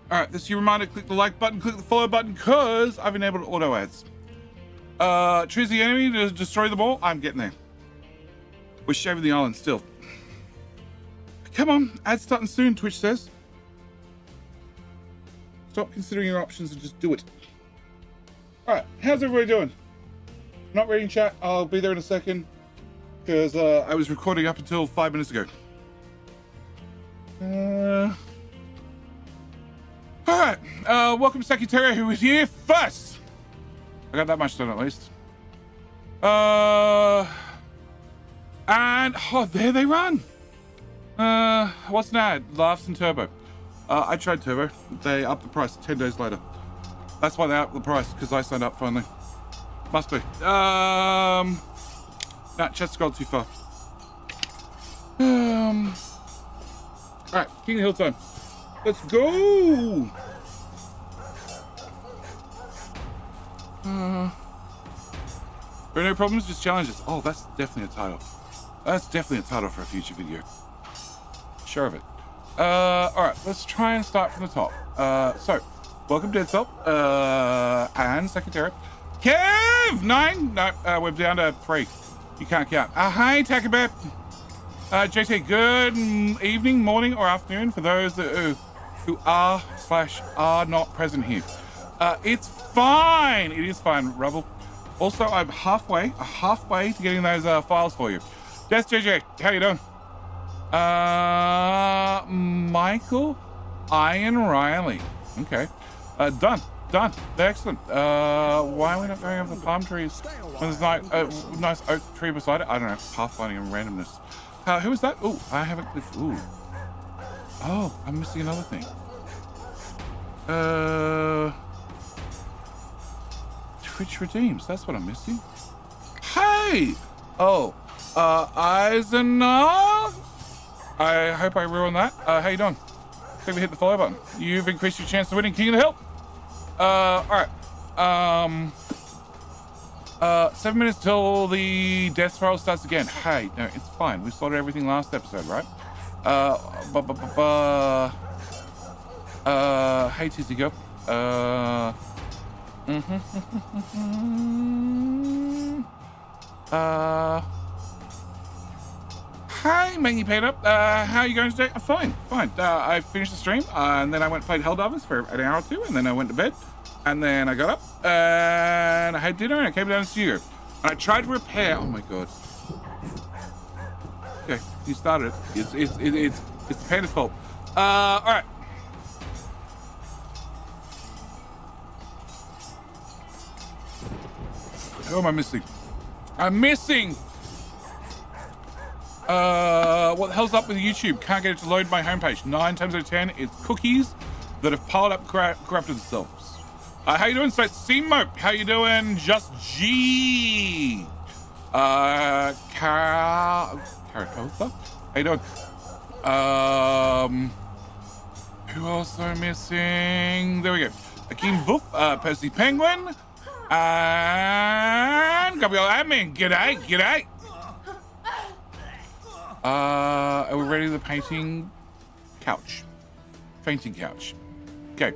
All right, this is your reminder. Click the like button, click the follow button, because I've enabled auto ads. Choose the enemy to destroy them all. I'm getting there. We're shaving the island still. Come on, ads starting soon, Twitch says. Stop considering your options and just do it. All right, how's everybody doing? Not reading chat. I'll be there in a second because I was recording up until 5 minutes ago. All right, welcome Secretary, who is here first. I got that much done at least. And oh, there they run. What's an ad? Laughs and Turbo. I tried Turbo. They upped the price 10 days later. That's why they upped the price, because I signed up finally. Must be. Nah, chat scrolled too far. Alright, King of Hill time. Let's go! There are no problems, just challenges. Oh, that's definitely a title. That's definitely a title for a future video. Sure of it. Alright, let's try and start from the top. So, welcome Dead Cell, and Secretary. Kev! 9? No, we're down to 3. You can't count. Hi, Takabet. JT, good evening, morning, or afternoon for those that, who are/are not present here. It's fine. It is fine, Rubble. Also, I'm halfway to getting those files for you. Death JJ, how you doing? Michael Iron Riley. Okay. Done. Excellent. Why are we not going over the palm trees when there's nice oak tree beside it? I don't know. Pathfinding and randomness. Who is that? Oh, I haven't clicked. Ooh. Oh, I'm missing another thing. Twitch redeems. That's what I'm missing. Hey! Oh, Eisenhower? I hope I ruined that. How you doing? Think we hit the follow button. You've increased your chance of winning King of the Hill. Alright. 7 minutes till the death spiral starts again. Hey, no, it's fine. We sorted everything last episode, right? Hey, Tizzy Girl. Hi, Mangy Peter. How are you going today? Fine. I finished the stream, and then I went and played Helldivers for an hour or two, and then I went to bed, and then I got up, and I had dinner, and I came down to see you. And I tried to repair. Oh my god. Okay, you started it. It's the panda's fault. All right. Who am I missing? I'm missing. What the hell's up with YouTube? Can't get it to load my homepage. 9 times out of 10, it's cookies that have piled up, corrupted themselves. How you doing, Simo? How you doing, Just G? Karatotha? How you doing? Who else am I missing? There we go. Akeem Voof, Percy Penguin, and Gabriel Admin. G'day. Are we ready for the painting couch? Fainting couch. Okay.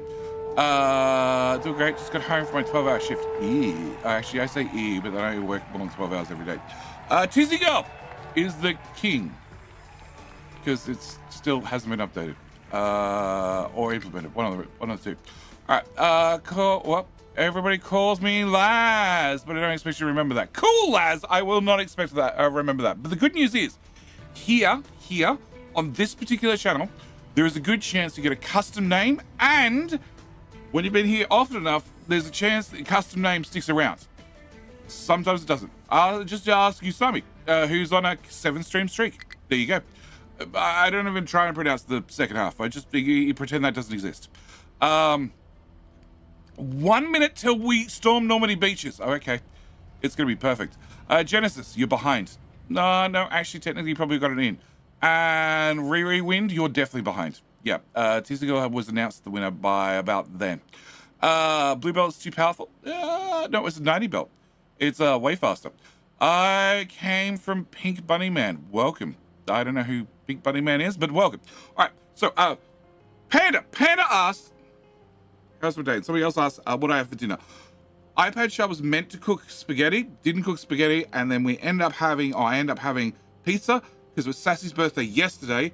Doing great. Just got home from my 12-hour shift. Actually, I say but then I work more than 12 hours every day. Tizzy Girl is the king. Because it still hasn't been updated. Or implemented. One of the two. Alright. Well, everybody calls me Laz, but I don't expect you to remember that. Cool, Laz! I will not expect that. Remember that. But the good news is, here, on this particular channel, there is a good chance to get a custom name, and when you've been here often enough, there's a chance that the custom name sticks around. Sometimes it doesn't. I'll just ask Usami, who's on a 7-stream streak. There you go. I don't even try and pronounce the second half. I just pretend that doesn't exist. 1 minute till we storm Normandy beaches. Oh, okay. It's going to be perfect. Genesis, you're behind. No, actually, technically, you probably got it in. And Riri Wind, you're definitely behind. Yeah, Tizigo was announced the winner by about then. Blue Belt's too powerful. No, it's a 90 belt. It's way faster. I came from Pink Bunny Man. Welcome. I don't know who Pink Bunny Man is, but welcome. All right, so Panda asked, How's my day? Somebody else asked what I have for dinner. iPad Shop was meant to cook spaghetti, didn't cook spaghetti, and then I end up having pizza because it was Sassy's birthday yesterday.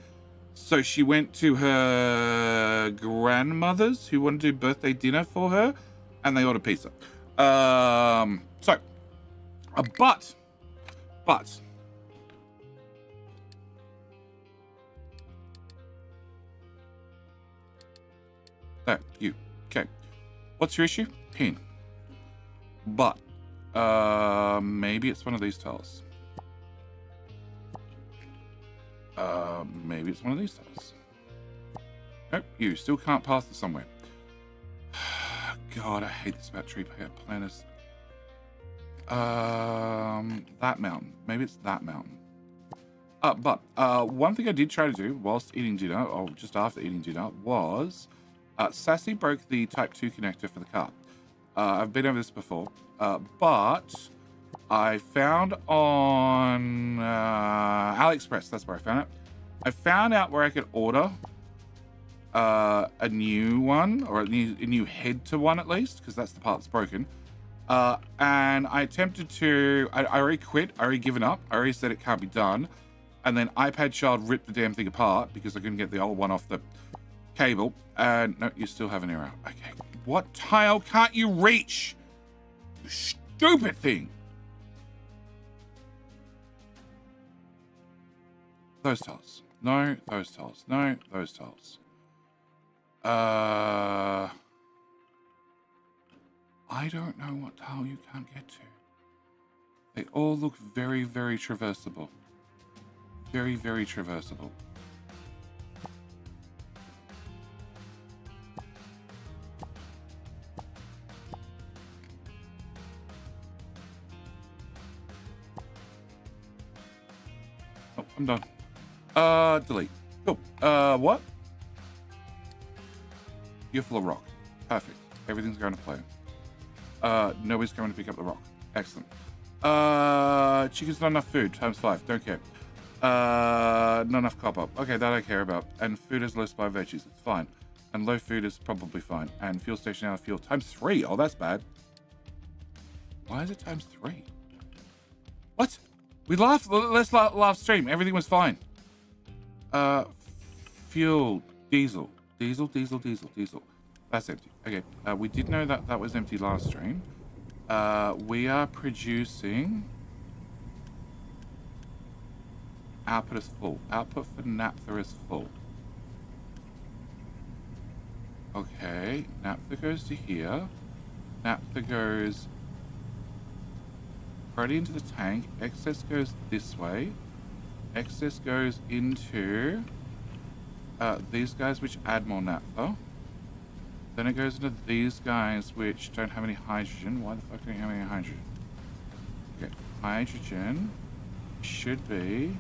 So she went to her grandmother's who wanted to do birthday dinner for her, and they ordered pizza. But there, you. Okay. What's your issue? Pain. But maybe it's one of these tiles. Maybe it's one of these tiles. Nope, you still can't pass this somewhere. God, I hate this about tree planners. That mountain. Maybe it's that mountain. But one thing I did try to do whilst eating dinner, or just after eating dinner, was Sassy broke the Type 2 connector for the car. I've been over this before, but I found on AliExpress, that's where I found it. I found out where I could order a new one, or a new head to one at least, because that's the part that's broken. And I attempted to, I already quit, I already given up, I already said it can't be done. And then iPad Child ripped the damn thing apart because I couldn't get the old one off the cable. And no, you still have an error. Okay, what tile can't you reach? You stupid thing. Those tiles. No, those tiles. No, those tiles. I don't know what tile you can't get to. They all look very, very traversable. Very, very traversable. Oh, I'm done. Delete. Cool. What? You're full of rock. Perfect. Everything's going to plan. Nobody's coming to pick up the rock. Excellent. Chicken's not enough food. Times 5. Don't care. Not enough copper. Okay, that I care about. And food is low supply of veggies. It's fine. And low food is probably fine. And fuel station out of fuel. Times 3. Oh, that's bad. Why is it times 3? What? We laughed. Let's laugh stream. Everything was fine. Fuel. Diesel. Diesel. That's empty. Okay. We did know that that was empty last stream. We are producing... Output is full. Output for naphtha is full. Okay. Naphtha goes to here. Naphtha goes right into the tank. Excess goes this way. Excess goes into these guys, which add more naphtha. Then it goes into these guys, which don't have any hydrogen. Why the fuck don't you have any hydrogen? Okay. Hydrogen should be...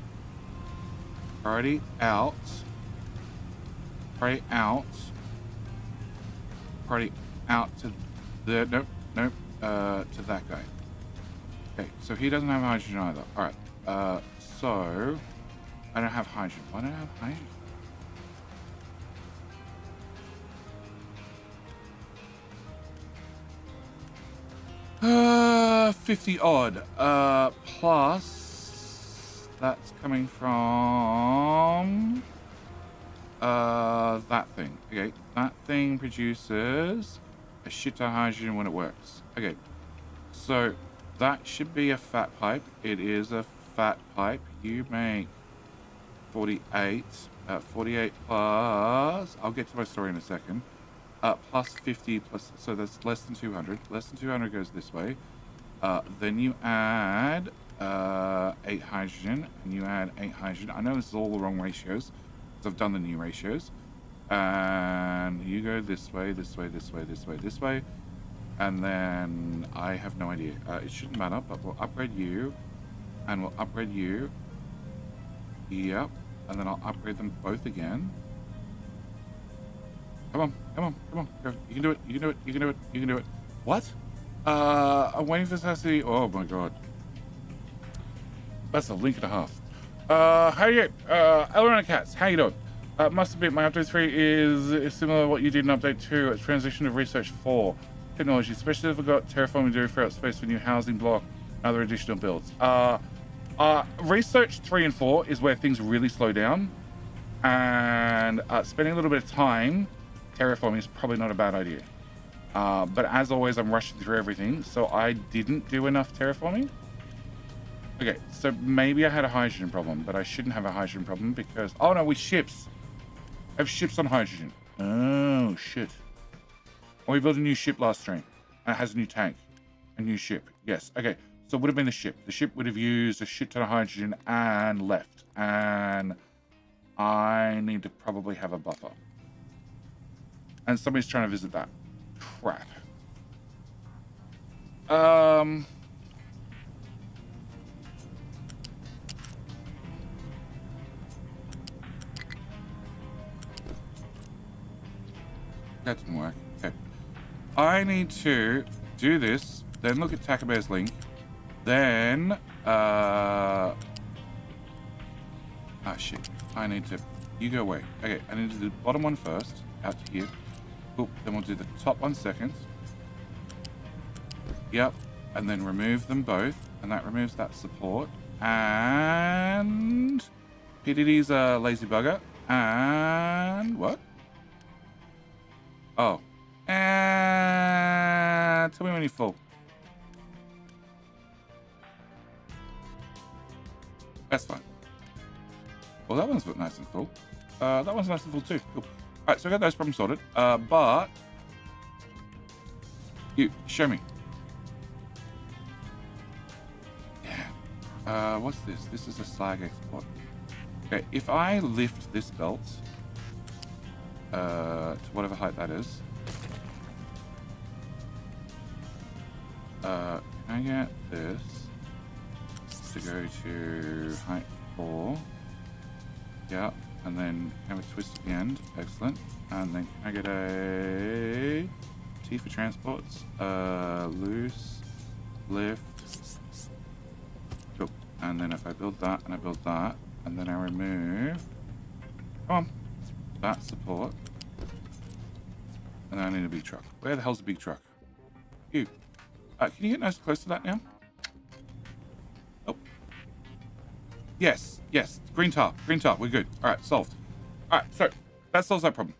Priority out. Priority out. Priority out to the... Nope. To that guy. Okay, so he doesn't have hydrogen either. Alright. So... I don't have hydrogen. Why don't I have hydrogen? 50 odd. Plus... That's coming from that thing. Okay, that thing produces a shit ton of hydrogen when it works. Okay, so that should be a fat pipe. It is a fat pipe. You make 48. 48 plus... I'll get to my story in a second. Plus 50 plus... So that's less than 200. Less than 200 goes this way. Then you add... 8 hydrogen, and you add 8 hydrogen. I know this is all the wrong ratios, because I've done the new ratios. And you go this way, this way, this way, this way, this way. And then I have no idea. It shouldn't matter, but we'll upgrade you. And we'll upgrade you. Yep. And then I'll upgrade them both again. Come on, come on, come on. Go. You can do it, you can do it, you can do it, you can do it. What? I'm waiting for Sassy. Oh my god. That's a link and a half. How are you? Elrona Cats, how you doing? Must admit, my update 3 is similar to what you did in update 2. It's transition to research 4. Technology, especially if we've got terraforming to do throughout space for new housing block and other additional builds. Research 3 and 4 is where things really slow down. And spending a little bit of time terraforming is probably not a bad idea. But as always, I'm rushing through everything, so I didn't do enough terraforming. Okay, so maybe I had a hydrogen problem, but I shouldn't have a hydrogen problem because... Oh no, with ships. I have ships on hydrogen. Oh, shit. Well, we built a new ship last stream. And it has a new tank. A new ship. Yes, okay. So it would have been the ship. The ship would have used a shit ton of hydrogen and left. And I need to probably have a buffer. And somebody's trying to visit that. Crap. That didn't work. Okay. I need to do this, then look at Takabear's link, then shit. I need to... You go away. Okay, I need to do the bottom one first, out to here. Cool. Then we'll do the top one second. Yep. And then remove them both, and that removes that support. And PDD's a lazy bugger. And what? Oh. And tell me when you're full. That's fine. Well, that one's nice and full. That one's nice and full too. Cool. Alright, so I got those problems sorted. But you show me. Yeah. What's this? This is a slag export. Okay, if I lift this belt to whatever height that is. Can I get this to go to height 4? Yeah, and then have a twist at the end. Excellent. And then can I get a T for transports? Loose, lift. Cool. And then if I build that and I build that, and then I remove, come on, that support. And then I need a big truck. Where the hell's the big truck? You. Can you get nice close to that now? Oh. Yes, yes. Green tar. Green tar. We're good. All right, solved. All right, so that solves that problem.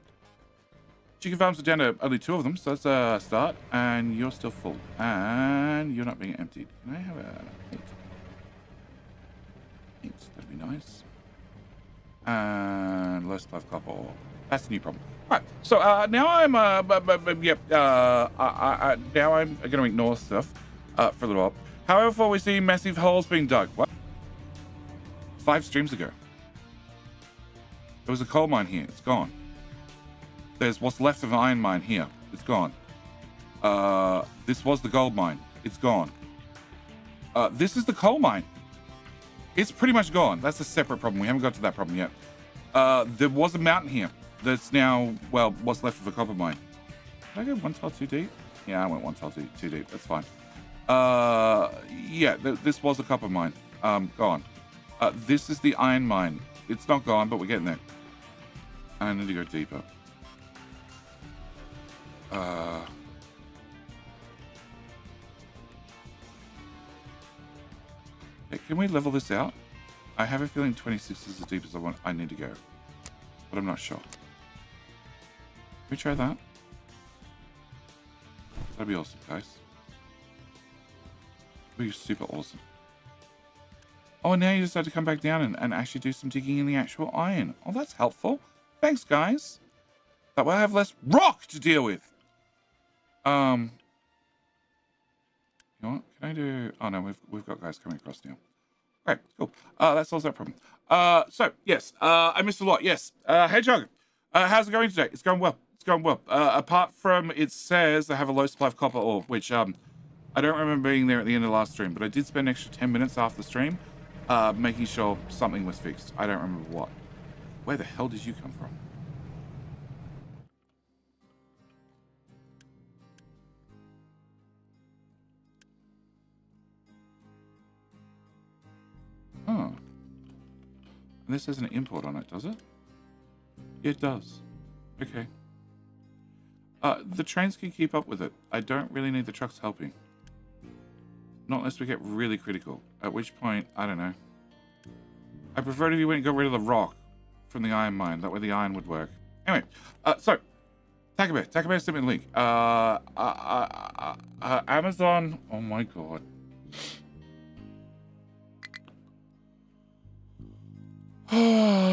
Chicken farms are down to only 2 of them, so that's a start. And you're still full. And you're not being emptied. Can I have a 8? 8, that'd be nice. And less 5 copper. That's a new problem. Right, so now I'm, now I'm going to ignore stuff for a little while. However, we see massive holes being dug. What? 5 streams ago. There was a coal mine here. It's gone. There's what's left of an iron mine here. It's gone. This was the gold mine. It's gone. This is the coal mine. It's pretty much gone. That's a separate problem. We haven't got to that problem yet. There was a mountain here. That's now, well, what's left of a copper mine. Did I go 1 tile too deep? Yeah, I went 1 tile too deep. That's fine. Yeah, this was a copper mine. Gone. This is the iron mine. It's not gone, but we're getting there. I need to go deeper. Okay, can we level this out? I have a feeling 26 is as deep as I need to go, but I'm not sure. Can we try that? That'd be awesome, guys. That'd be super awesome. Oh, and now you decide to come back down and actually do some digging in the actual iron. Oh, that's helpful. Thanks, guys. That way I have less rock to deal with. You know what? Can I do... Oh, no, we've got guys coming across now. Great, cool. That solves that problem. So, yes, I missed a lot. Yes, Hedgehog, how's it going today? It's going well. It's going well. Apart from it says I have a low supply of copper ore, which I don't remember being there at the end of the last stream, but I did spend an extra 10 minutes after the stream making sure something was fixed. I don't remember what. Where the hell did you come from? Oh. And this has an import on it, does it? It does. Okay. The trains can keep up with it. I don't really need the trucks helping. Not unless we get really critical. At which point, I don't know. I prefer if you went and got rid of the rock from the iron mine. That way the iron would work. Anyway, so Takabear sent me a link. Amazon. Oh my god.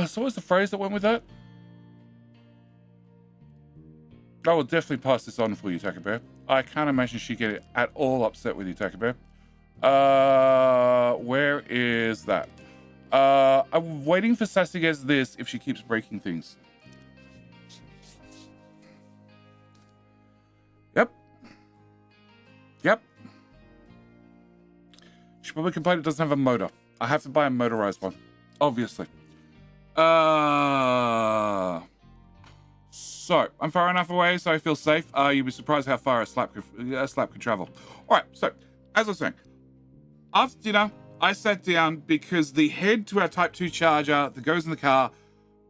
So what's the phrase that went with that? I will definitely pass this on for you, Takabear. I can't imagine she'd get at all upset with you, Takabear. Where is that? I'm waiting for Sassy gets this if she keeps breaking things. Yep. She probably complained it doesn't have a motor. I have to buy a motorized one, obviously. So I'm far enough away so I feel safe. You'd be surprised how far a slap could travel. All right, so as I was saying, after dinner, I sat down because the head to our Type 2 charger that goes in the car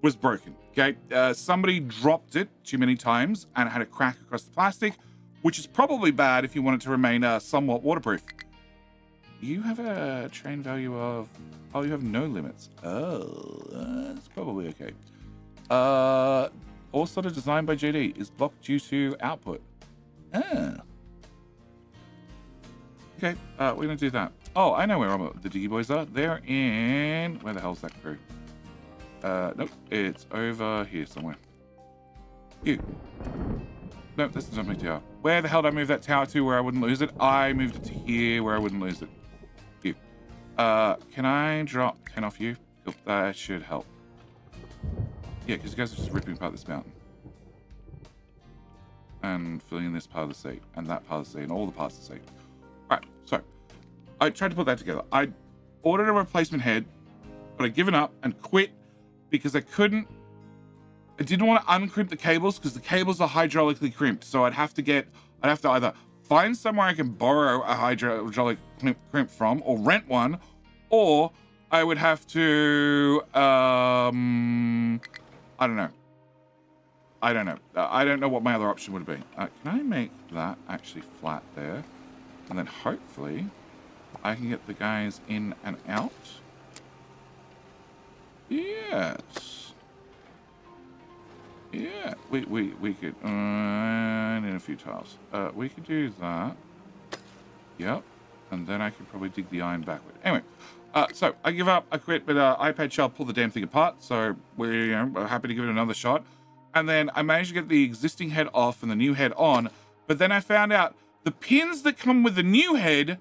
was broken. Okay, somebody dropped it too many times and it had a crack across the plastic, which is probably bad if you want it to remain somewhat waterproof. You have a train value of... Oh, you have no limits. Oh, that's probably okay. All sort of designed by JD. Is blocked due to output. Okay, we're going to do that. Oh, I know where the Diggy Boys are. They're in... Where the hell's that crew? Nope, it's over here somewhere. You. Nope, that's the jumping tower. Where the hell did I move that tower to where I wouldn't lose it? I moved it to here where I wouldn't lose it. You. Can I drop 10 off you? That should help. Yeah, because you guys are just ripping apart this mountain. And filling in this part of the sea. And that part of the sea. And all the parts of the sea. Alright, so. I tried to put that together. I ordered a replacement head. But I'd given up and quit. Because I couldn't. I didn't want to uncrimp the cables. Because the cables are hydraulically crimped. So I'd have to either find somewhere I can borrow a hydraulic crimp from. Or rent one. Or I would have to... I don't know. I don't know what my other option would be. Can I make that actually flat there? And then hopefully I can get the guys in and out. Yes. Yeah, we could, in a few tiles. We could do that. Yep. And then I could probably dig the iron backward. Anyway. So I give up, I quit, but iPad shall pull the damn thing apart. So we're happy to give it another shot. And then I managed to get the existing head off and the new head on. But then I found out the pins that come with the new head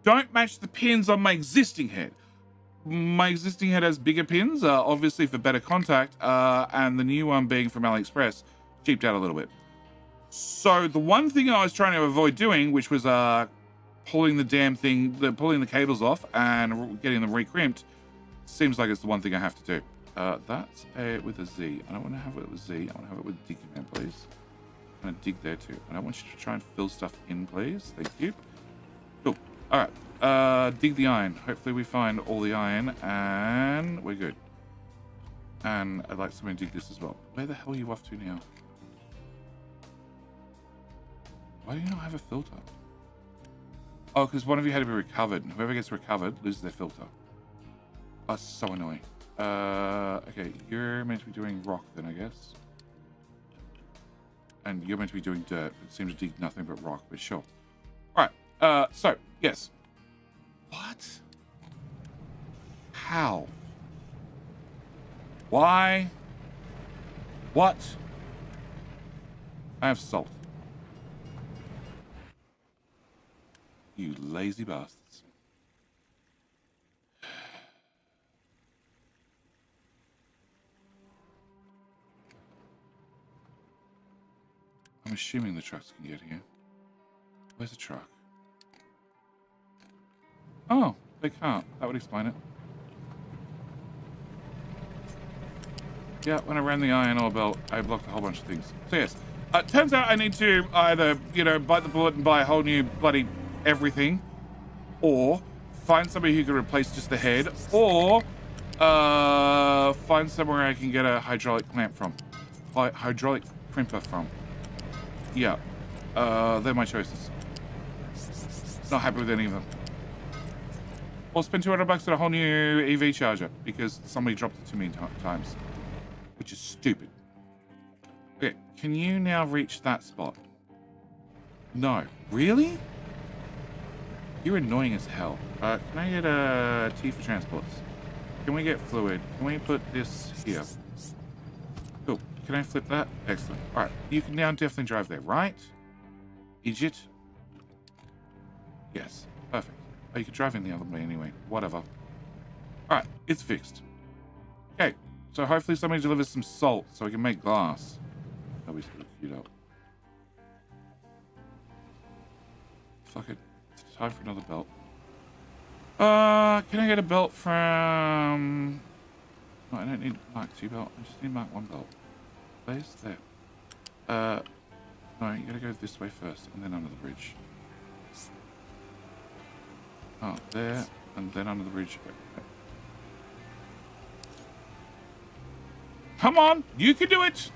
don't match the pins on my existing head. My existing head has bigger pins, obviously for better contact. And the new one being from AliExpress cheaped out a little bit. So the one thing I was trying to avoid doing, which was pulling the damn thing, pulling the cables off and getting them re-crimped, seems like it's the one thing I have to do. That's with a Z. I don't want to have it with Z. I want to have it with dig command, please. I'm going to dig there too. And I want you to try and fill stuff in, please. Thank you. Cool. All right. Dig the iron. Hopefully we find all the iron and we're good. And I'd like someone to dig this as well. Where the hell are you off to now? Why do you not have a filter? Oh, because one of you had to be recovered. And whoever gets recovered loses their filter. Oh, so annoying. Okay, you're meant to be doing rock then, I guess. And you're meant to be doing dirt. It seems to dig nothing but rock, but sure. Alright, so, yes. What? How? Why? What? I have salt. You lazy bastards. I'm assuming the trucks can get here. Where's the truck? Oh, they can't. That would explain it. Yeah, when I ran the iron ore belt, I blocked a whole bunch of things. So yes, turns out I need to either, bite the bullet and buy a whole new bloody everything, or find somebody who can replace just the head, or Find somewhere I can get a hydraulic clamp from. Hydraulic crimper from. Yeah. They're my choices. Not happy with any of them. Or spend $200 on a whole new EV charger because somebody dropped it too many times. Which is stupid. Okay, can you now reach that spot? No. Really? You're annoying as hell. Can I get a T for transports? Can we get fluid? Can we put this here? Cool. Can I flip that? Excellent. All right. You can now definitely drive there, right? Idiot. Yes. Perfect. Oh, you can drive in the other way anyway. Whatever. All right. It's fixed. Okay. So hopefully somebody delivers some salt so we can make glass. That'll be super cute up. Fuck it. It's time for another belt. Can I get a belt from... No, I don't need Mark 2 belt. I just need Mark 1 belt. Place there. No, you gotta go this way first and then under the bridge. Oh, there and then under the bridge. Okay. Come on, you can do it.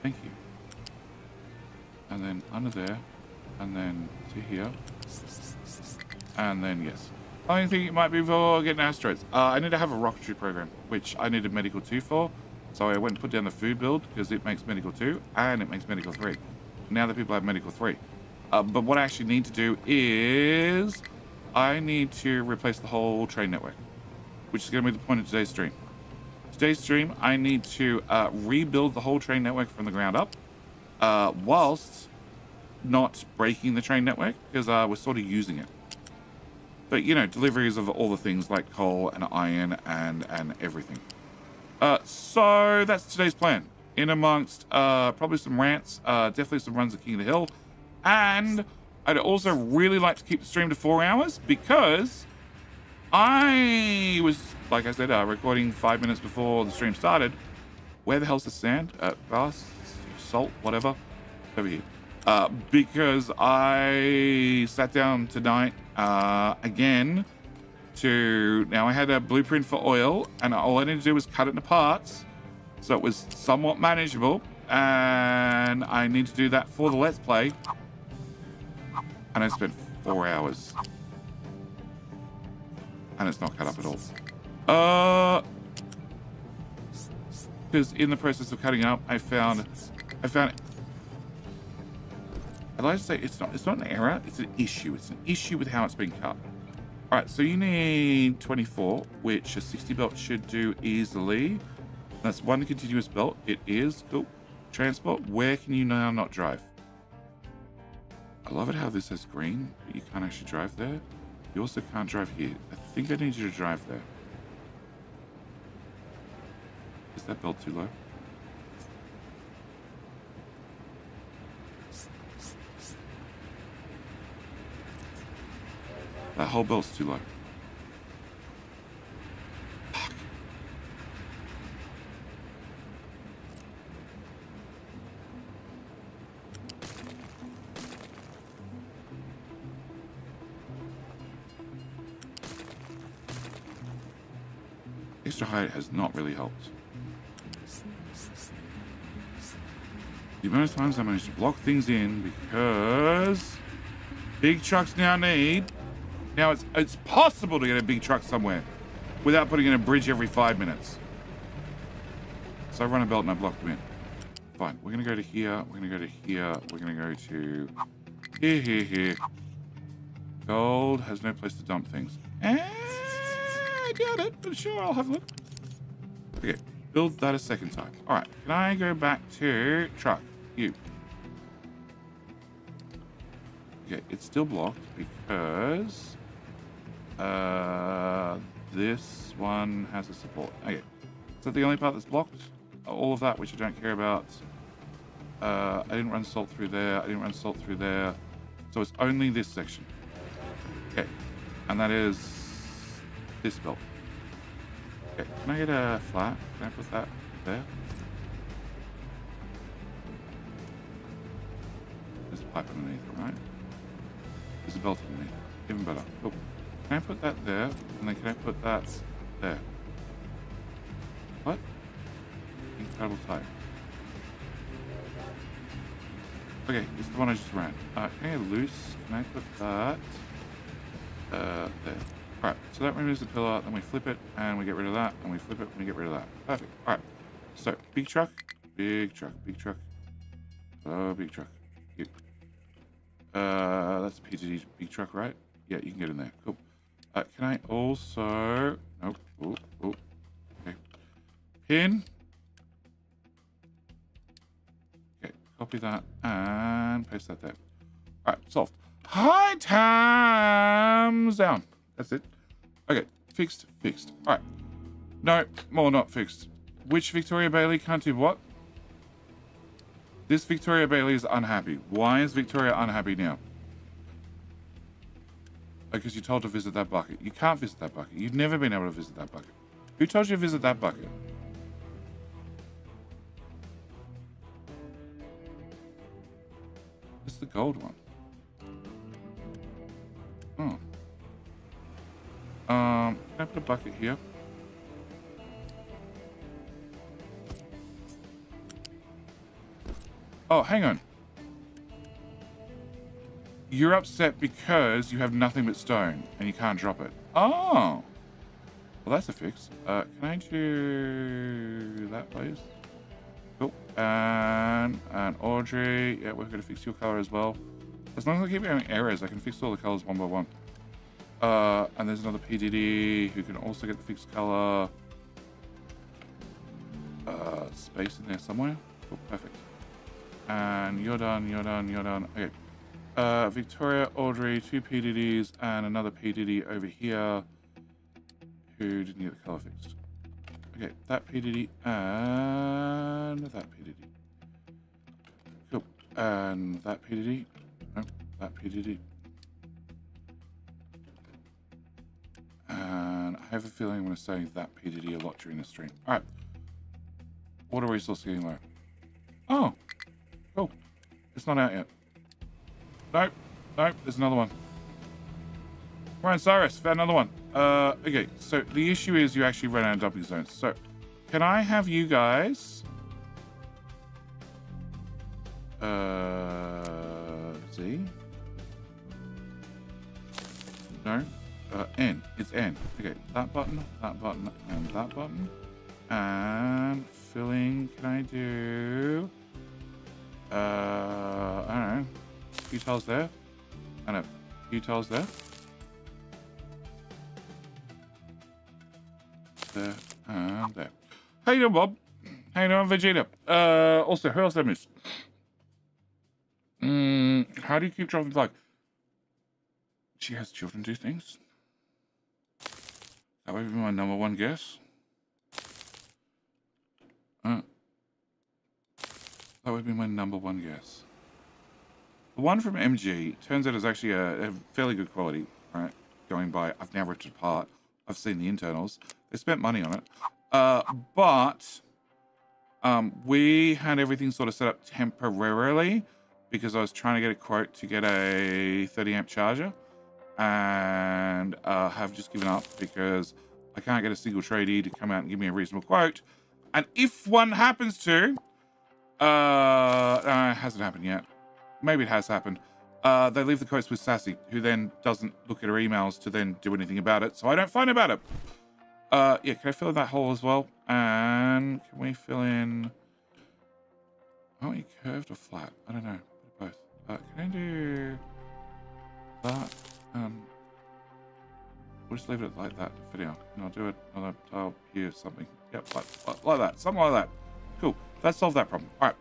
Thank you. And then under there. And then to here. And then, yes. I think it might be for getting asteroids. I need to have a rocketry program, which I needed medical 2 for. So I went and put down the food build because it makes medical 2 and it makes medical 3. Now that people have medical 3. But what I actually need to do is I need to replace the whole train network, which is going to be the point of today's stream. Today's stream, I need to rebuild the whole train network from the ground up whilst not breaking the train network because we're sort of using it. But, you know, deliveries of all the things like coal and iron and everything. So that's today's plan. In amongst probably some rants, definitely some runs of King of the Hill. And I'd also really like to keep the stream to 4 hours because I was, like I said, recording 5 minutes before the stream started. Where the hell's the sand? Glass, salt, whatever. Over here. Because I sat down tonight again to, now I had a blueprint for oil and all I needed to do was cut it into parts so it was somewhat manageable, and I need to do that for the Let's Play, and I spent 4 hours and it's not cut up at all. Because in the process of cutting up I found I'd like to say it's not an error, it's an issue. It's an issue with how it's been cut. All right, so you need 24, which a 60 belt should do easily. That's one continuous belt. It is. Cool. Transport, where can you now not drive? I love it how this says green, but you can't actually drive there. You also can't drive here. I think I need you to drive there. Is that belt too low? That whole belt's too low. Fuck. Extra height has not really helped. The amount of times I managed to block things in because big trucks now need... Now, it's possible to get a big truck somewhere without putting in a bridge every 5 minutes. So I run a belt and I block them in. Fine. We're going to go to here. We're going to go to here. We're going to go to here, here, here. Gold has no place to dump things. I doubt it, but sure, I'll have a look. Okay. Build that a second time. All right. Can I go back to truck? You. Okay. It's still blocked because... this one has a support. Okay. Is that the only part that's blocked? All of that, which I don't care about. I didn't run salt through there. I didn't run salt through there. So it's only this section. Okay. And that is this belt. Okay. Can I get a flat? Can I put that there? There's a pipe underneath it, right? There's a belt underneath it. Even better. Cool. Can I put that there? And then can I put that there? What? Incredible type. Okay, it's the one I just ran. Can I loose? Can I put that there? Alright, so that removes the pillar, then we flip it, and we get rid of that, and we flip it, and we get rid of that. Perfect. Alright, so big truck, big truck, big truck. Oh, big truck. Yep. That's a PTD big truck, right? Yeah, you can get in there. Cool. Can I also... Nope. Oh, oh. Okay. Pin. Okay, copy that and paste that there. Alright, solved. High times down. That's it. Okay, fixed, fixed. Alright. No, more not fixed. Which Victoria Bailey can't do what? This Victoria Bailey is unhappy. Why is Victoria unhappy now? Because you're told to visit that bucket. You can't visit that bucket. You've never been able to visit that bucket. Who told you to visit that bucket? It's the gold one. Oh. Can I put a bucket here? Oh, hang on. You're upset because you have nothing but stone and you can't drop it. Oh. Well, that's a fix. Can I do that, please? Cool. And Audrey. Yeah, we're going to fix your color as well. As long as I keep having errors, I can fix all the colors one by one. And there's another PDD who can also get the fixed color. Space in there somewhere. Cool, perfect. And you're done, you're done, you're done. Okay. Victoria, Audrey, 2 PDDs, and another PDD over here who didn't get the color fixed. Okay, that PDD and that PDD. Cool. And that PDD. No, that PDD. And I have a feeling I'm going to say that PDD a lot during the stream. Alright. Water resource getting low. Oh. Cool. It's not out yet. Nope. Nope. There's another one. Ryan Cyrus, found another one. Okay, so the issue is you actually ran out of dumping zones. So, can I have you guys... Z? No? N. It's N. Okay, that button, and that button. And filling, can I do... I don't know. A few tiles there. And a few tiles there. There and there. How you doing, Bob? How you doing, Vegeta? Also, who else did I miss? How do you keep dropping flag? She has children do things. That would be my number one guess. That would be my number one guess. The one from MG turns out is actually a fairly good quality, right? Going by, I've now ripped it apart. I've seen the internals. They spent money on it. But we had everything sort of set up temporarily because I was trying to get a quote to get a 30 amp charger and have just given up because I can't get a single tradie to come out and give me a reasonable quote. And if one happens to, it hasn't happened yet. Maybe it has happened. They leave the quotes with Sassy, who then doesn't look at her emails to then do anything about it, so I don't find about it. Yeah, can I fill in that hole as well? And can we fill in... Oh, you curved or flat? I don't know. Both. Can I do that? We'll just leave it like that for now. And I'll do it another tile here, something. Yep, like that. Something like that. Cool. Let's solve that problem. All right.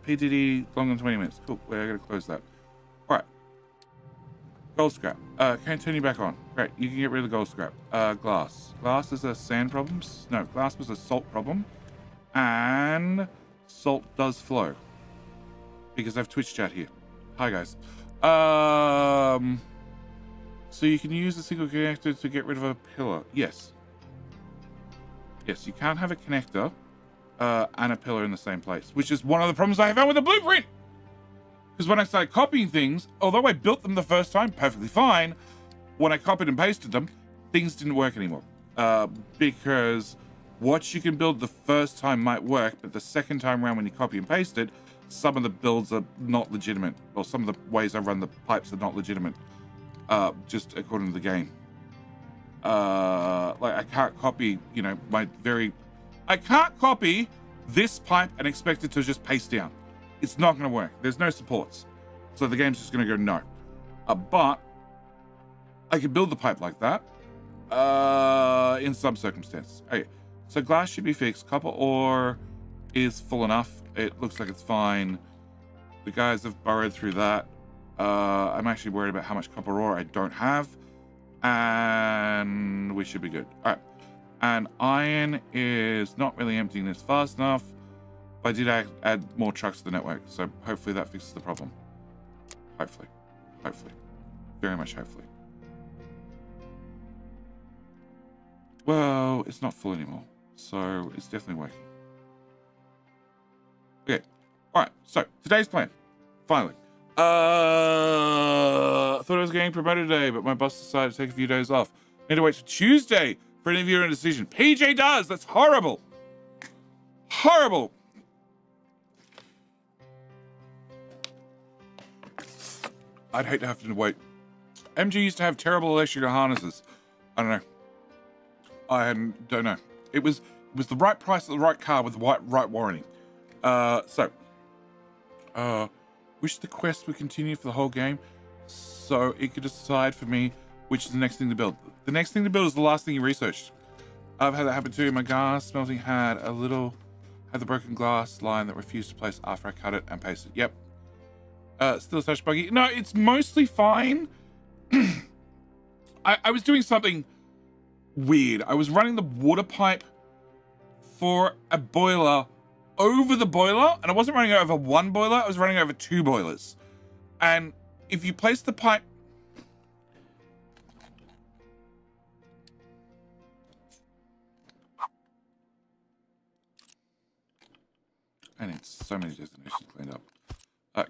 PDD longer than 20 minutes. Cool. We're going to close that. All right. Gold scrap. Can I turn you back on? Great. You can get rid of the gold scrap. Glass. Glass is a sand problem. No, glass was a salt problem. And salt does flow. Because I have Twitch chat here. Hi, guys. So you can use a single connector to get rid of a pillar. Yes. Yes, you can't have a connector and a pillar in the same place, which is one of the problems I have found with the blueprint. Because when I started copying things, although I built them the first time perfectly fine, when I copied and pasted them, things didn't work anymore. Because what you can build the first time might work, but the second time around when you copy and paste it, some of the builds are not legitimate, or some of the ways I run the pipes are not legitimate, just according to the game. Like I can't copy, you know, I can't copy this pipe and expect it to just paste down. It's not going to work. There's no supports. So the game's just going to go no. But I can build the pipe like that in some circumstances. Okay, so glass should be fixed. Copper ore is full enough. It looks like it's fine. The guys have burrowed through that. I'm actually worried about how much copper ore I don't have. And we should be good. All right. And iron is not really emptying this fast enough. But I did add more trucks to the network. So hopefully that fixes the problem. Hopefully. Hopefully. Very much hopefully. Well, it's not full anymore. So it's definitely working. Okay. All right. So today's plan. Finally. I thought I was getting promoted today, but my boss decided to take a few days off. Need to wait till Tuesday for an interview and a decision. PJ does. That's horrible. Horrible. I'd hate to have to wait. MG used to have terrible electrical harnesses. I don't know. I don't know. It was the right price of the right car with the right warranty. Wish the quest would continue for the whole game, so it could decide for me which is the next thing to build. The next thing to build is the last thing you researched. I've had that happen too. My glass smelting had the broken glass line that refused to place after I cut it and pasted. Yep. Still a touch buggy. No, it's mostly fine. I was doing something weird. I was running the water pipe for a boiler over the boiler, and I wasn't running over one boiler, I was running over two boilers. And if you place the pipe... I need so many destinations cleaned up.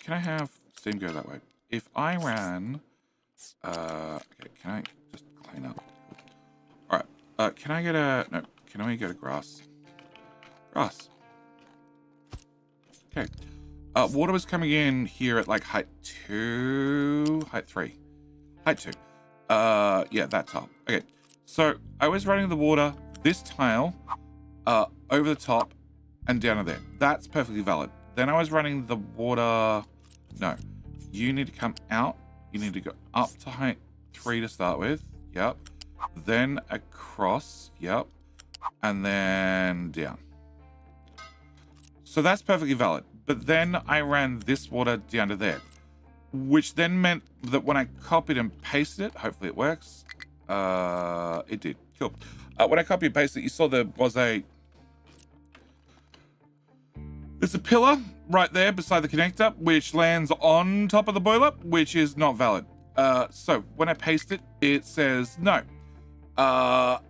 Can I have steam go that way? If I ran... okay, can I just clean up? Alright, can I get a... No, can I go to grass? Grass. Okay. Water was coming in here at like height 2, height 3, height 2. Yeah, that tile. Okay. So I was running the water, this tile, over the top and down to there. That's perfectly valid. Then I was running the water. No, you need to come out. You need to go up to height 3 to start with. Yep. Then across. Yep. And then down. So that's perfectly valid. But then I ran this water down to there, which then meant that when I copied and pasted it, hopefully it works. It did. Cool. When I copied and pasted it, you saw there's a pillar right there beside the connector, which lands on top of the boiler, which is not valid. So when I paste it, it says no.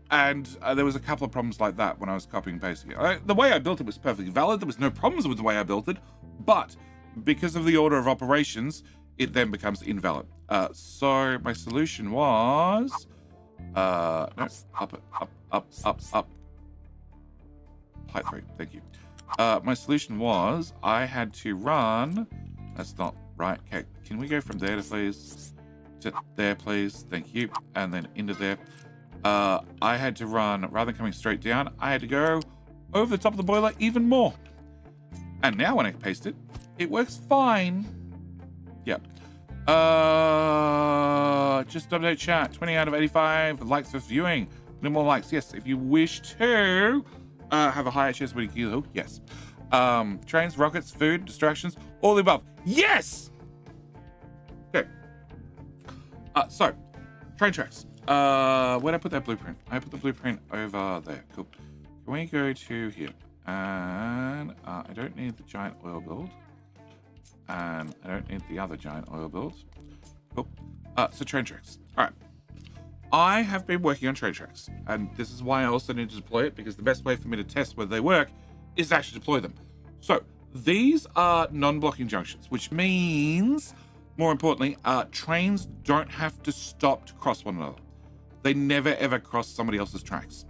And there was a couple of problems like that when I was copying and pasting it. The way I built it was perfectly valid. There was no problems with the way I built it, but because of the order of operations, it then becomes invalid. So my solution was, no, up. Height 3, thank you. My solution was I had to run, that's not right. Okay, can we go from there to please, to there please, thank you, and then into there. I had to run, rather than coming straight down, I had to go over the top of the boiler even more. And now when I paste it, it works fine. Yep. Just update chat, 20 out of 85 likes for viewing. No more likes, yes. If you wish to have a higher chance of winning Kilo, yes. Trains, rockets, food, distractions, all the above. Yes! Okay. So, train tracks. Where'd I put that blueprint? I put the blueprint over there. Cool. Can we go to here? And I don't need the giant oil build. And I don't need the other giant oil build. Cool. So train tracks. All right. I have been working on train tracks, and this is why I also need to deploy it, because the best way for me to test whether they work is to actually deploy them. So these are non-blocking junctions, which means, more importantly, trains don't have to stop to cross one another. They never ever cross somebody else's tracks.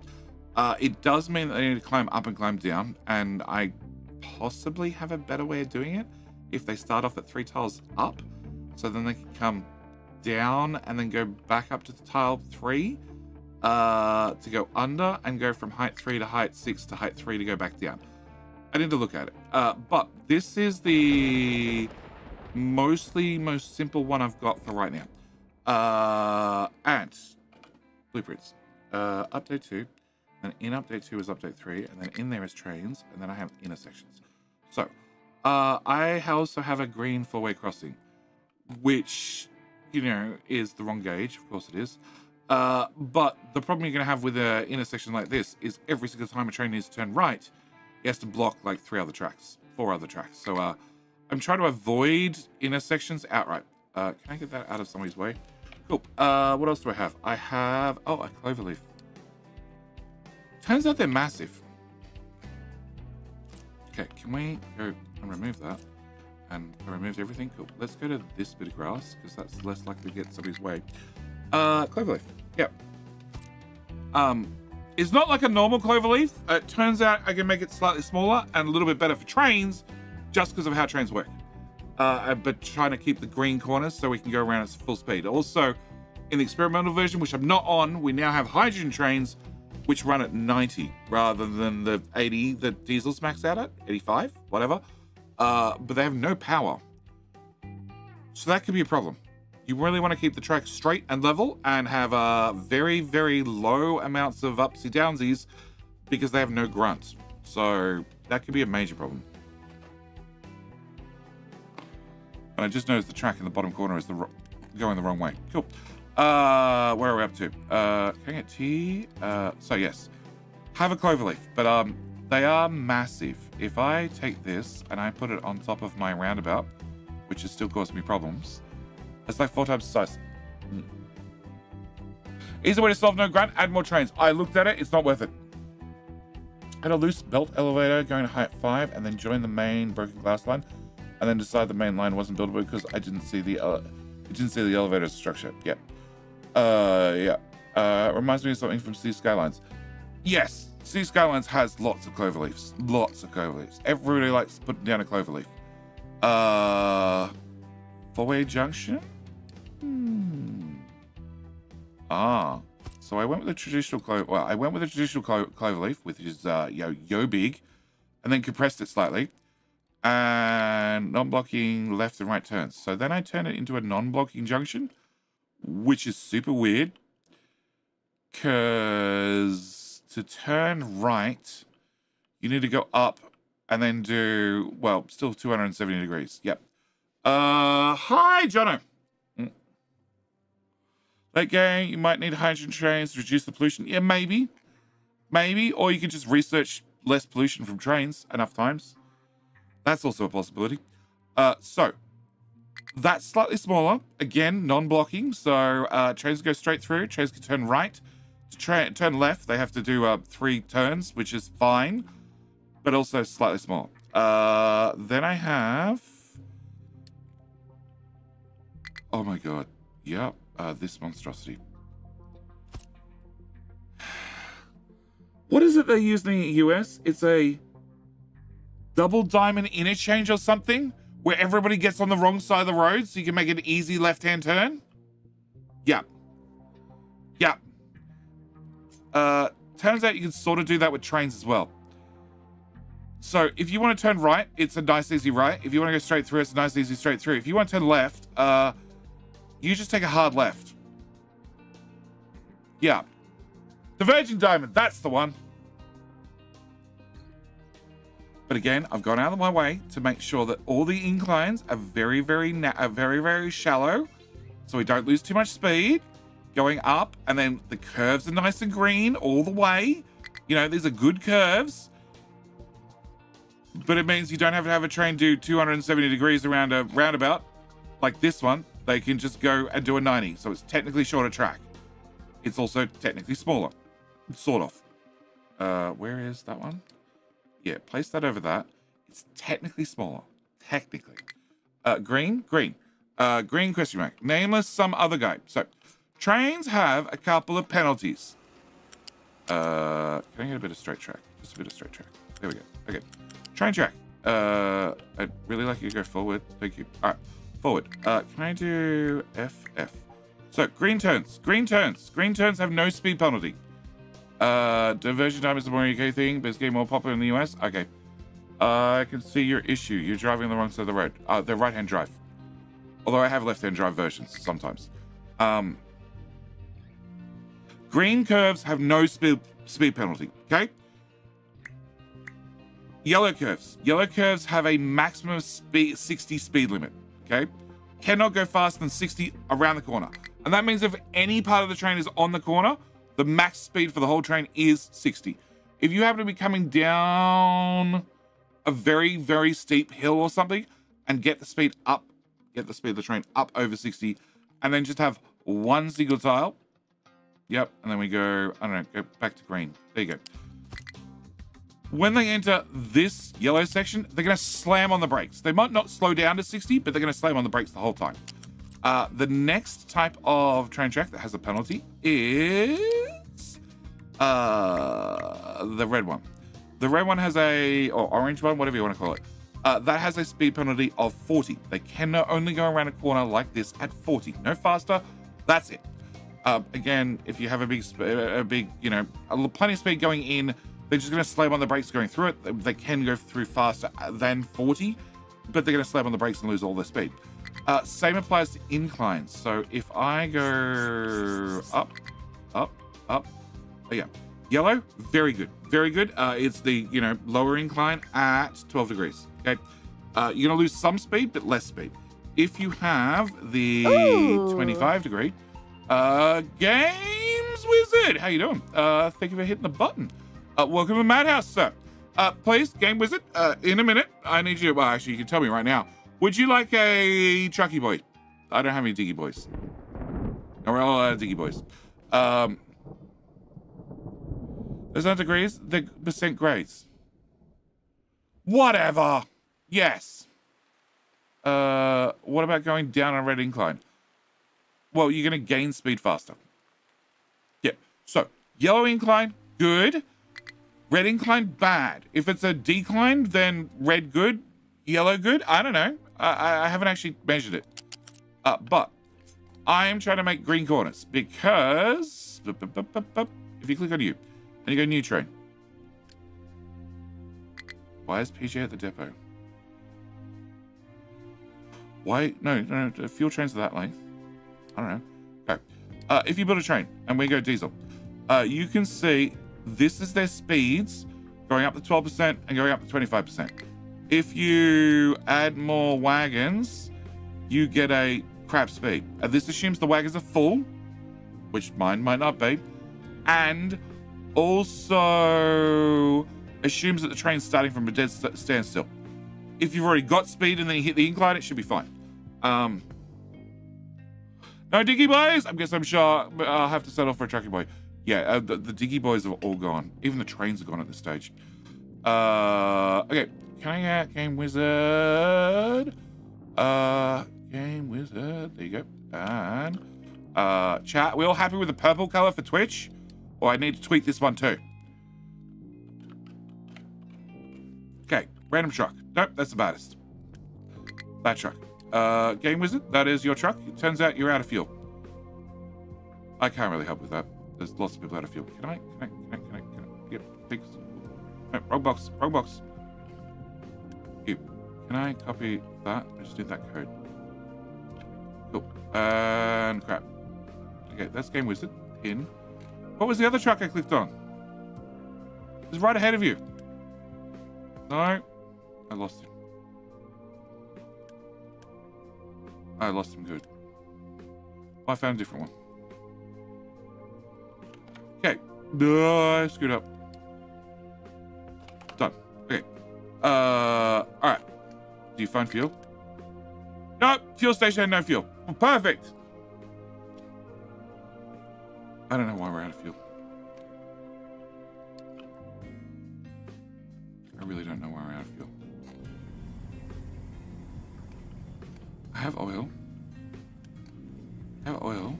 It does mean that they need to climb up and climb down, and I possibly have a better way of doing it if they start off at 3 tiles up, so then they can come down and then go back up to the tile 3 to go under, and go from height 3 to height 6 to height 3 to go back down. I need to look at it, but this is the most simple one I've got for right now. And blueprints, update 2, and in update 2 is update 3, and then in there is trains, and then I have intersections. So I also have a green 4-way crossing, which, you know, is the wrong gauge. Of course it is. But the problem you're going to have with an intersection like this is every single time a train needs to turn right, it has to block like 4 other tracks. So I'm trying to avoid intersections outright. Can I get that out of somebody's way? Cool. What else do I have? I have, oh, a cloverleaf. Turns out they're massive. Okay, can we go and remove that? And I removed everything. Cool. Let's go to this bit of grass, because that's less likely to get somebody's way. Cloverleaf. Yep. It's not like a normal cloverleaf. It turns out I can make it slightly smaller and a little bit better for trains, just because of how trains work. But trying to keep the green corners so we can go around at full speed. Also, in the experimental version, which I'm not on, we now have hydrogen trains, which run at 90 rather than the 80 that diesels max out at, 85, whatever. But they have no power. So that could be a problem. You really want to keep the track straight and level and have very, very low amounts of upsy downsies, because they have no grunt. So that could be a major problem. And I just noticed the track in the bottom corner is going the wrong way. Cool. Where are we up to? Can I get tea? So yes, have a cloverleaf, but they are massive. If I take this and I put it on top of my roundabout, which is still causing me problems, it's like 4 times the size. Easy way to solve no grunt, add more trains. I looked at it, it's not worth it. Had a loose belt elevator going to height 5 and then join the main broken glass line, and then decide the main line wasn't buildable because I didn't see the elevator structure. Yep. Reminds me of something from Sea Skylines. Yes, Sea Skylines has lots of cloverleafs. Lots of cloverleafs. Everybody likes putting down a cloverleaf. 4-way junction? So I went with the traditional cloverleaf, which is yo big, and then compressed it slightly, and non-blocking left and right turns. So then I turn it into a non-blocking junction, which is super weird, because to turn right, you need to go up and then do, well, still 270 degrees. Yep. Hi, Jono. Late game, you might need hydrogen trains to reduce the pollution. Yeah, maybe. Maybe. Or you can just research less pollution from trains enough times. That's also a possibility. So, that's slightly smaller. Again, non-blocking. So, trains go straight through. Trains can turn right. To turn left, they have to do 3 turns, which is fine. But also slightly small. Then I have... Oh my god. Yep. This monstrosity. What is it they're using in the US? It's a double diamond interchange or something, where everybody gets on the wrong side of the road so you can make an easy left-hand turn? Yep. Yep. Turns out you can sort of do that with trains as well. So if you want to turn right, it's a nice easy right. If you want to go straight through, it's a nice easy straight through. If you want to turn left, you just take a hard left. Yeah. The Virgin Diamond, that's the one. But again, I've gone out of my way to make sure that all the inclines are very, very shallow, so we don't lose too much speed going up, and then the curves are nice and green all the way. You know, these are good curves, but it means you don't have to have a train do 270 degrees around a roundabout like this one. They can just go and do a 90, so it's technically shorter track. It's also technically smaller, sort of. Where is that one? Yeah, place that over that. It's technically smaller. Technically. Green? Green. Green question mark. Nameless some other guy. So, trains have a couple of penalties. Can I get a bit of straight track? Just a bit of straight track. There we go. Okay. Train track. I'd really like you to go forward. Thank you. All right. Forward. Can I do FF? So, green turns. Green turns. Green turns have no speed penalty. Diversion time is a more UK thing, but it's getting more popular in the US. Okay. I can see your issue. You're driving on the wrong side of the road. The right-hand drive. Although I have left-hand drive versions sometimes. Green curves have no speed penalty, okay? Yellow curves. Yellow curves have a maximum speed 60 speed limit, okay? Cannot go faster than 60 around the corner. And that means if any part of the train is on the corner, the max speed for the whole train is 60. If you happen to be coming down a very, very steep hill or something and get the speed up, get the speed of the train up over 60, and then just have one single tile. Yep, and then we go, I don't know, go back to green. There you go. When they enter this yellow section, they're going to slam on the brakes. They might not slow down to 60, but they're going to slam on the brakes the whole time. The next type of train track that has a penalty is the red one. The red one has a, or orange one, whatever you want to call it. That has a speed penalty of 40. They can only go around a corner like this at 40. No faster. That's it. Again, if you have a big, you know, plenty of speed going in, they're just going to slam on the brakes going through it. They can go through faster than 40, but they're going to slam on the brakes and lose all their speed. Same applies to inclines. So if I go up, up, up, oh yeah, yellow, very good, very good. It's the, you know, lower incline at 12 degrees. Okay, you're going to lose some speed, but less speed. If you have the 25 degree, Games Wizard, how you doing? Thank you for hitting the button. Welcome to Madhouse, sir. Please, Game Wizard, in a minute, I need you, well, actually, you can tell me right now. Would you like a Trucky Boy? I don't have any Diggy Boys. No, we're all Diggy Boys. There's not degrees, the percent grades. Whatever. Yes. What about going down a red incline? Well, you're going to gain speed faster. Yeah. So, yellow incline, good. Red incline, bad. If it's a decline, then red good, yellow good. I don't know. I haven't actually measured it. But I am trying to make green corners because if you click on you and you go new train. Why is PJ at the depot? Why? No, fuel trains are that length. I don't know. Okay. If you build a train and we go diesel, you can see this is their speeds going up to 12% and going up to 25%. If you add more wagons, you get a crap speed. This assumes the wagons are full, which mine might not be, and also assumes that the train's starting from a dead standstill. If you've already got speed and then you hit the incline, it should be fine. No Diggy Boys? I guess I'm sure I'll have to settle for a Trucky Boy. Yeah, the Diggy Boys have all gone. Even the trains are gone at this stage. Okay. Can I get Game Wizard? Game Wizard. There you go. And chat, we all happy with the purple color for Twitch? Or I need to tweak this one too. Okay, random truck. Nope, that's the baddest. That truck. Game Wizard, that is your truck. It turns out you're out of fuel. I can't really help with that. There's lots of people out of fuel. Can I get things? No, wrong box, wrong box. Can I copy that? I just did that code. Cool. And crap. Okay, that's Game Wizard. In. What was the other truck I clicked on? It's right ahead of you. No. I lost him. I lost him good. Oh, I found a different one. Okay. I screwed up. Done. Okay. Alright. Do you find fuel? No, fuel station had no fuel. Well, perfect. I don't know why we're out of fuel. I really don't know why we're out of fuel. I have oil. I have oil.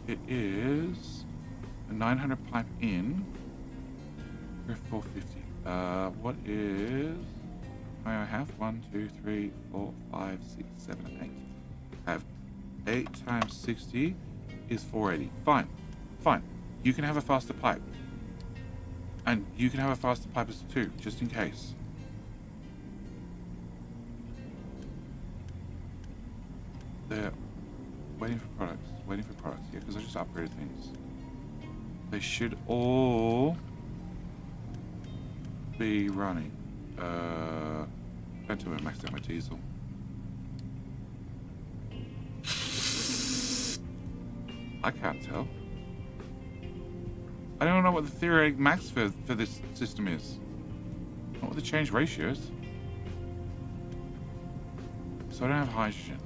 It is a 900 pipe in. We're 450. What is... I have 1, 2, 3, 4, 5, 6, 7, 8. I have 8 times 60 is 480. Fine. Fine. You can have a faster pipe. And you can have a faster pipe as too, just in case. They're waiting for products. Waiting for products. Yeah, because I just upgraded things. They should all be running. Don't tell me I maxed out my diesel. I can't tell. I don't know what the theoretic max for this system is. Not what the change ratios. So I don't have hydrogen.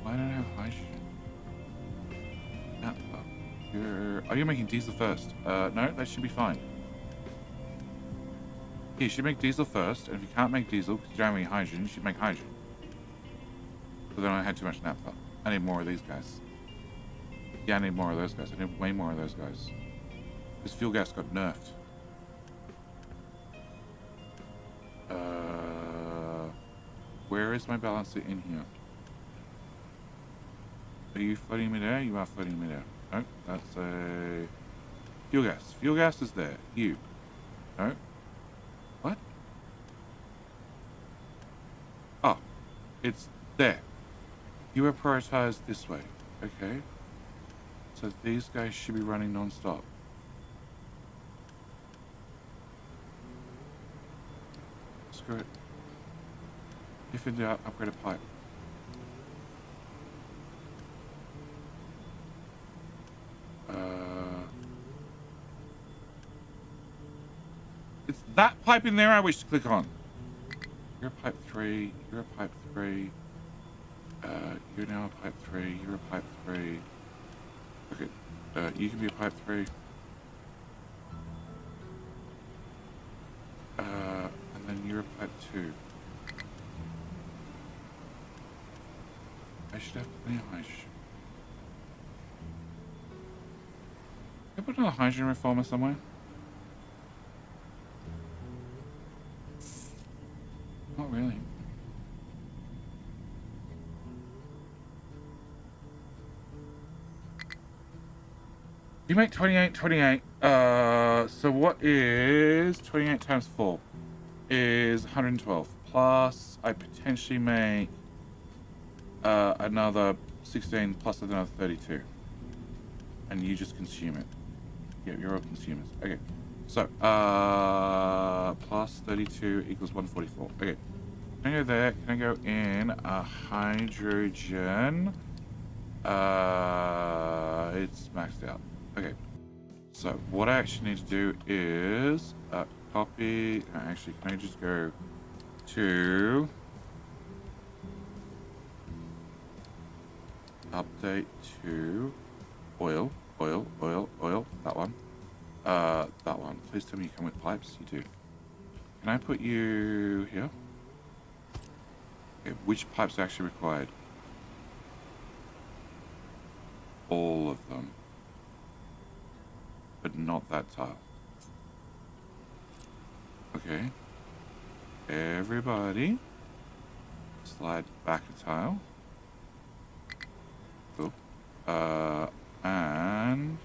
Why don't I have hydrogen? Are you making diesel first? No, that should be fine. Yeah, you should make diesel first, and if you can't make diesel because you don't have any hydrogen, you should make hydrogen. So then I had too much naphtha. I need more of these guys. Yeah, I need more of those guys. I need way more of those guys. This fuel gas got nerfed. Where is my balancer in here? Are you floating me there? You are floating me there. No, that's a... Fuel gas. Fuel gas is there. You. No. What? Oh. It's there. You are prioritized this way. Okay. So these guys should be running non-stop. Screw it. If in doubt, upgrade a pipe. It's that pipe in there I wish to click on. You're a pipe 3. You're a pipe 3. You're now a pipe 3. You're a pipe 3. Okay. You can be a pipe 3. And then you're a pipe 2. I should have plenty of hydrogen. Can I put another hydrogen reformer somewhere? Not really. You make 28, 28. So what is 28 times 4? Is 112. Plus, I potentially make another 16 plus another 32. And you just consume it. Yeah, you're all consumers. Okay. So, plus 32 equals 144. Okay. Can I go there? Can I go in a hydrogen? It's maxed out. Okay. So, what I actually need to do is copy. Actually, can I just go to update to oil, oil, oil, oil. That one. That one. Please tell me you come with pipes. You do. Can I put you here? Okay, which pipes are actually required? All of them. But not that tile. Okay. Everybody. Slide back a tile. Cool. And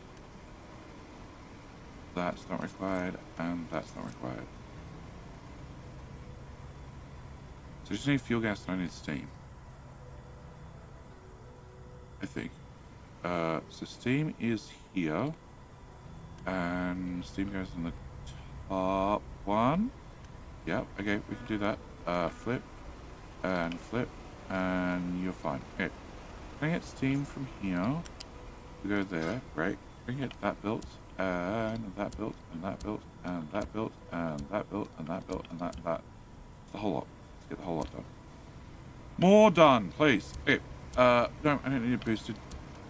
that's not required, and that's not required. So I just need fuel gas and I need steam. I think. So steam is here. And steam goes in the top one. Yep, okay, we can do that. Flip. And flip. And you're fine. Okay. Can I get steam from here? We go there. Great. Can I get that built? And that built, and that built, and that built, and that built, and that built, and that. The whole lot. Let's get the whole lot done. More done, please. Okay. No, I don't need it boosted.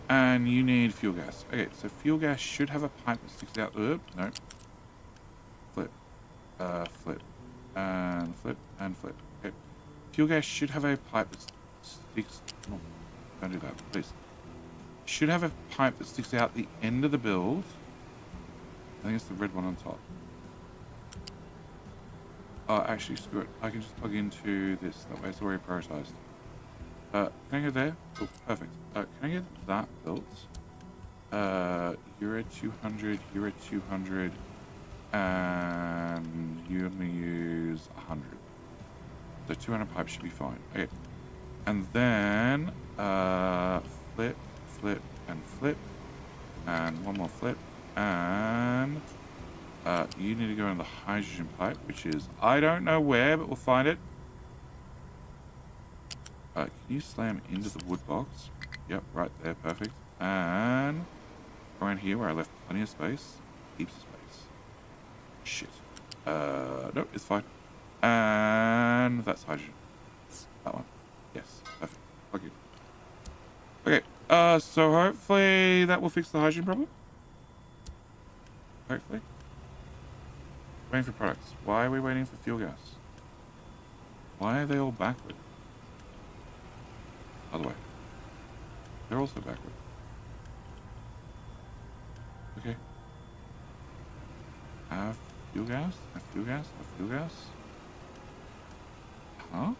And you need fuel gas. Okay, so fuel gas should have a pipe that sticks out. No. Flip. Flip. and flip, and flip. Okay. Fuel gas should have a pipe that sticks... Oh, don't do that, please. Should have a pipe that sticks out the end of the build. I think it's the red one on top. Oh, actually, screw it. I can just plug into this. That way it's already prioritized. Can I go there? Oh, perfect. Can I get that built? You're at 200, you're at 200, and you only use 100. So 200 pipes should be fine. Okay. And then, flip, flip, and flip. And one more flip. And, you need to go in the hydrogen pipe, which is, I don't know where, but we'll find it. Can you slam into the wood box? Yep, right there, perfect. And around here where I left plenty of space. Heaps of space. Shit. Nope, it's fine. And that's hydrogen. That one. Yes, perfect. Okay. Okay, so hopefully that will fix the hydrogen problem. Hopefully. Waiting for products. Why are we waiting for fuel gas? Why are they all backward? Other way. They're also backward. Okay. Have fuel gas? Have fuel gas? Have fuel gas? Huh?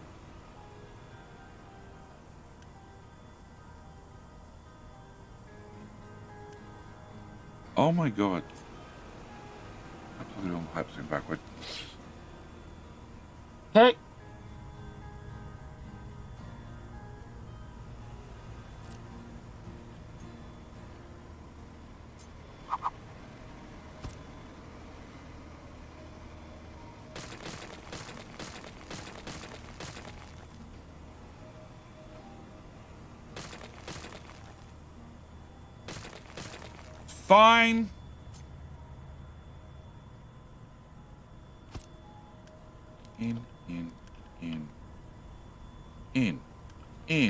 Oh my god. I plugged it on pipes in backward. Hey! Fine. In.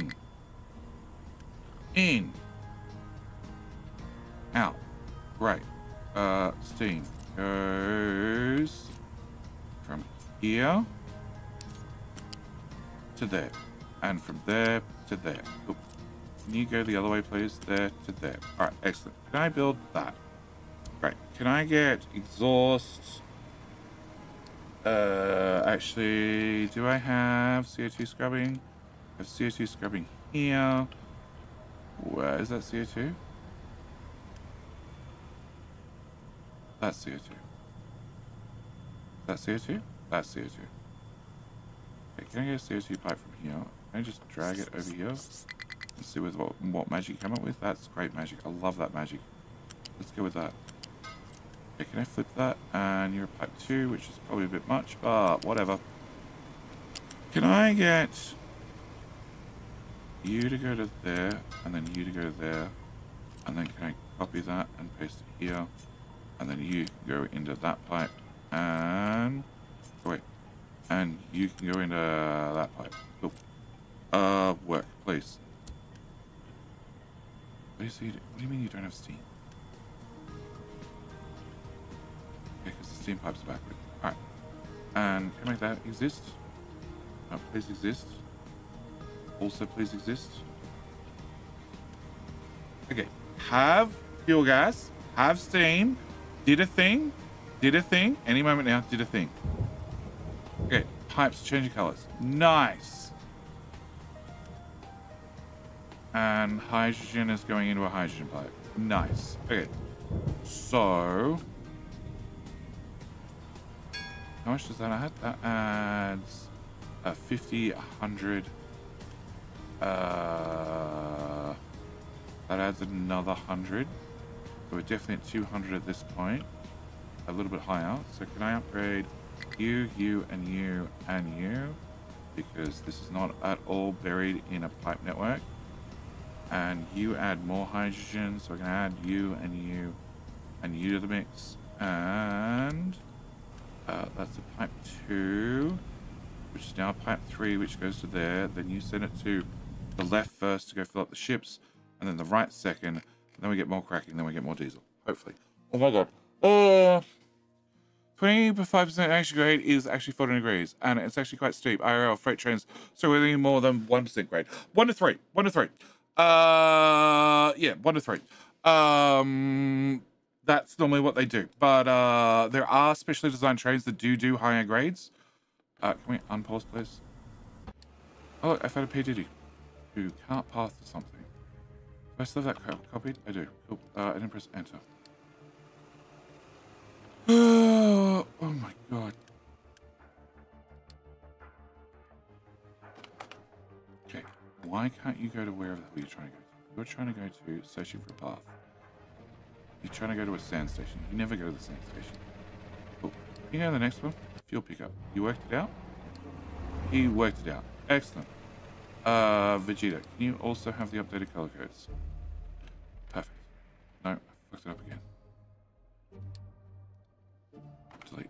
Out. Right. Steam goes from here to there. And from there to there. Oop. Can you go the other way, please? There to there. Alright, excellent. Can I build that? Right. Can I get exhaust? Actually, do I have CO2 scrubbing? I have CO2 scrubbing here. Where is that CO2? That's CO2. That's CO2? That's CO2. Okay, can I get a CO2 pipe from here? Can I just drag it over here? And see with what magic you come up with? That's great magic. I love that magic. Let's go with that. Okay, can I flip that? And you're a pipe 2, which is probably a bit much, but whatever. Can I get you to go to there, and then you to go there, and then can I copy that and paste it here, and then you can go into that pipe, and oh wait, and you can go into that pipe. Cool. Work, please. What do you mean you don't have steam? Yeah, because the steam pipes are backward. Alright. And can I make that exist? No, please exist. Also, please exist. Okay. Have fuel gas. Have steam. Did a thing. Did a thing. Any moment now, did a thing. Okay. Pipes changing colors. Nice. And hydrogen is going into a hydrogen pipe. Nice. Okay. So... how much does that add? That adds 50, 100. That adds another 100. So we're definitely at 200 at this point. A little bit higher. So can I upgrade you, you, and you, and you? Because this is not at all buried in a pipe network. And you add more hydrogen. So I can add you, and you to the mix. And... that's a pipe 2, which is now pipe 3, which goes to there. Then you send it to the left first to go fill up the ships, and then the right second. And then we get more cracking, then we get more diesel. Hopefully. Oh my god. 25% actually grade is actually 14 degrees, and it's actually quite steep. IRL freight trains, so we're getting more than 1% grade. 1 to 3. 1 to 3. Yeah, 1 to 3. That's normally what they do. But there are specially designed trains that do higher grades. Can we unpause, please? Oh, I found a PDD who can't pass to something. Do I still have that copied? I do. Cool. I didn't press enter. Oh my god. Okay, why can't you go to wherever the hell you're trying to go to? You're trying to go to Station for a Path. You're trying to go to a sand station. You never go to the sand station. Cool. You go to the next one. Fuel pickup. You worked it out? He worked it out. Excellent. Vegeta, can you also have the updated color codes? Perfect. No, I fucked it up again. Delete.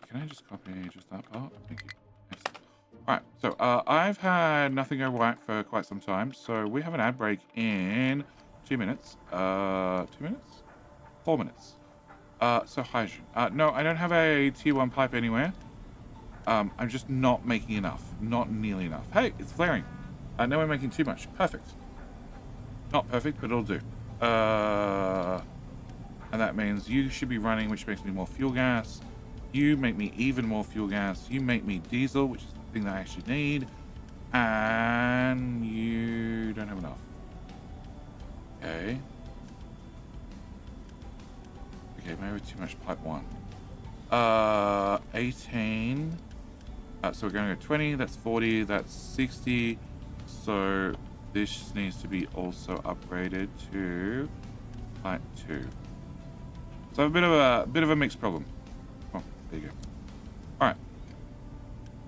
Can I just copy just that part? Thank you. Excellent. Alright, so I've had nothing go right for quite some time, so we have an ad break in 2 minutes. 2 minutes? 4 minutes. So hydrogen. No, I don't have a tier 1 pipe anywhere. I'm just not making enough. Not nearly enough. Hey, it's flaring. Now we're making too much. Perfect. Not perfect, but it'll do. And that means you should be running, which makes me more fuel gas. You make me even more fuel gas. You make me diesel, which is the thing that I actually need. And you don't have enough. Okay. Okay, maybe too much pipe 1. 18. So we're going to go 20. That's 40. That's 60. So this needs to be also upgraded to pipe 2. So a bit of a mixed problem. Oh, there you go. All right.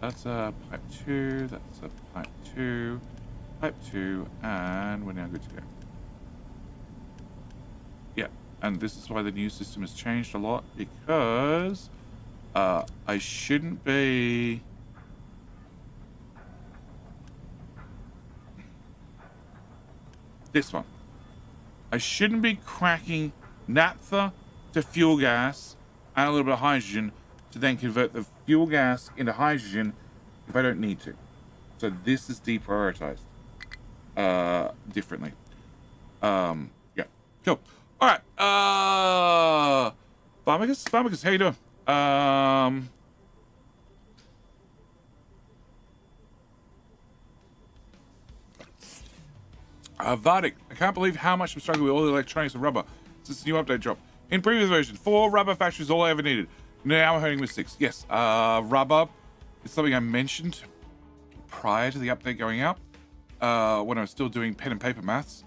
That's a pipe 2. That's a pipe 2. Pipe 2, and we're now good to go. Yeah, and this is why the new system has changed a lot, because I shouldn't be. This one. I shouldn't be cracking naphtha to fuel gas and a little bit of hydrogen to then convert the fuel gas into hydrogen if I don't need to. So this is deprioritized differently. Yeah, cool. All right. Pharmacus, how you doing? Vardic, I can't believe how much I'm struggling with all the electronics and rubber since this new update drop. In previous version, 4 rubber factories all I ever needed. Now I'm hurting with 6. Yes, rubber is something I mentioned prior to the update going out, when I was still doing pen and paper maths.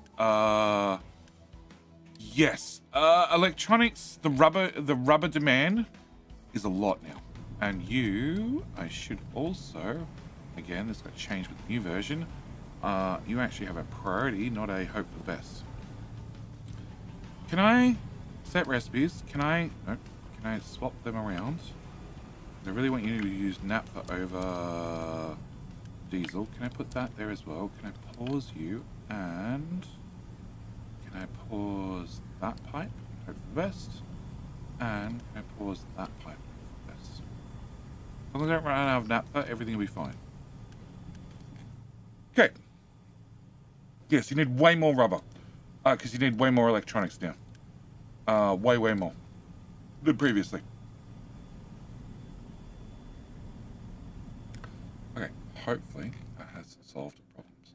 Yes, electronics, the rubber demand is a lot now. And I should also, again, this got changed with the new version. You actually have a priority, not a hope for the best. Can I set recipes? Can I swap them around? I really want you to use naphtha over diesel. Can I put that there as well? Can I pause you? And can I pause that pipe? Hope for the best. And can I pause that pipe? Hope for the best. As long as I don't run out of naphtha, everything will be fine. Okay. Yes, you need way more rubber. Because you need way more electronics now. Way more than previously. Okay, hopefully that has solved problems.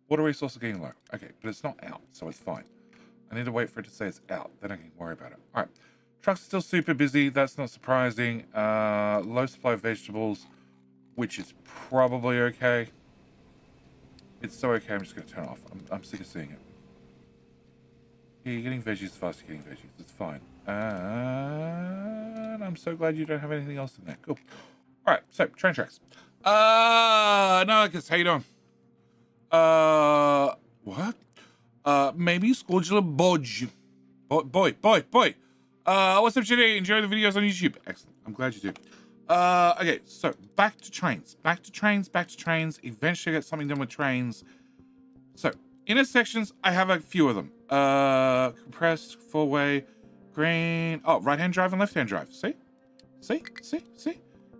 Water resource are getting low. Okay, but it's not out, so it's fine. I need to wait for it to say it's out, then I can worry about it. All right, trucks are still super busy. That's not surprising. Low supply of vegetables, which is probably okay. It's so okay, I'm just going to turn it off. I'm sick of seeing it. Yeah, you're getting veggies as fast as you're getting veggies. It's fine. And I'm so glad you don't have anything else in there. Cool. All right, so train tracks. Narcus, how you doing? What? Maybe Scorgula Bodge. Boy. What's up, Jitty? Enjoy the videos on YouTube. Excellent. I'm glad you do. Okay, so back to trains. Eventually I get something done with trains. So, intersections, I have a few of them. Compressed, 4-way, green. Oh, right-hand drive and left-hand drive. See? See?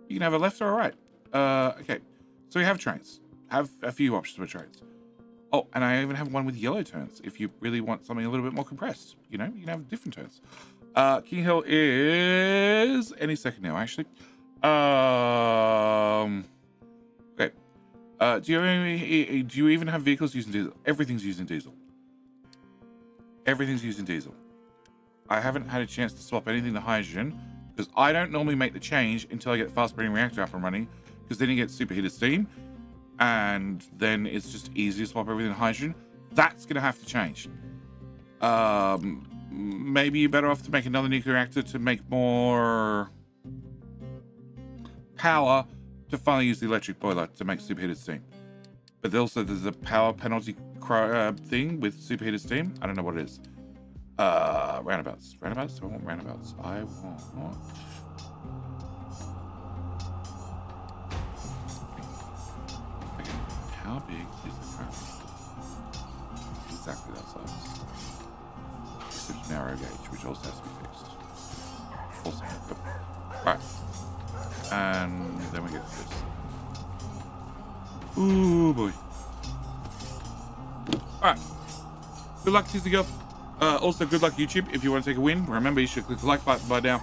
You can have a left or a right. Okay. So we have trains. Have a few options for trains. Oh, and I even have one with yellow turns. If you really want something a little bit more compressed, you know, you can have different turns. King Hill is any second now, actually. Okay. Do you even have vehicles using diesel? Everything's using diesel. Everything's using diesel. I haven't had a chance to swap anything to hydrogen because I don't normally make the change until I get the fast breeding reactor up and running, because then you get superheated steam and then it's just easy to swap everything to hydrogen. That's going to have to change. Maybe you're better off to make another nuclear reactor to make more power to finally use the electric boiler to make superheated steam. But also there's a power penalty thing with superheated steam. I don't know what it is. Roundabouts. Roundabouts? Do I want roundabouts? I want... Okay. How big is the roundabout? Exactly that size. It's narrow gauge, which also has to be fixed. Awesome. Yep. Right. And then we get to this. Ooh, boy. Alright. Good luck, Tizzy Girl. Also, good luck, YouTube. If you want to take a win, remember you should click the like button by now.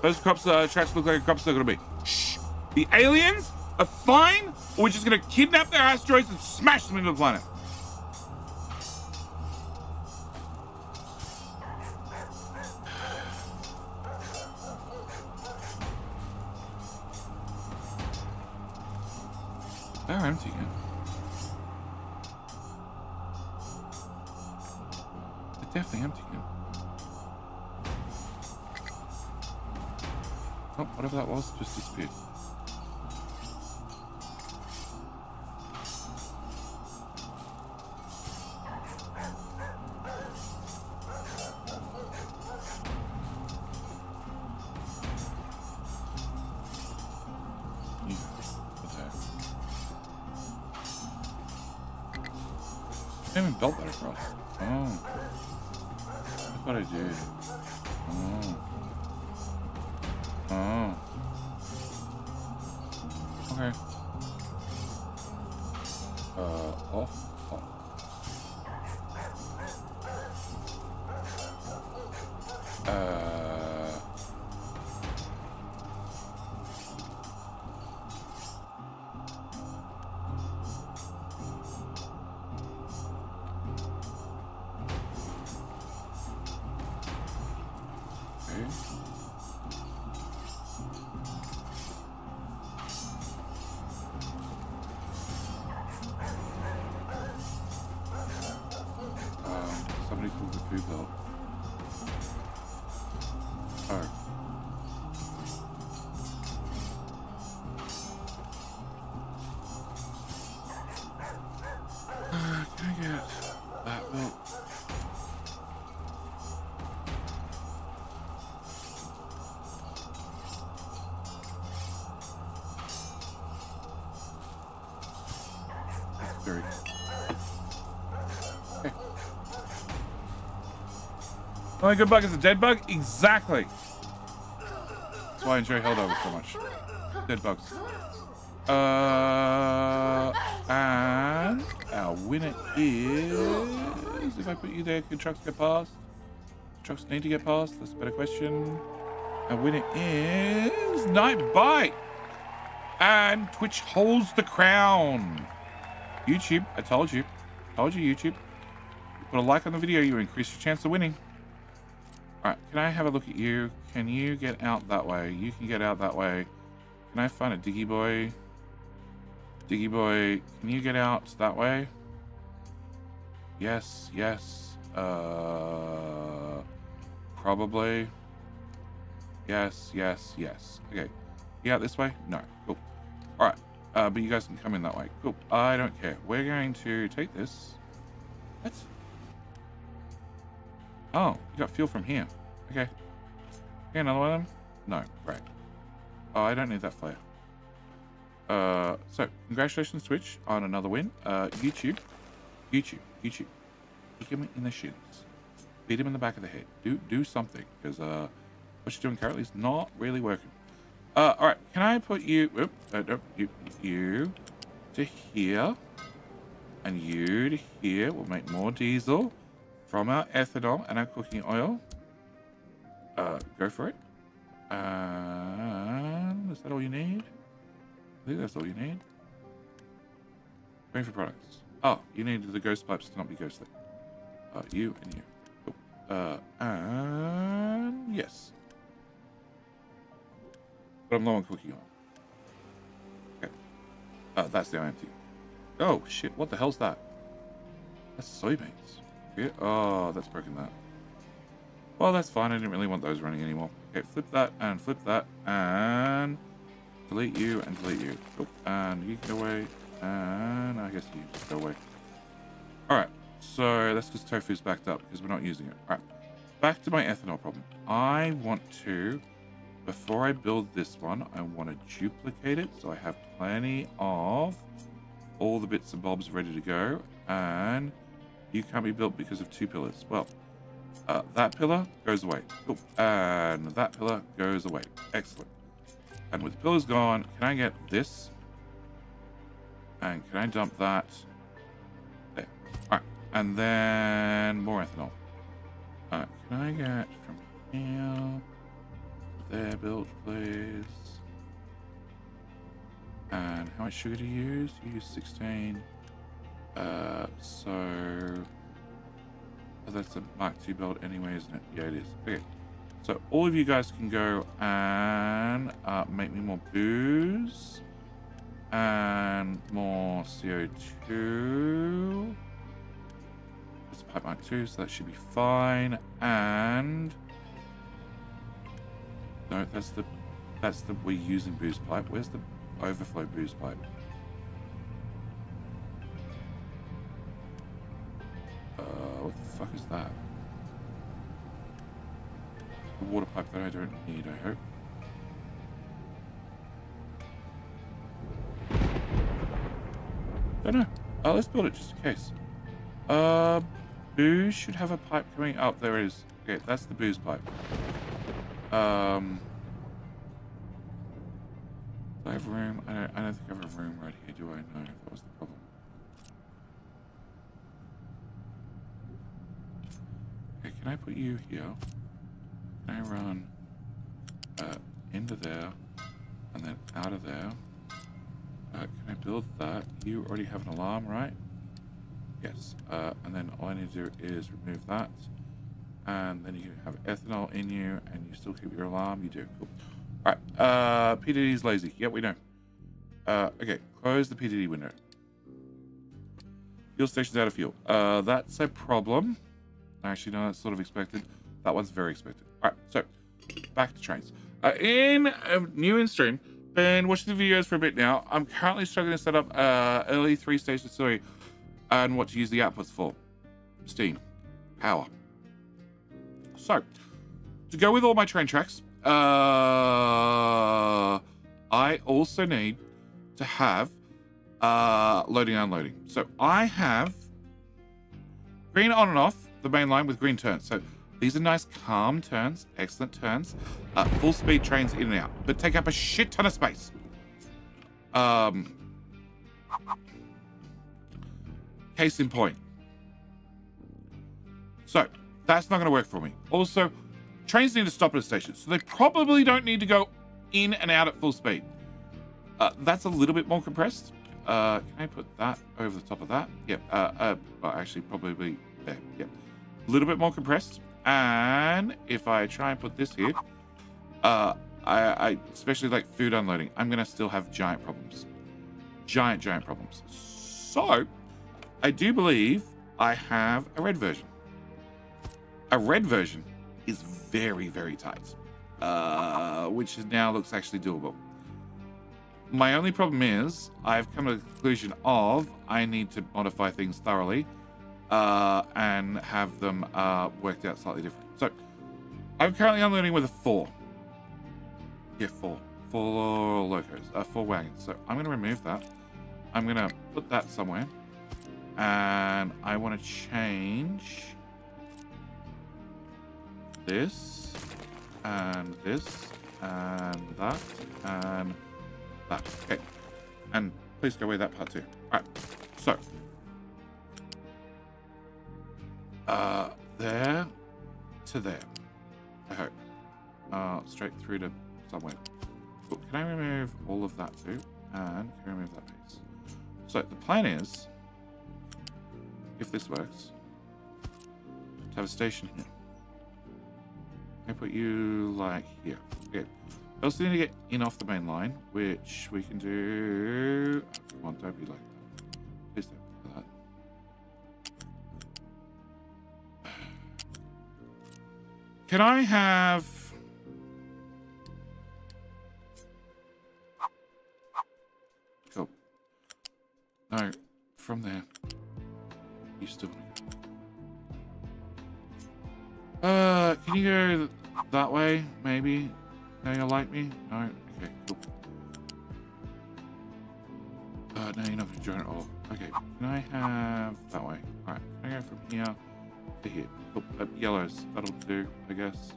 Those crops, tracks look like crops are going to be. Shh. The aliens are fine, or we're just going to kidnap their asteroids and smash them into the planet. They're empty again. They're definitely empty again. Oh, whatever that was just disappeared. I haven't built that across. Oh. That's what I did. Oh. Oh. Okay. Off. Somebody called the food belt. Oh. Can I get that belt? That's very... Okay. Only good bug is a dead bug? Exactly. That's why I enjoy Helldiver so much. Dead bugs. And our winner is... If I put you there, can trucks get past? Trucks need to get past? That's a better question. Our winner is... Nightbite! And Twitch holds the crown. YouTube, I told you. Told you, YouTube. Put a like on the video, you increase your chance of winning. Alright, can I have a look at you? Can you get out that way? You can get out that way. Can I find a Diggy Boy? Diggy Boy, can you get out that way? Yes, yes. Probably. Yes, yes, yes. Okay. You out this way? No. Cool. Alright. But you guys can come in that way. Cool. I don't care. We're going to take this. What? Oh, you got fuel from here. Okay. Okay, another one of them? No. Great. Oh, I don't need that flare. So, congratulations, Twitch, on another win. YouTube. Kick him in the shins. beat him in the back of the head. Do something, because what you're doing currently is not really working. All right, can I put you? No, you to here, and you to here. We'll make more diesel from our ethanol and our cooking oil. Go for it. Is that all you need? I think that's all you need. Going for products. Oh, you need the ghost pipes to not be ghostly. You and you. Cool. And yes. But I'm low on cooking oil. Okay. That's the IMT. Oh shit! What the hell's that? That's soybeans. Yeah. Oh, that's broken that. Well, that's fine. I didn't really want those running anymore. Okay, flip that and delete you and delete you. Oh, and you can go away. And I guess you just go away. Alright, so that's because tofu's backed up because we're not using it. Alright, back to my ethanol problem. I want to, before I build this one, I want to duplicate it so I have plenty of all the bits and bobs ready to go. And you can't be built because of 2 pillars. Well, that pillar goes away. Cool. And that pillar goes away. Excellent. And with the pillars gone, can I get this? And can I dump that? There. Alright. And then more ethanol. Can I get from here to there, build, please? And how much sugar do you use? You use 16. Oh, that's a Mark II build anyway, isn't it? Yeah, it is. Okay. So all of you guys can go and make me more booze. And more CO2. That's a pipe Mark II, so that should be fine. And no, that's the we're using booze pipe. Where's the overflow booze pipe? What the fuck is that? A water pipe that I don't need, I hope. Don't know. Let's build it just in case. Booze should have a pipe coming up. There is. Okay, that's the booze pipe. Do I have room? I don't think I have a room right here, do I? No, that was the problem. Okay, can I put you here? Can I run into there and then out of there? Can I build that? You already have an alarm, right? Yes. And then all I need to do is remove that. And then you have ethanol in you and you still keep your alarm. You do. Cool. Alright. PDD is lazy. Yep, we know. Okay. Close the PDD window. Fuel station's out of fuel. That's a problem. Actually, no, that's sort of expected. That one's very expected. Alright, so back to trains. New in stream. Been watching the videos for a bit now. I'm currently struggling to set up early 3-stage story and what to use the outputs for. Steam. Power. So, to go with all my train tracks, I also need to have loading and unloading. So I have green on and off the main line with green turns. So these are nice, calm turns, excellent turns. Full speed trains in and out, but take up a shit ton of space. Case in point. So that's not going to work for me. Also, trains need to stop at a station, so they probably don't need to go in and out at full speed. That's a little bit more compressed. Can I put that over the top of that? Yep. Well, actually, probably there. Yep. A little bit more compressed. And if I try and put this here, I especially like food unloading, I'm going to still have giant problems. Giant problems. So, I do believe I have a red version. A red version is very, very tight, which now looks actually doable. My only problem is I've come to the conclusion of I need to modify things thoroughly and have them worked out slightly different. So I'm currently unloading with a 4. Yeah, 4 locos, 4 wagons. So I'm going to remove that. I'm going to put that somewhere, and I want to change this, and this, and that, and that. Okay. And please go away that part too. All right. So, there to there. I hope. Straight through to somewhere. Cool. Can I remove all of that too? And can I remove that piece? So the plan is, if this works, to have a station here. I put you like here. Okay. I also need to get in off the main line, which we can do. Oh, come on, don't be like that. Please don't be like that. Can I have? Cool. No, from there. You still want to go. Can you go that way? Maybe. No, you'll like me? No? Okay, cool. No, you're not going to join at all. Okay, can I have that way? Alright, can I go from here to here? Cool. Yellows, that'll do, I guess.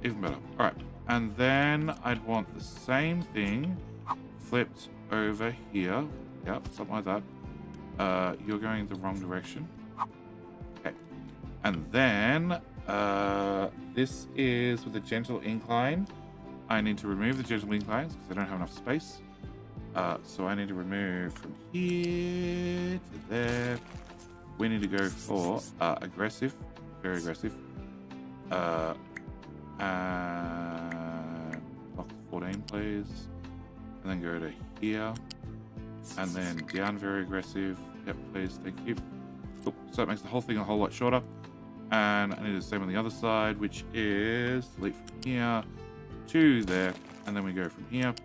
Even better. Alright, and then I'd want the same thing flipped over here. Yep, something like that. You're going the wrong direction. Okay. And then this is with a gentle incline. I need to remove the gentle inclines because I don't have enough space. So I need to remove from here to there. We need to go for aggressive, very aggressive. And block 14, please. And then go to here. And then down, very aggressive. Yep, please, thank you. Cool. So it makes the whole thing a whole lot shorter. And I need the same on the other side, which is delete from here to there. And then we go from here.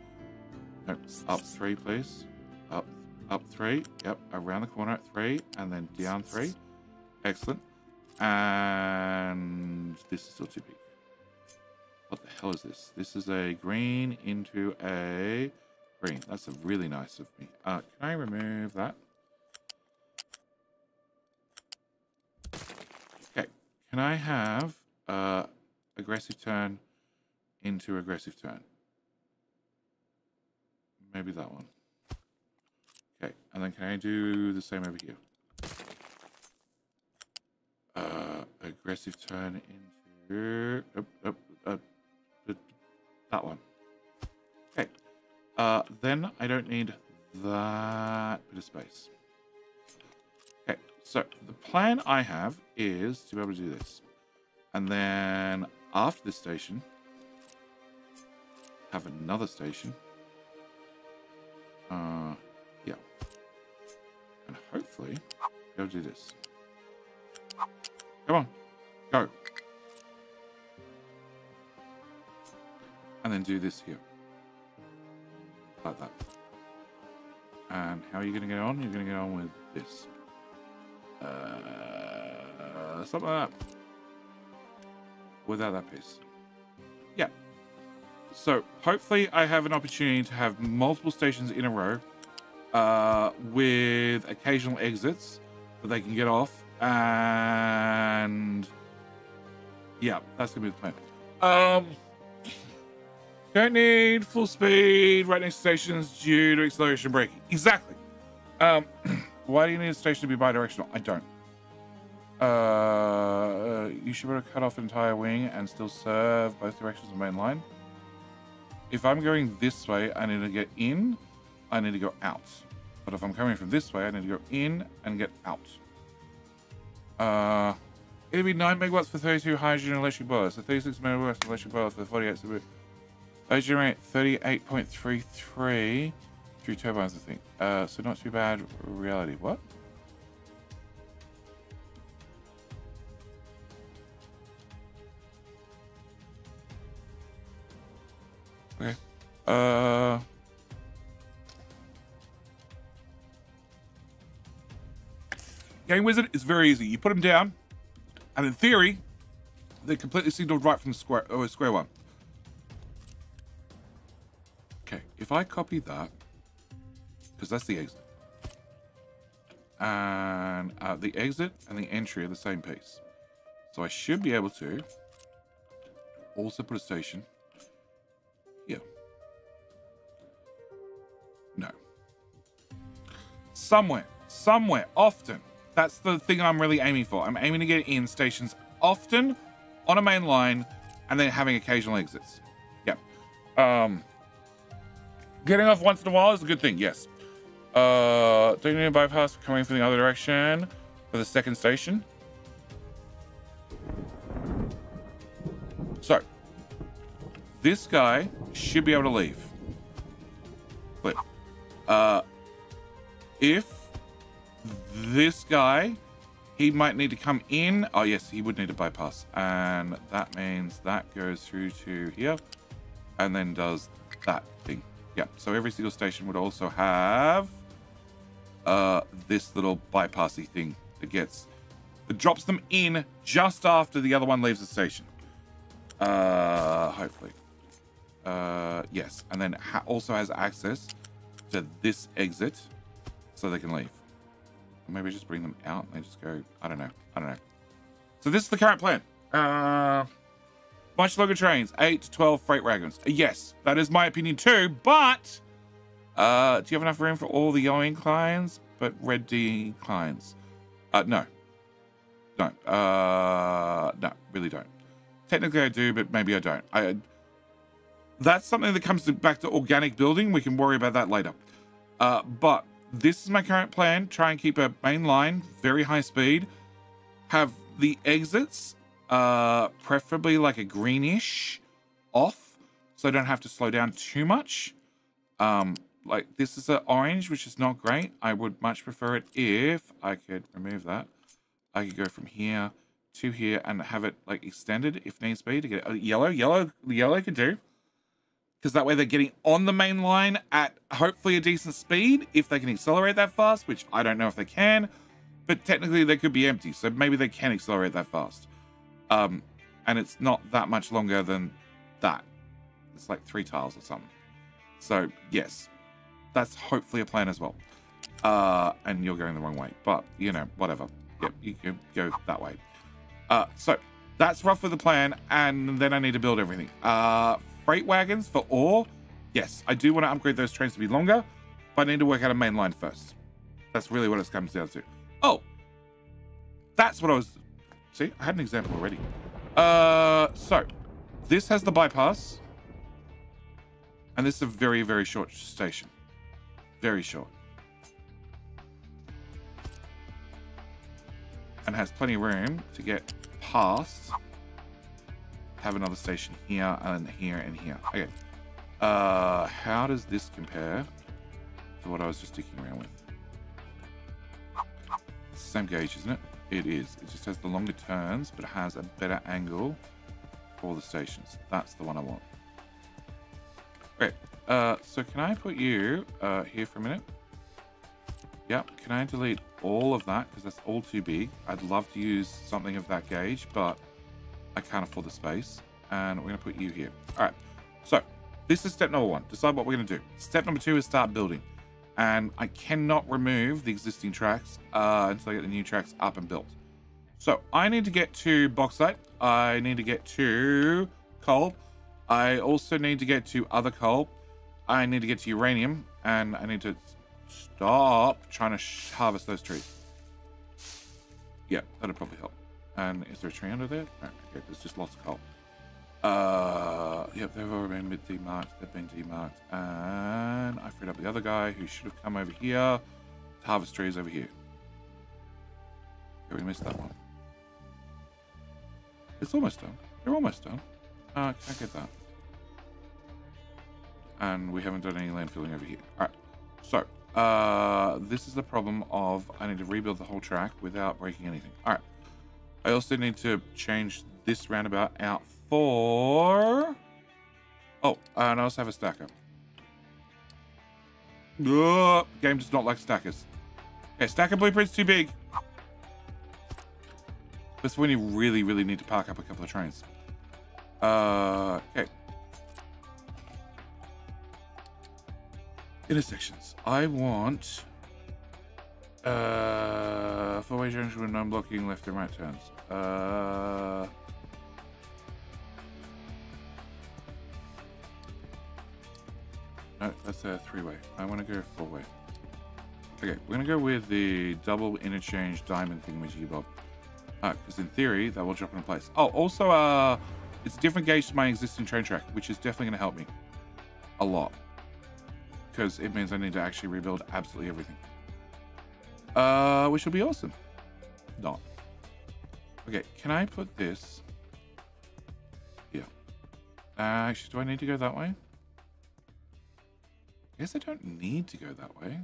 No, up 3, please. Up 3. Yep, around the corner at 3. And then down 3. Excellent. And this is still too big. What the hell is this? This is a green into a green. That's a really nice of me. Can I remove that? Okay. Can I have aggressive turn into aggressive turn? Maybe that one. Okay. And then can I do the same over here? Aggressive turn into that one. Okay. Then I don't need that bit of space. Okay, so the plan I have is to be able to do this. And then after this station, have another station. Yeah. And hopefully, be able to do this. Come on, go. And then do this here. Like that. And how are you going to get on? You're going to get on with this. Something like that. Without that piece. Yeah. So, hopefully I have an opportunity to have multiple stations in a row with occasional exits that they can get off. And yeah, that's going to be the plan. Don't need full speed right next to stations due to acceleration braking. Exactly. Why do you need a station to be bi-directional? I don't. You should be able to cut off an entire wing and still serve both directions of the main line. If I'm going this way, I need to get in, I need to go out. But if I'm coming from this way, I need to go in and get out. It'll be 9 megawatts for 32 hydrogen electric boilers, so 36 megawatts for electric boilers for 48. So I generate 38.33 through turbines, I think. So not too bad reality. What? Okay. Game Wizard is very easy. You put them down, and in theory, they're completely signaled right from the square one. Okay, if I copy that, because that's the exit, and the exit and the entry are the same piece. So I should be able to also put a station here. No. Somewhere, often. That's the thing I'm really aiming for. I'm aiming to get in stations often on a main line and then having occasional exits. Yeah. Getting off once in a while is a good thing, yes. Don't you need a bypass coming from the other direction for the second station? So, this guy should be able to leave. But, if this guy, he might need to come in. Oh, yes, he would need a bypass. And that means that goes through to here and then does that thing. Yeah, so every single station would also have this little bypassy thing that drops them in just after the other one leaves the station. Hopefully. Yes, and then also has access to this exit so they can leave. Maybe just bring them out and they just go, I don't know. So this is the current plan. Bunch of local trains, 8 to 12 freight wagons. Yes, that is my opinion too, but do you have enough room for all the yellow inclines, but red D inclines? No. No, really don't. Technically I do, but maybe I don't. That's something that comes back to organic building. We can worry about that later. But this is my current plan. Try and keep a main line, very high speed. Have the exits, preferably like a greenish off, so I don't have to slow down too much. Like this is an orange, which is not great. I would much prefer it if I could remove that. I could go from here to here and have it like extended if needs be to get yellow. Yellow could do. Because that way they're getting on the main line at hopefully a decent speed if they can accelerate that fast, which I don't know if they can, but technically they could be empty, so maybe they can accelerate that fast. And it's not that much longer than that. It's like 3 tiles or something. So yes, that's hopefully a plan as well. And you're going the wrong way, but you know, whatever. Yep, you can go that way. So that's roughly the plan, and then I need to build everything. Freight wagons for ore. Yes, I do want to upgrade those trains to be longer, but I need to work out a main line first. That's really what it comes down to. Oh, that's what I was... See, I had an example already. So, this has the bypass, and this is a very, very short station. Very short. And has plenty of room to get past... Have another station here and here and here. Okay. How does this compare to what I was just sticking around with? It's the same gauge, isn't it? It is. It just has the longer turns, but it has a better angle for the stations. That's the one I want. Okay. So can I put you here for a minute? Yep. Can I delete all of that? Because that's all too big. I'd love to use something of that gauge, but I can't afford the space, and we're going to put you here. All right, so this is step number 1. Decide what we're going to do. Step number 2 is start building, and I cannot remove the existing tracks until I get the new tracks up and built. So I need to get to bauxite. I need to get to coal. I also need to get to other coal. I need to get to uranium, and I need to stop trying to harvest those trees. Yeah, that'll probably help. And is there a tree under there? Oh, okay, there's just lots of coal. Yep, they've already been demarked. They've been demarked. And I freed up the other guy who should have come over here to harvest trees over here. Okay, we missed that one. It's almost done. They're almost done. Can I get that? And we haven't done any land filling over here. Alright, so this is the problem of I need to rebuild the whole track without breaking anything. Alright. I also need to change this roundabout out for... Oh, and I also have a stacker. Game does not like stackers. Okay, stacker blueprint's too big. That's when you really, really need to park up a couple of trains. Okay. Intersections. I want... four-way junction with non-blocking left and right turns. No, that's a 3-way. I want to go 4-way. Okay, we're going to go with the double interchange diamond thingamajiggy-bob. Because in theory, that will drop into place. Oh, also, it's a different gauge to my existing train track, which is definitely going to help me a lot. Because it means I need to actually rebuild absolutely everything. Which will be awesome. Not. Okay, can I put this here? Actually, do I need to go that way? I guess I don't need to go that way.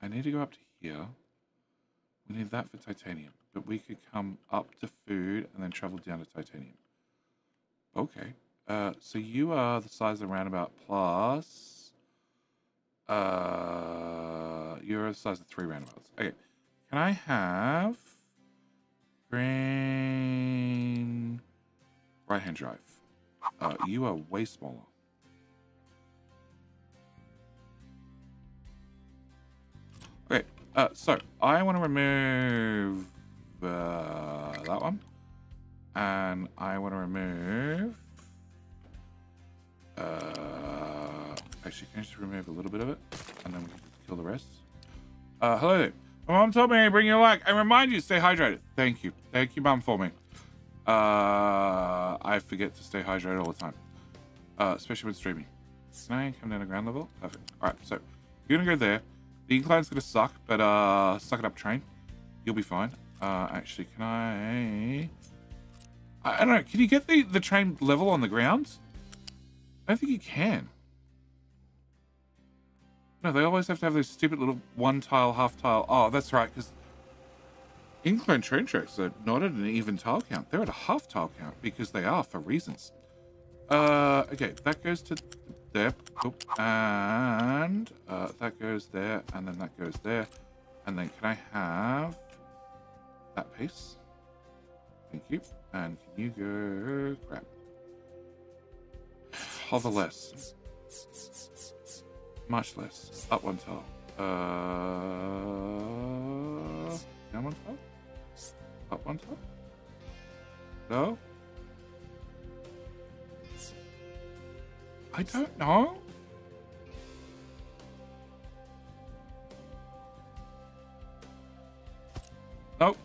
I need to go up to here. We need that for titanium. But we could come up to food and then travel down to titanium. Okay. So you are the size of the roundabout plus... you're the size of 3 roundabouts. Okay. Can I have... green... right-hand drive? You are way smaller. Okay, so I want to remove that one, and I want to remove. Actually, can I just remove a little bit of it, and then we can kill the rest? Hello there. My mom told me to bring you luck and remind you to stay hydrated. Thank you, mum, for me. I forget to stay hydrated all the time, especially when streaming. Can I come down to ground level? Perfect. All right, so you're gonna go there. The incline's gonna suck, but suck it up, train. You'll be fine. Actually, can I don't know. Can you get the train level on the ground? I don't think you can. No, they always have to have those stupid little 1 tile, half tile. Oh, that's right, because incline train tracks are not at an even tile count. They're at a half tile count because they are for reasons. Okay, that goes to there. Oh, and that goes there, and then that goes there. And then can I have that piece? Thank you. And can you go crap? Hover less. Much less. Up 1 tile. Down 1 tile? Up 1 tile? No? I don't know. Nope.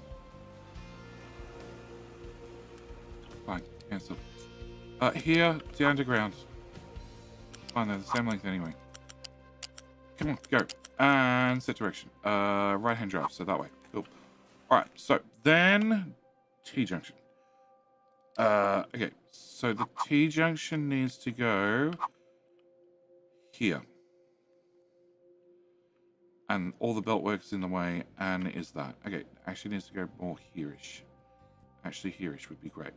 Fine, cancel. Here, down to ground. Fine, they're the same length anyway. Come on, go. And set direction. Right-hand drive, so that way. Cool. Alright, so then T-junction. Okay, so the T-junction needs to go here. And all the belt work's in the way, and is that. Okay, actually needs to go more here-ish. Actually, here-ish would be great.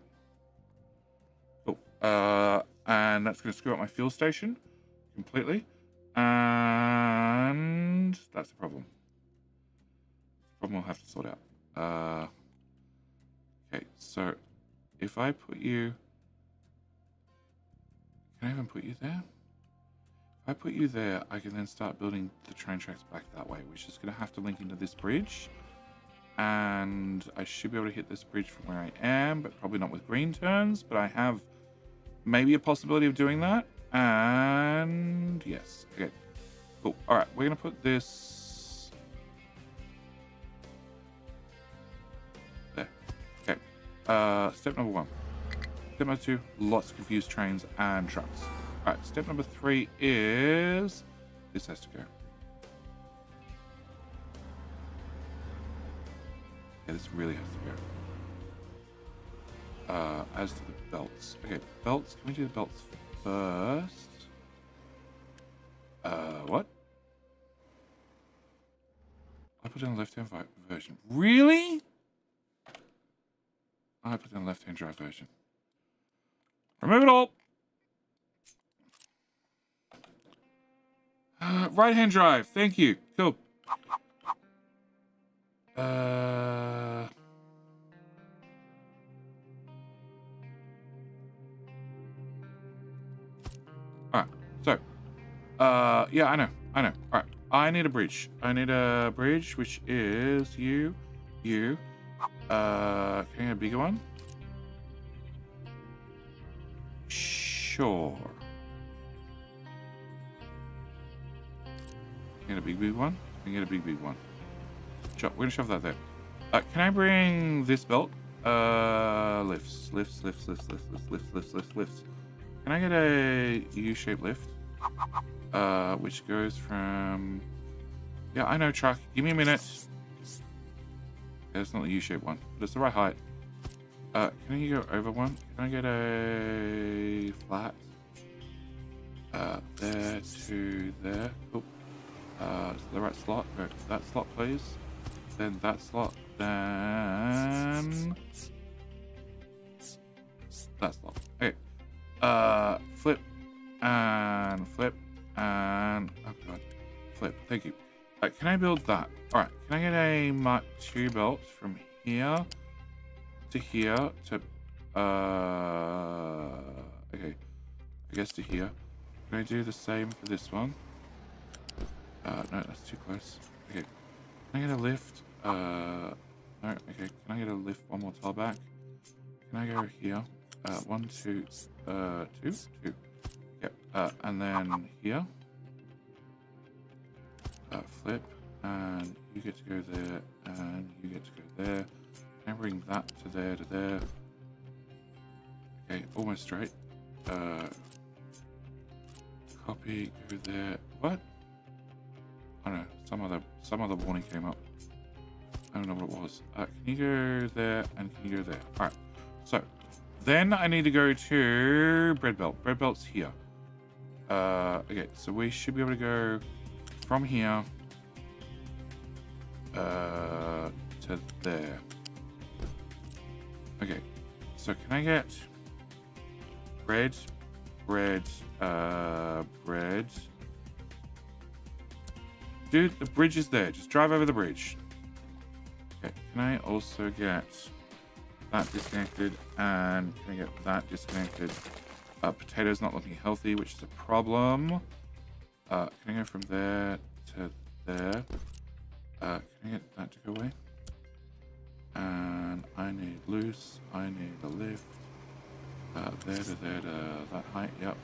Cool. And that's going to screw up my fuel station completely. And that's a problem. It's a problem we'll have to sort out. Okay, so if I put you... Can I even put you there? If I put you there, I can then start building the train tracks back that way, which is going to have to link into this bridge. And I should be able to hit this bridge from where I am, but probably not with green turns. But I have maybe a possibility of doing that. And yes, okay, cool. All right, we're going to put this there. Okay, step number 1. Step number 2, lots of confused trains and trucks. All right, step number 3 is this has to go. Yeah, this really has to go. As to the belts. Okay, belts. Can we do the belts first? What? I put in the left-hand version. Really? I put in the left-hand drive version. Remove it all. Right-hand drive. Thank you. Cool. Alright, so yeah, I know. Alright, I need a bridge. I need a bridge, which is you. Can I get a bigger one? Sure. Get a big one. And get a big one. We're gonna shove that there. Can I bring this belt? Lifts. Can I get a U-shaped lift? Which goes from... Yeah, I know, truck. Give me a minute. Yeah, it's not the U-shaped one, but it's the right height. Can you go over one? Can I get a flat? There to there. Cool. The right slot. Go that slot, please. Then that slot. Then that slot. Okay. Flip and flip and oh god, flip. Thank you. Can I build that? All right. Can I get a Mark II belt from here to here to okay, I guess to here. Can I do the same for this one? No, that's too close. Okay. Can I get a lift? No, okay. Can I get a lift one more tile back? Can I go here? 1, 2, 2. Yep. And then here. Flip. And you get to go there. And you get to go there. Can I bring that to there to there? Okay, almost straight. Copy, go there. What? I don't know. Some other warning came up. I don't know what it was. Can you go there and can you go there? All right. So then I need to go to bread belt. Bread belt's here. Okay. So we should be able to go from here to there. Okay. So can I get bread? Dude, the bridge is there. Just drive over the bridge. Okay, can I also get that disconnected? And can I get that disconnected? Potato's not looking healthy, which is a problem. Can I go from there to there? Can I get that to go away? And I need loose. I need a lift. There to there to that height. Yep.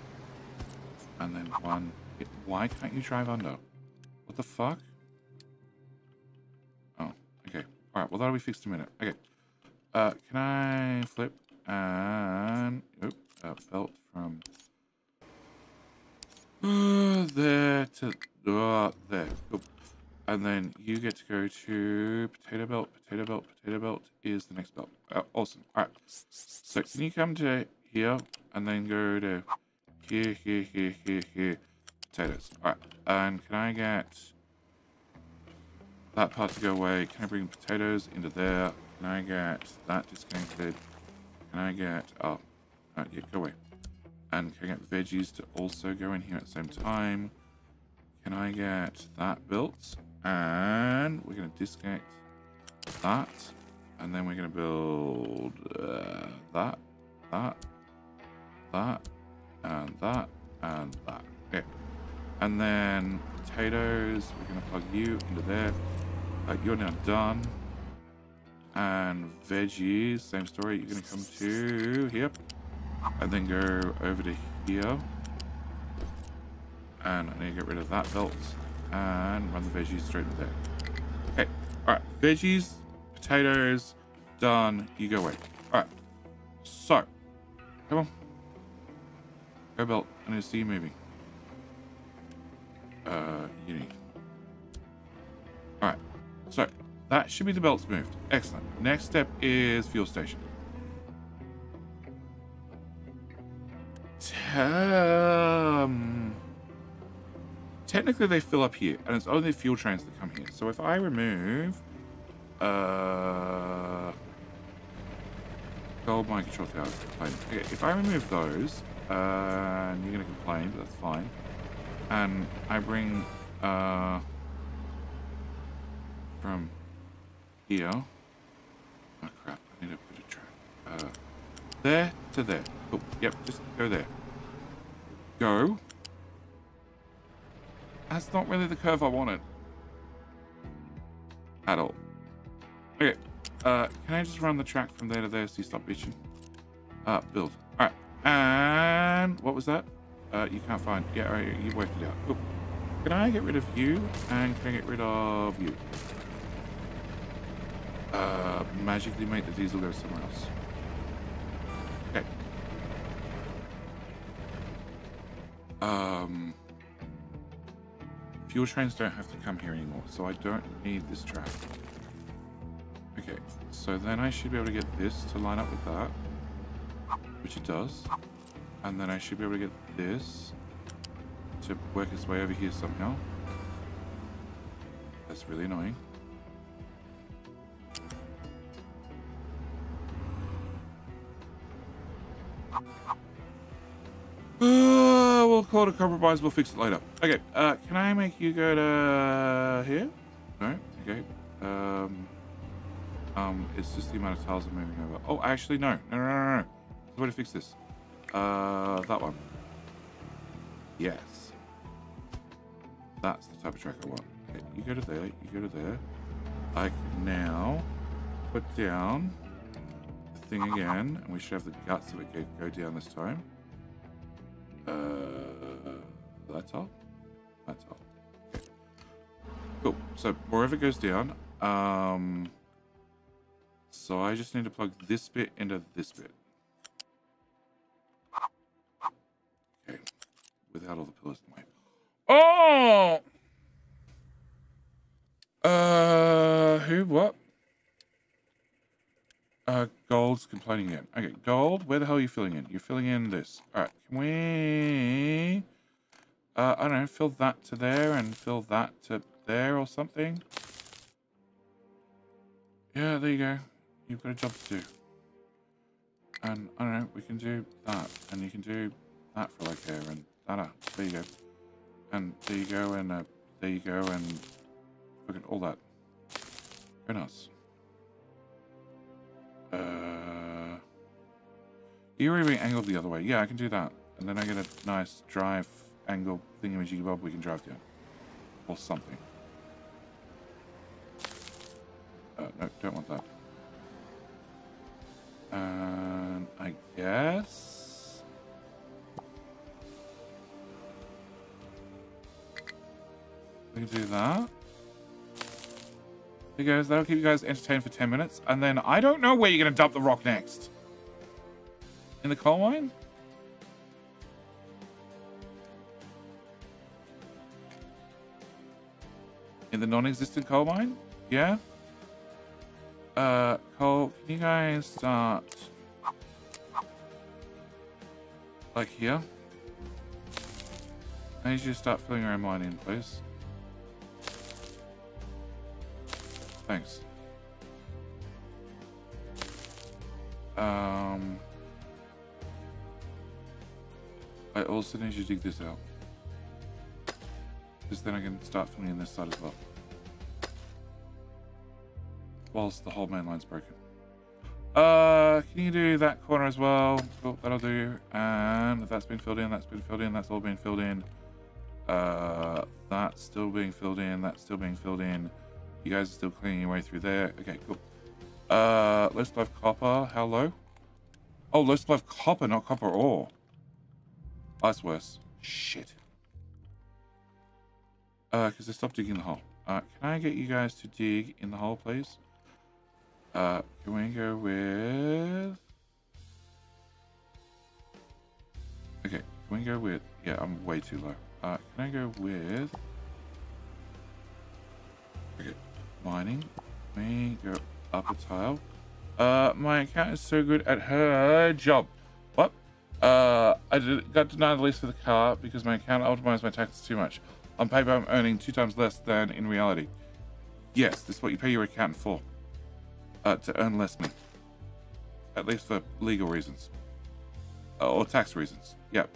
And then one. Why can't you drive under? What the fuck? Oh, okay. All right. Well, that'll be fixed in a minute. Okay. Can I flip and belt from there to there. Cool. And then you get to go to potato belt. Potato belt. Potato belt is the next belt. Awesome. All right. So can you come to here and then go to here. Potatoes. All right. And can I get that part to go away? Can I bring potatoes into there? Can I get that disconnected? Can I get... Oh. Yeah, go away. And can I get veggies to also go in here at the same time? Can I get that built? And we're going to disconnect that. And then we're going to build that, and that, and that. Okay. And then potatoes, we're going to plug you into there. You're now done. And veggies, same story. You're going to come to here. And then go over to here. And I need to get rid of that belt. And run the veggies straight to there. Okay. Alright. Veggies, potatoes, done. You go away. Alright. So. Come on. Go belt. I need to see you moving. Uni. Alright. So. That should be the belts moved. Excellent. Next step is fuel station. Technically they fill up here, and it's only fuel trains that come here. So if I remove gold mine control towers, okay, if I remove those, and you're gonna complain, but that's fine. And I bring from here. Oh crap, I need to put a track. There to there. Cool. Yep, just go there. Go. That's not really the curve I wanted. At all. Okay. Can I just run the track from there to there so you stop bitching? Build. Alright. And what was that? You can't find. Yeah, alright, you worked it out. Cool. Can I get rid of you? And can I get rid of you? Magically make the diesel go somewhere else. Okay. Fuel trains don't have to come here anymore, so I don't need this track. Okay, so then I should be able to get this to line up with that, which it does. And then I should be able to get this to work its way over here somehow. That's really annoying. We'll call it a compromise. We'll fix it later. Okay. Can I make you go to here? No. Okay. It's just the amount of tiles I'm moving over. Oh, actually, no. No. There's a way to fix this. That one. Yes. That's the type of track I want. Okay. You go to there. You go to there. I can now put down the thing again, and we should have the guts of it go down this time. That's all. That's all. Okay. Cool. So wherever it goes down, so I just need to plug this bit into this bit. Okay. Without all the pillars in the way. Oh! Who? What? Gold's complaining again. Okay, Gold, where the hell are you filling in? You're filling in this. Alright, can we... I don't know, fill that to there and fill that to there or something? Yeah, there you go. You've got a job to do. And, I don't know, we can do that. And you can do that for like here and that. There you go. And there you go and there you go and... Look at all that. Very nice. You're even angled the other way. Yeah, I can do that. And then I get a nice drive angle thingamajiggy-bob we can drive down. Or something. No, don't want that. And I guess... we can do that. There you go. That'll keep you guys entertained for 10 minutes. And then I don't know where you're going to dump the rock next. In the coal mine? In the non-existent coal mine? Yeah? Coal, can you guys start... like here? I need you to start filling your own mine in, please. Thanks. I also need you to dig this out. Because then I can start filling in this side as well. Whilst the whole main line's broken. Can you do that corner as well? Cool, that'll do. And that's been filled in, that's been filled in, that's all been filled in. That's still being filled in, that's still being filled in. You guys are still cleaning your way through there. Okay, cool. Low supply of copper. How low? Oh, low supply of copper, not copper ore. Oh, that's worse. Shit. Because I stopped digging the hole. Can I get you guys to dig in the hole, please? Can we go with... okay, can we go with... yeah, I'm way too low. Can I go with... okay, mining. Let me go up a tile. My account is so good at her job. What? I got denied the lease for the car because my account optimized my taxes too much. On paper, I'm earning 2 times less than in reality. Yes, this is what you pay your accountant for. To earn less money. At least for legal reasons. Or tax reasons. Yep.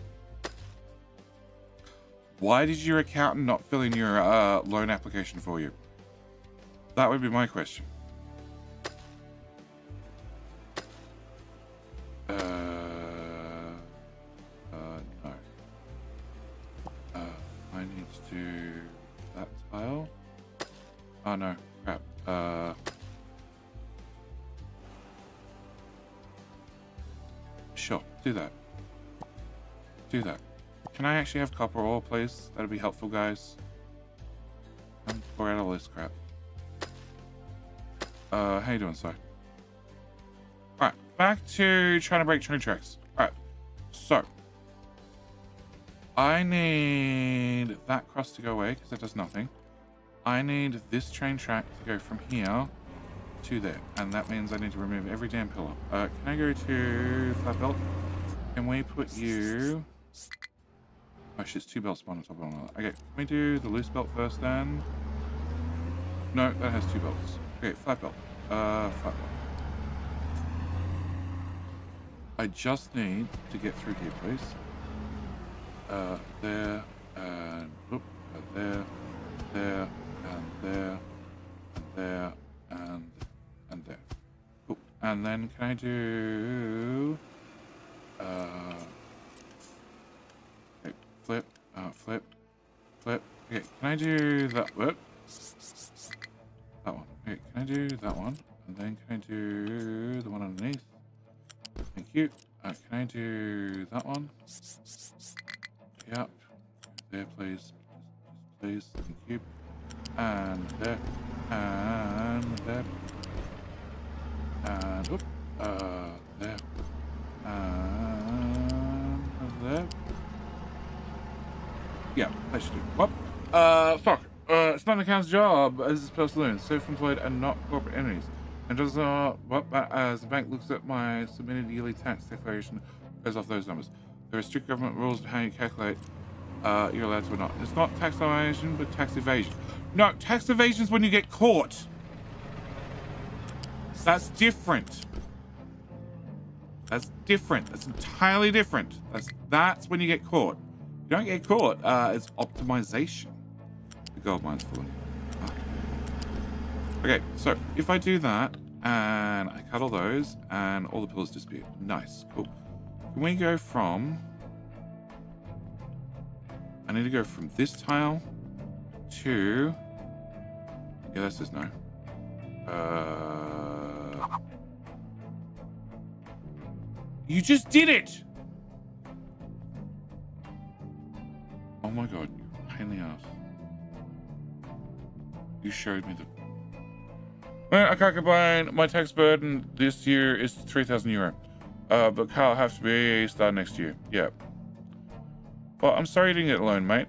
Why did your accountant not fill in your loan application for you? That would be my question. No. I need to do that tile. Oh no, crap. Sure, do that. Do that. Can I actually have copper ore, please? That'd be helpful, guys. Pour out all this crap. How you doing, sir? Alright, back to trying to break train tracks. Alright, so. I need that cross to go away because that does nothing. I need this train track to go from here to there. And that means I need to remove every damn pillar. Can I go to flat belt? Can we put you... Oh shit, it's 2 belts one on top of one another. Okay, can we do the loose belt first then? No, that has 2 belts. Okay, flat belt. Flat belt. I just need to get through here, please. There, and whoop, there, and there, and there. Cool. And then can I do okay, flip, flip. Okay, can I do that? Whoop. That one. Okay, can I do that one? And then can I do the one underneath? Thank you. Can I do that one? Yep. There, please. Please. Thank you. And there. And there. And whoop. There. And there. Yeah, that should do. Whoop. Fuck. It's not an account's job as a personal loan, self-employed and not corporate entities. And does not, as the bank looks at my submitted yearly tax declaration, goes off those numbers. There are strict government rules on how you calculate you're allowed to or not. It's not tax evasion, but tax evasion. No, tax evasion is when you get caught. That's different. That's different. That's entirely different. That's when you get caught. You don't get caught. It's optimization. The gold mine's full of you. Okay, so if I do that and I cut all those and all the pillars disappear. Nice, cool. Can we go from... I need to go from this tile to... Yeah, that says no. You just did it! Oh my god, you pain in the ass. You showed me the... Well, I can't complain. My tax burden this year is 3,000 euro. But Carl have to be start next year. Yeah. Well, I'm sorry you didn't get a loan, mate.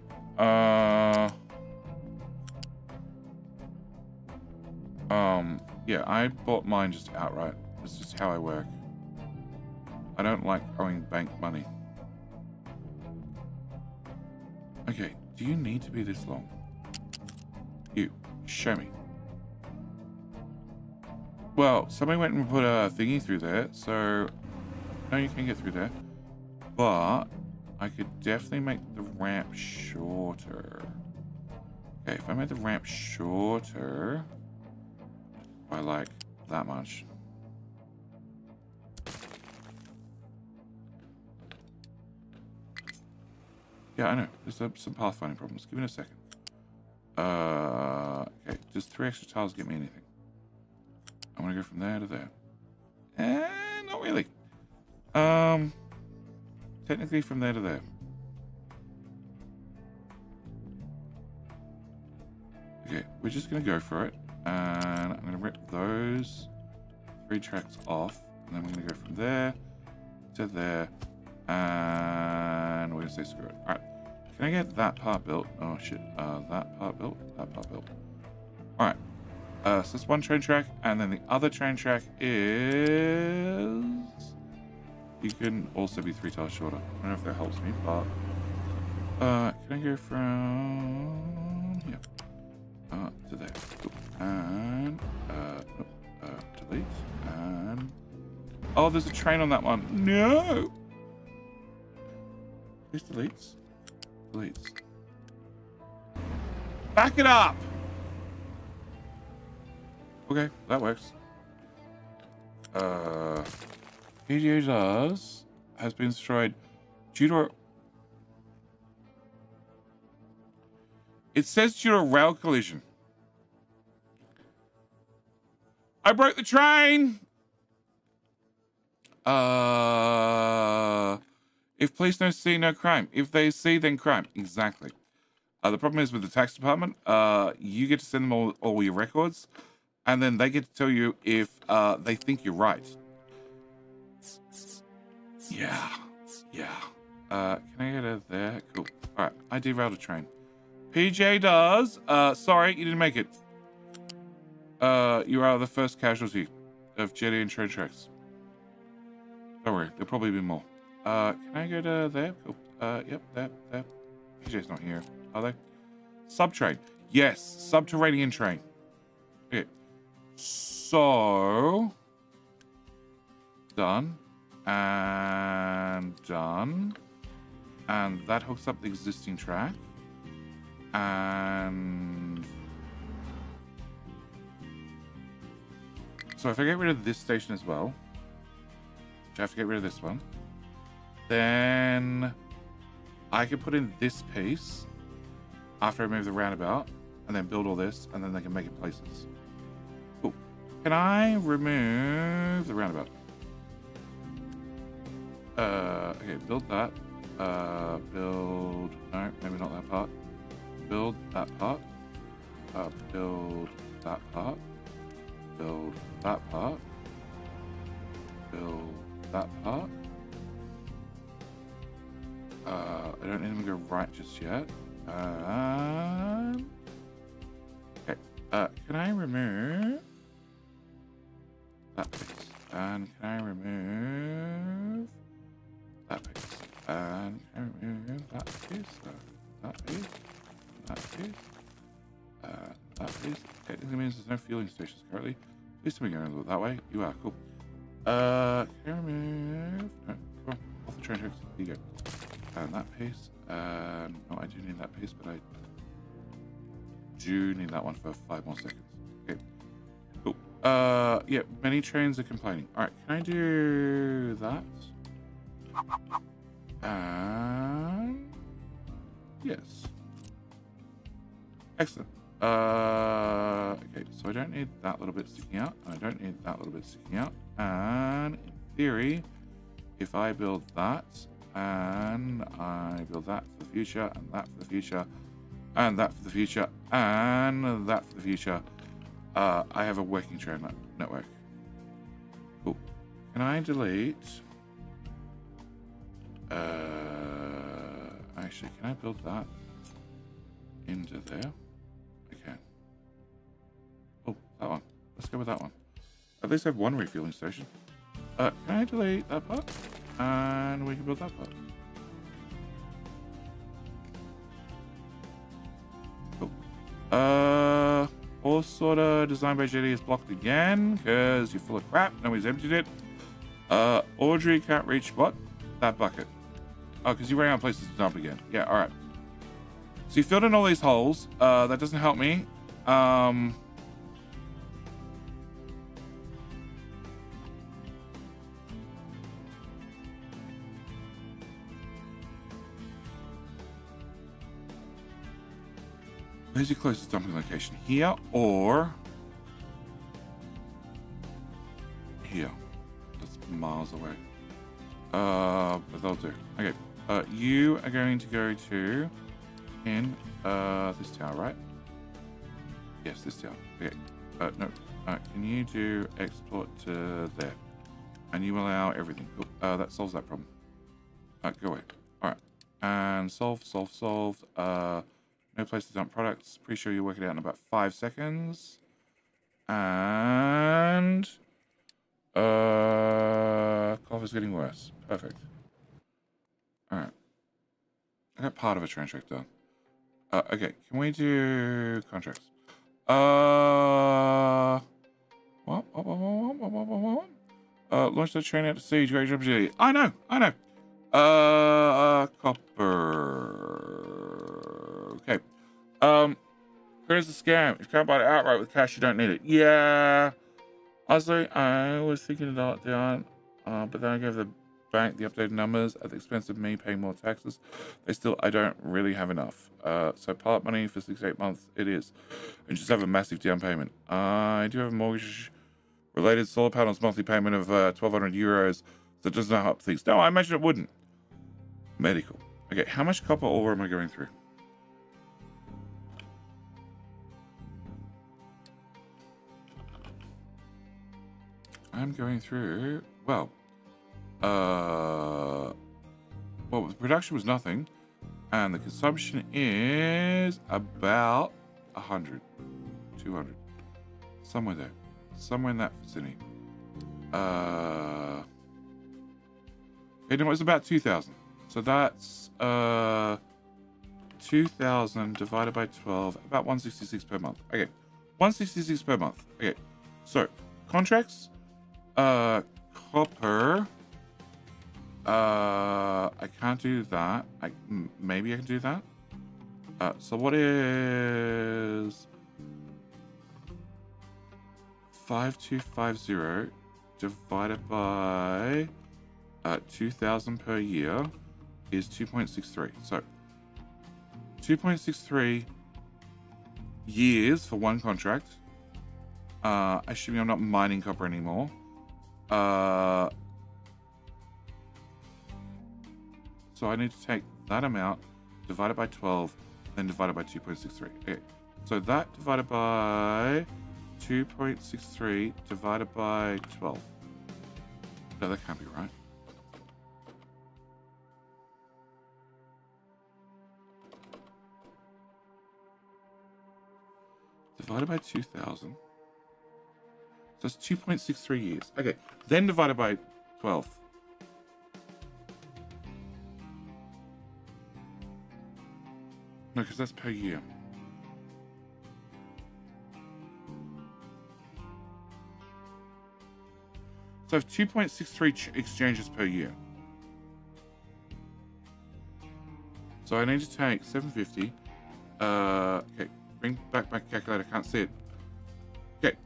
Yeah, I bought mine just outright. That's just how I work. I don't like owing bank money. Okay, do you need to be this long? You, show me. Well, somebody went and put a thingy through there, so no, you can get through there. But I could definitely make the ramp shorter. Okay, if I made the ramp shorter by like that much. Yeah, I know. There's some pathfinding problems. Give me a second. Okay, does 3 extra tiles get me anything? I'm gonna go from there to there. Not really. Technically from there to there. Okay, we're just gonna go for it. And I'm gonna rip those 3 tracks off. And then we're gonna go from there to there. And we're gonna say screw it. Alright. Can I get that part built? Oh shit. That part built? That part built. Alright. So that's one train track, and then the other train track is... You can also be 3 tiles shorter. I don't know if that helps me, but... can I go from... here? To there. Cool. And... delete. And... Oh, there's a train on that one. No! Please deletes. Deletes. Back it up! Okay, that works. PGH's has been destroyed due to... It says due to a rail collision. I broke the train! If police don't see, no crime. If they see, then crime. Exactly. The problem is with the tax department, you get to send them all your records, and then they get to tell you if they think you're right. Yeah. Can I get out of there? Cool. All right, I derailed a train. PJ does. Sorry, you didn't make it. You are the first casualty of jetty and train tracks. Don't worry, there'll probably be more. Can I go to there? Cool. Yep, there. PJ's not here, are they? Subtrain. Yes, subterranean train. Okay. So done. And done. And that hooks up the existing track. And so if I get rid of this station as well, which I have to get rid of this one, then I can put in this piece after I move the roundabout, and then build all this, and then they can make it places. Cool. Can I remove the roundabout? Okay, build that. Build, no, maybe not that part. Build that part. Build that part. Build that part. Build that part. I don't need them to go right just yet. Okay. Can I remove that piece? And can I remove that piece? And can I remove that piece? That piece? That piece? That piece? Technically means there's no fueling stations currently. Please tell me you're going that way. You are, cool. Can I remove? No, come on, off the train tracks. There you go. And that piece. No, I do need that piece, but I do need that one for 5 more seconds. Okay. Cool. Yeah, many trains are complaining. Alright, can I do that? And yes. Excellent. Okay, so I don't need that little bit sticking out, and I don't need that little bit sticking out. And in theory, if I build that, and I build that for the future, and that for the future, and that for the future, and that for the future, I have a working train network. Cool. Can I delete? Actually, can I build that into there? I can. Oh, that one. Let's go with that one. At least I have one refueling station. Can I delete that part? And we can build that part. Cool. All sort of designed by JD is blocked again because you're full of crap. Nobody's emptied it. Audrey can't reach what? That bucket. Oh, because you ran out of places to dump again. Yeah, all right. So you filled in all these holes. That doesn't help me. Where's your closest dumping location? Here or here? That's miles away. But they'll do. Okay. You are going to go to in this tower, right? Yes, this tower. Okay. No. Can you do export to there? And you allow everything. Cool. That solves that problem. Go away. All right. And solve. No place to dump products. Pretty sure you work it out in about 5 seconds. And cough is getting worse. Perfect. All right. I got part of a train track done. Okay. Can we do contracts? What? Launch the train out to sea. Great job, G. I know. Copper. Okay. Here's the scam. If you can't buy it outright with cash, you don't need it. Yeah. Honestly, I was thinking about that, but then I gave the bank the updated numbers at the expense of me paying more taxes. I don't really have enough. So part money for 6 to 8 months it is. And just have a massive down payment. I do have a mortgage-related solar panels monthly payment of 1,200 euros. So it doesn't help things. No, I imagine it wouldn't. Medical. Okay, how much copper ore am I going through? I'm going through. Well, the production was nothing, and the consumption is about 100, 200, somewhere there, somewhere in that vicinity. You know, it's about 2,000. So that's 2,000 divided by 12, about 166 per month. Okay, 166 per month. Okay, so contracts, copper. I can't do that. Maybe I can do that. So what is 5250 divided by 2,000 per year is 2.63. So 2.63 years for one contract. Assuming I'm not mining copper anymore. So I need to take that amount, divided by 12, then divided by 2.63. Okay, so that divided by 2.63 divided by 12. No, that can't be right. Divided by 2,000. So it's 2.63 years. Okay, then divided by 12. No, because that's per year. So 2.63 exchanges per year. So I need to take 750. Okay, bring back my calculator. I can't see it. Okay,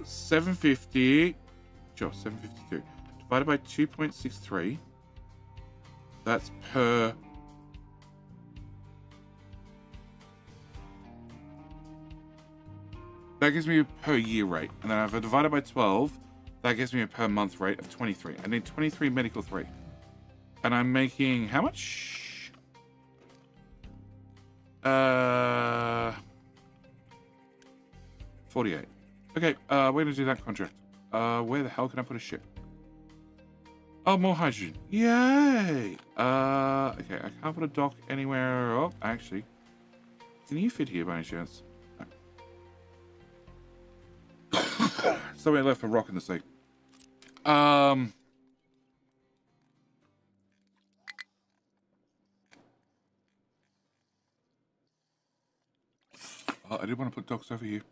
750. Sure, 752 divided by 2.63. That's per. That gives me a per year rate. And then if I divide it by 12, that gives me a per month rate of 23. I need 23 medical 3. And I'm making how much? 48. Okay, we're going to do that contract. Where the hell can I put a ship? Oh, more hydrogen. Yay! Okay, I can't put a dock anywhere. Oh, actually. Can you fit here by any chance? Somewhere left for rock in the sea. Oh, I did want to put docks over here.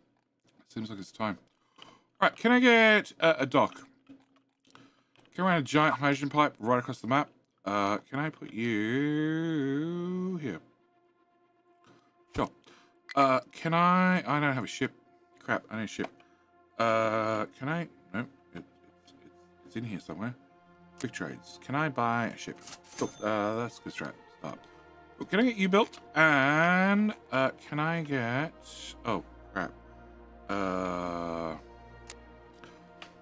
Seems like it's time. All right, can I get a dock? Go around a giant hydrogen pipe right across the map. Can I put you here? Sure. Can I don't have a ship. Crap, I need a ship. Can I? No, it's in here somewhere. Quick trades. Can I buy a ship? Cool. That's a good start. Well, can I get you built? And can I get? Oh crap.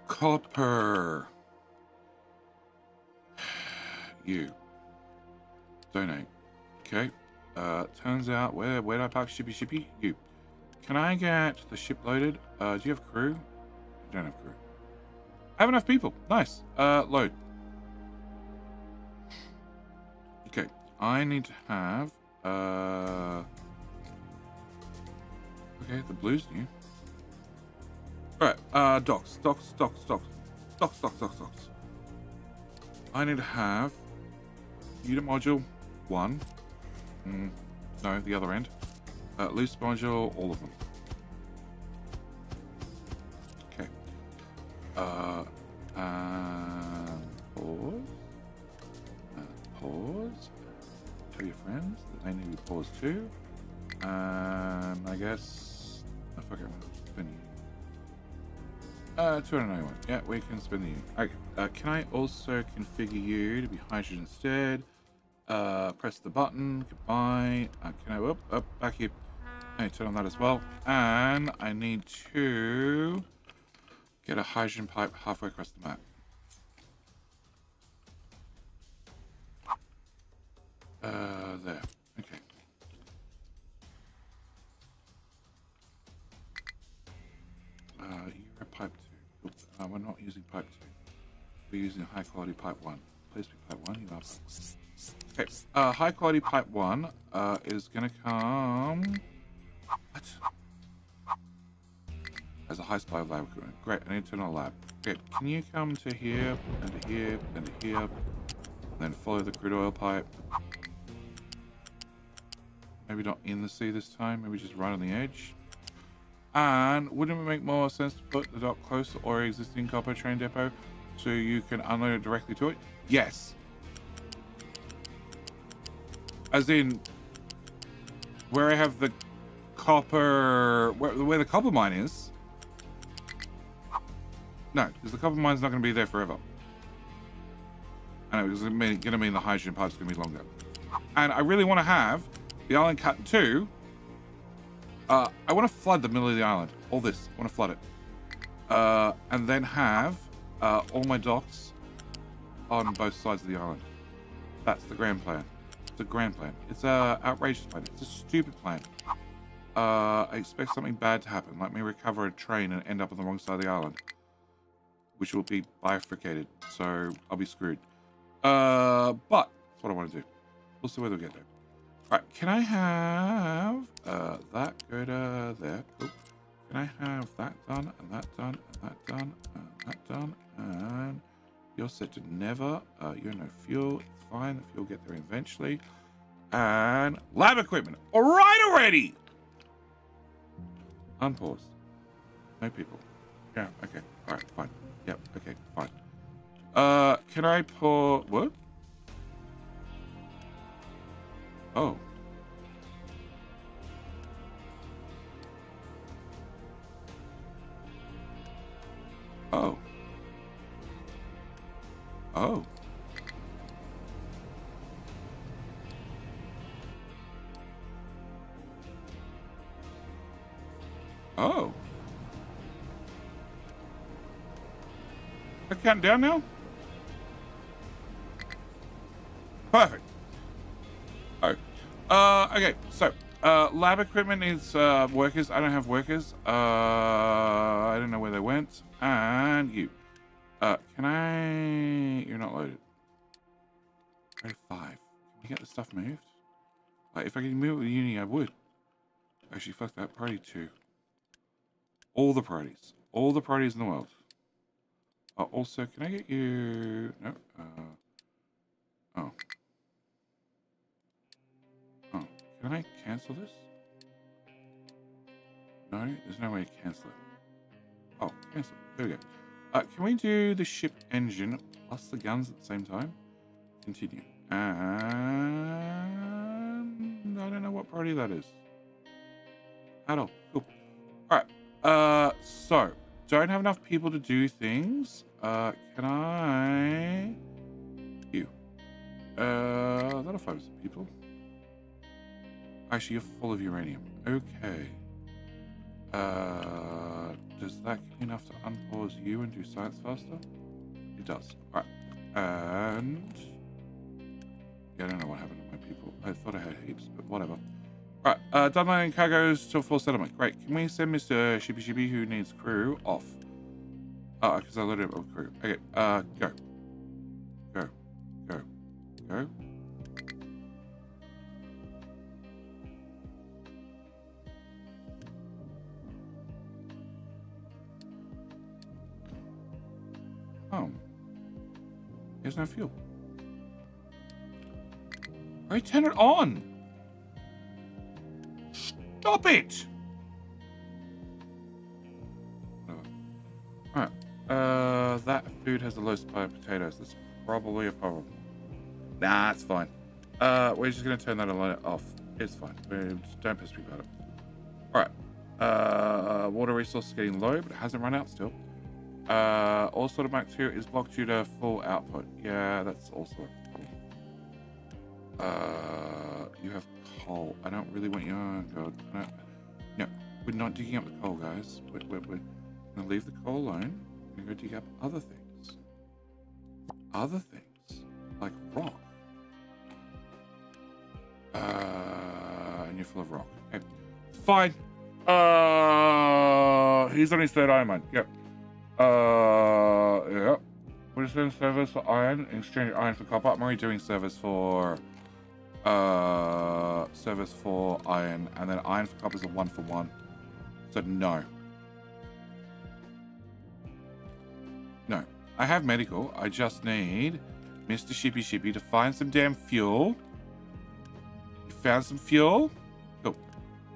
Copper. You. Donate. Okay. Turns out where do I park shippy? You. Can I get the ship loaded? Do you have crew? You don't have crew. I have enough people. Nice. Load. Okay. I need to have okay, the blue's new. Alright, docks. I need to have unit module 1. No, the other end. Loose module, all of them. Okay. Pause. Pause. Tell your friends that they need to pause too. I guess I forget what I'm spending. 291. Yeah, we can spend the unit. Okay. Can I also configure you to be hydrogen instead? Press the button. Goodbye. Can I back here? I need to turn on that as well. And I need to get a hydrogen pipe halfway across the map. There. Okay. You're a pipe too. I want not using pipe 2. We're using high quality pipe 1. Please be pipe 1, you are. Okay, high quality pipe 1 is gonna come... What? As a high supply of lab equipment. Great, I need to turn on a lab. Okay, can you come to here, and to here, and to here, and then follow the crude oil pipe? Maybe not in the sea this time, maybe just right on the edge. And wouldn't it make more sense to put the dock close to or existing copper train depot so you can unload it directly to it? Yes. As in, where I have the copper, where the copper mine is. No, because the copper mine's not going to be there forever. I know, it's going to mean the hydrogen pipe's going to be longer. And I really want to have the island cut in two. I want to flood the middle of the island. All this. I want to flood it. And then have all my docks on both sides of the island. That's the grand plan. It's a grand plan. It's a outrageous plan. It's a stupid plan. I expect something bad to happen, like me recover a train and end up on the wrong side of the island, which will be bifurcated, so I'll be screwed. But that's what I want to do. We'll see where we'll get there. All right, can I have that go to there? Cool. Can I have that done, and that done, and that done, and that done, and you're set to never. You're no fuel. It's fine. The fuel will get there eventually. And lab equipment. All right already. Unpause. No people. Yeah. Okay. All right. Fine. Yep. Okay. Fine. Can I pour what? Oh. Oh. Oh. Oh. I count down now? Perfect. Oh. Okay, so lab equipment needs workers. I don't have workers. I don't know where they went. And you. Can I... You're not loaded. Grade 5. Can we get the stuff moved? Like, if I could move it with uni, I would. Actually, fuck that. Priority 2. All the priorities. All the priorities in the world. Also, can I get you... No. Oh. Oh. Can I cancel this? No, there's no way to cancel it. Oh, cancel. There we go. Can we do the ship engine plus the guns at the same time? Continue. And I don't know what priority that is. At all. Cool. Alright. So don't have enough people to do things. Can I... You. That'll focus people. Actually, you're full of uranium. Okay. Does that give me enough to unpause you and do science faster? It does. Alright. And... Yeah, I don't know what happened to my people. I thought I had heaps, but whatever. Alright, done loading cargoes to a full settlement. Great. Can we send Mr. Shippy Shippy, who needs crew, off? Because I loaded up with crew. Okay, go. Go. Go. Go. Oh. There's no fuel. Alright, turn it on! Stop it! Alright. That food has a low supply of potatoes. That's probably a problem. Nah, it's fine. We're just gonna turn that off. It's fine. Don't piss me about it. Alright. Water resource is getting low, but it hasn't run out still. All sort of bacteria is blocked due to full output. Yeah, that's also a problem. You have coal. I don't really want you. Oh god. No, we're not digging up the coal, guys. We're gonna leave the coal alone. We're gonna go dig up other things. Other things like rock. And you're full of rock. Okay, fine. He's on his third iron mine. Yep. Yeah. We're just doing service for iron, exchange iron for copper. I'm already doing service for iron, and then iron for copper is a 1-for-1. So no. No. I have medical. I just need Mr. Shippy to find some damn fuel. You found some fuel? Cool.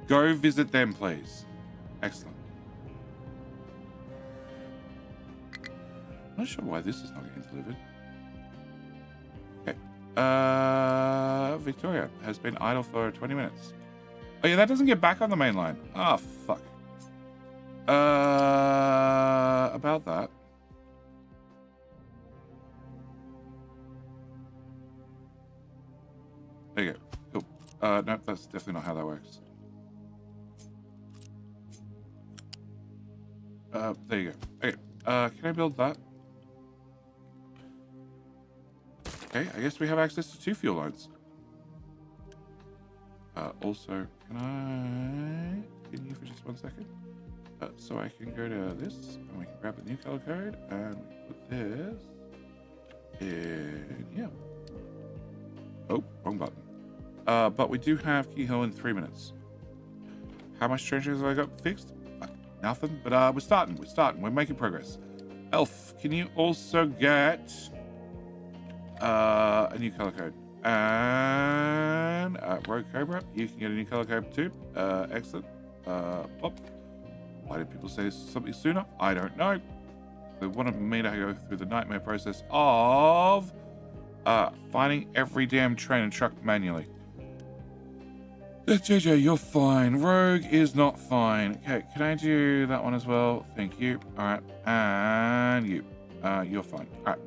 Go visit them, please. Excellent. I'm not sure why this is not getting delivered. Okay. Victoria has been idle for 20 minutes. Oh yeah, that doesn't get back on the main line. Oh, fuck. About that. There you go. Cool. Nope, that's definitely not how that works. There you go. Okay. Can I build that? Okay, I guess we have access to 2 fuel lines. Also, can I continue for just 1 second? So I can go to this, and we can grab the new color code, and we put this in here. Oh, wrong button. But we do have keyhole in 3 minutes. How much treasure have I got fixed? Nothing, but we're starting. We're making progress. Elf, can you also get a new color code? And Rogue Cobra, you can get a new color code too. Excellent. Pop. Why did people say something sooner? I don't know. They wanted me to go through the nightmare process of finding every damn train and truck manually. JJ, you're fine. Rogue is not fine. Okay, can I do that one as well? Thank you. All right, and you. You're fine. All right.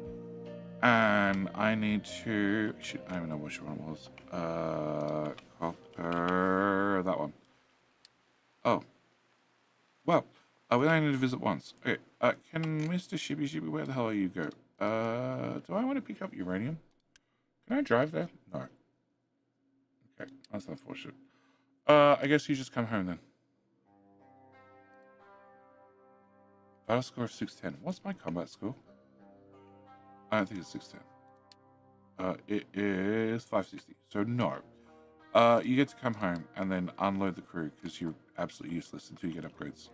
And I need to... Shit, I don't even know which one it was. Copper... That one. Oh. Well, we only need to visit once. Okay, can Mr. Shippy, where the hell are you go? Do I want to pick up uranium? Can I drive there? No. Okay, that's unfortunate. I guess you just come home then. Battle score of 610. What's my combat score? I don't think it's 610. It is 560. So no. You get to come home and then unload the crew because you're absolutely useless until you get upgrades.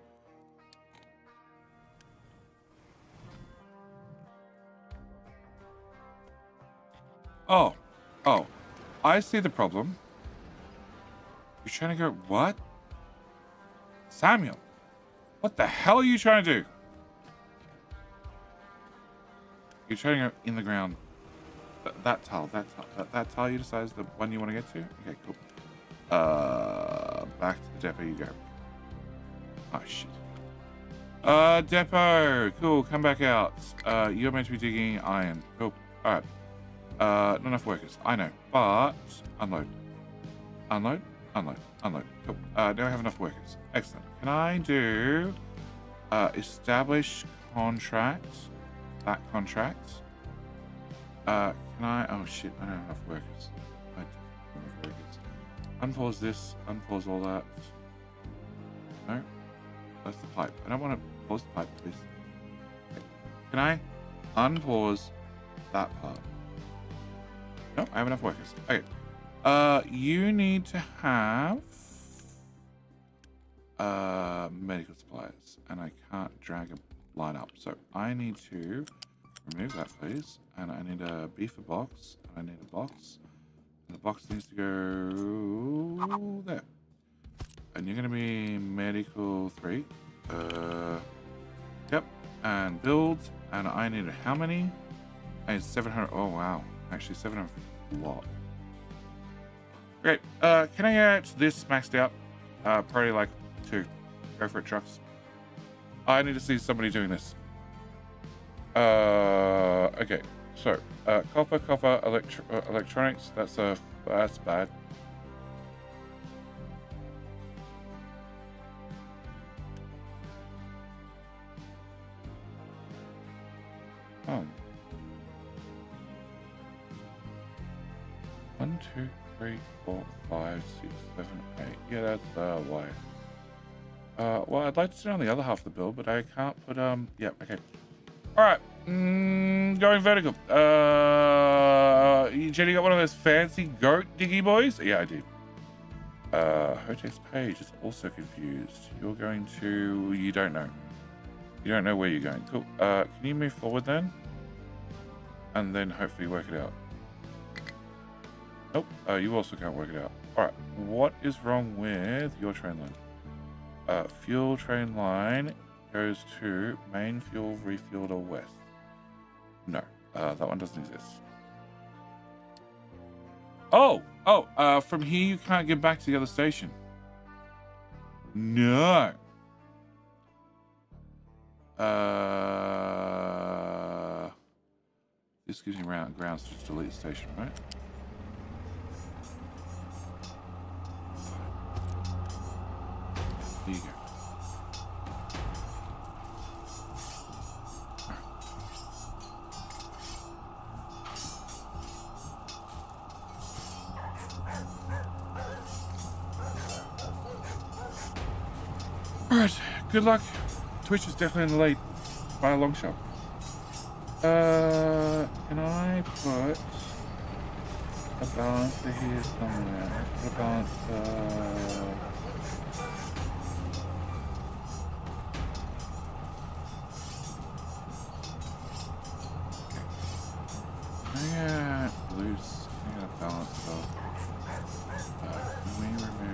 Oh. I see the problem. You're trying to go, what? Samuel, what the hell are you trying to do? You're trying to go in the ground. That tile, you decide is the one you want to get to? Okay, cool. Back to the depot you go. Oh, shit. Depot. Cool, come back out. You're meant to be digging iron. Cool. Alright. Not enough workers. I know. But, unload. Unload. Cool. Now I have enough workers. Excellent. Can I do, establish contract? That contract. Can I? Oh shit! I don't have enough workers. I don't have enough workers. Unpause this. Unpause all that. No, that's the pipe. I don't want to pause the pipe, please. Okay. Can I unpause that part? No, I have enough workers. Okay. You need to have medical supplies, and I can't drag a line up, so I need to remove that, please. And I need a beefer box. I need a box. And the box needs to go there. And you're going to be medical 3. Yep. And build. And I need how many? I need 700. Oh, wow. Actually, 700 a lot. Great. Can I get this maxed out? Probably like 2. Go for it, trucks. I need to see somebody doing this. Okay. So, copper, electronics. That's bad. Oh. 1, 2, 3, 4, 5, 6, 7, 8. Yeah, that's why. Well, I'd like to sit on the other half of the build, but I can't put, yeah, okay. All right, going vertical. Jenny got one of those fancy goat diggy boys? Yeah, I do. Hotex page is also confused. You're going to, you don't know. You don't know where you're going. Cool. Can you move forward then? And then hopefully work it out. Nope, you also can't work it out. All right, what is wrong with your train line? Fuel train line goes to main fuel refueler west. No, that one doesn't exist. Oh, from here you can't get back to the other station. No. This gives me grounds to just delete the station, right? There you go. All right, good luck. Twitch is definitely in the lead by a long shot. Can I put a balancer here somewhere? Put a balancer. I got loose. I got a balancer. Can we remove?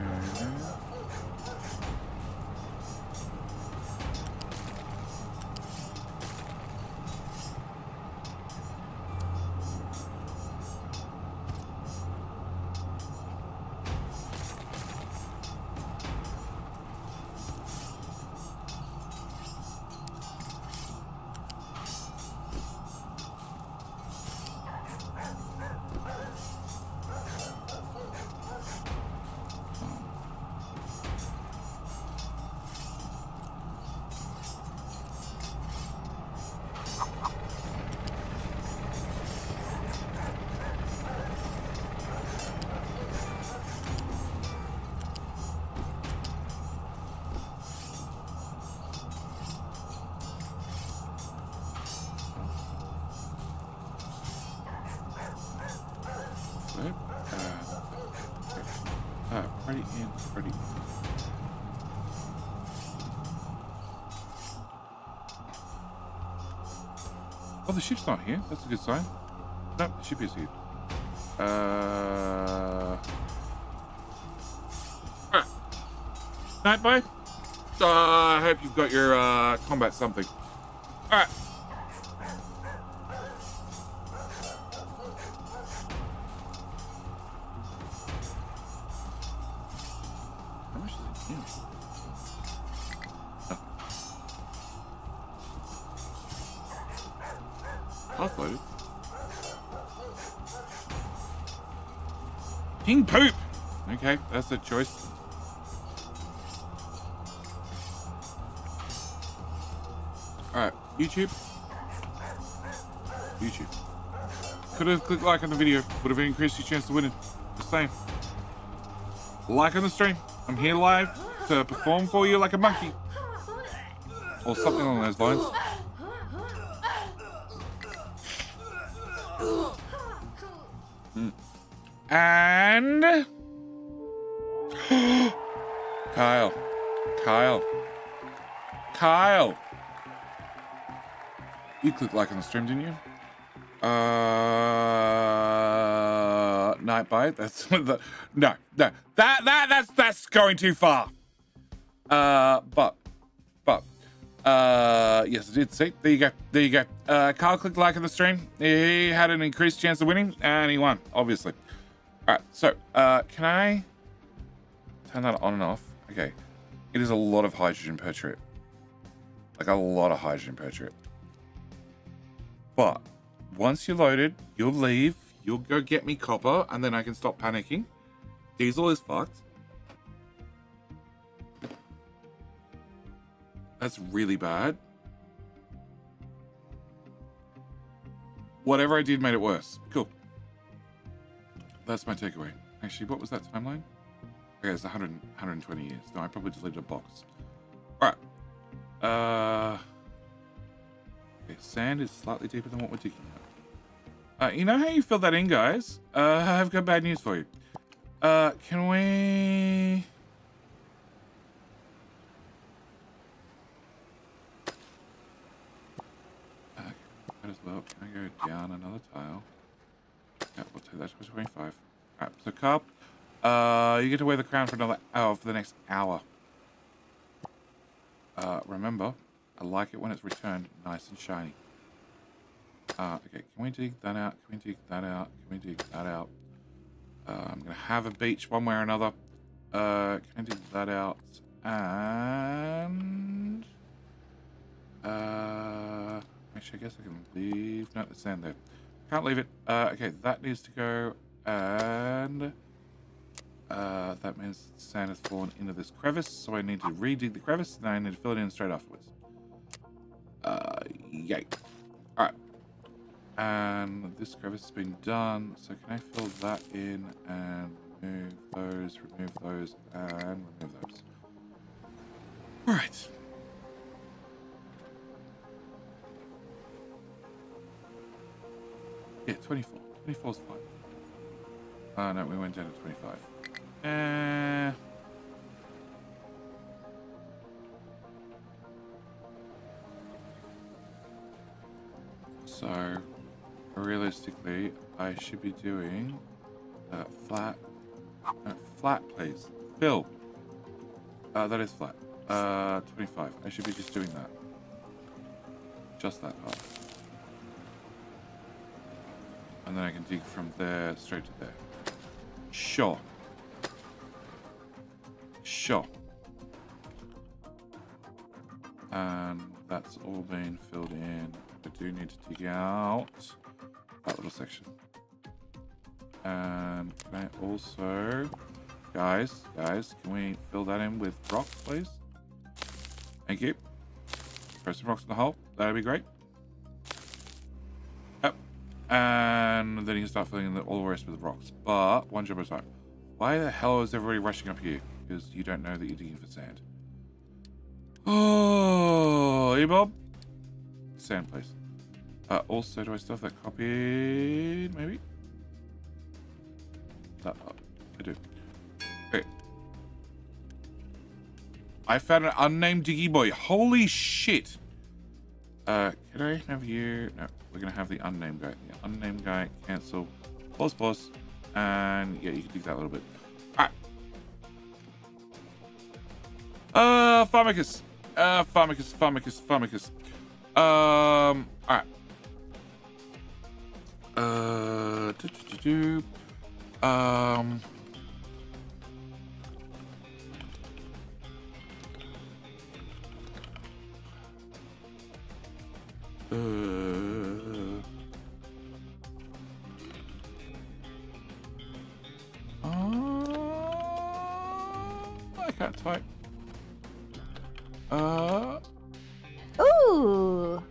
Pretty. Oh, the ship's not here. That's a good sign. No, the ship is here. Night, boy. I hope you've got your combat something. All right. Offloaded. King poop. Okay, that's a choice. Alright, YouTube. Could have clicked like on the video, would have increased your chance of winning. Just saying. Like on the stream. I'm here live to perform for you like a monkey. Or something along those lines. And Kyle. You clicked like on the stream, didn't you? Nightbite. That's the no. That's going too far. But yes, I did see. There you go. Kyle clicked like on the stream. He had an increased chance of winning, and he won, obviously. All right, so can I turn that on and off? Okay, it is a lot of hydrogen per trip, like a lot of hydrogen per trip. But once you're loaded, you'll leave. You'll go get me copper, and then I can stop panicking. Diesel is fucked. That's really bad. Whatever I did made it worse. Cool. That's my takeaway. Actually, what was that timeline? Okay, it's 120 years. No, I probably deleted a box. Okay, sand is slightly deeper than what we're digging at. You know how you fill that in, guys? I've got bad news for you. Can we... Might as well. Can I go down another tile? Yeah, we'll take that to 25. Alright, so Carp, you get to wear the crown for another hour, for the next hour. Remember, I like it when it's returned nice and shiny. Okay, can we dig that out? Can we dig that out? Can we dig that out? I'm gonna have a beach one way or another. Can I dig that out? And... actually, I guess I can leave... No, there's sand there. Can't leave it. Okay, that needs to go, and... that means sand has fallen into this crevice, so I need to re-dig the crevice, and then I need to fill it in straight afterwards. Yay. Alright. And this crevice has been done, so can I fill that in and remove those, and remove those. Alright. Yeah, 24. 24 is fine. No, we went down to 25. So, realistically, I should be doing flat, please. Fill. That is flat. 25. I should be just doing that. Just that part. And then I can dig from there straight to there. Sure. Sure. And that's all been filled in. I do need to dig out that little section. And can I also... Guys, can we fill that in with rock, please? Thank you. Throw some rocks in the hole. That'd be great. Yep. And then you can start filling in all the rest with rocks. But one job at a time. Why the hell is everybody rushing up here? Because you don't know that you're digging for sand. Oh, hey Bob. Sand, please. Also, do I still have that copied? Maybe? I do. Okay. I found an unnamed diggy boy. Holy shit. Can I have you? No, we're going to have the unnamed guy. The unnamed guy, cancel. Pause. And yeah, you can dig that a little bit. Alright. Pharmacus. Pharmacus. Alright. I can't type. Ooh.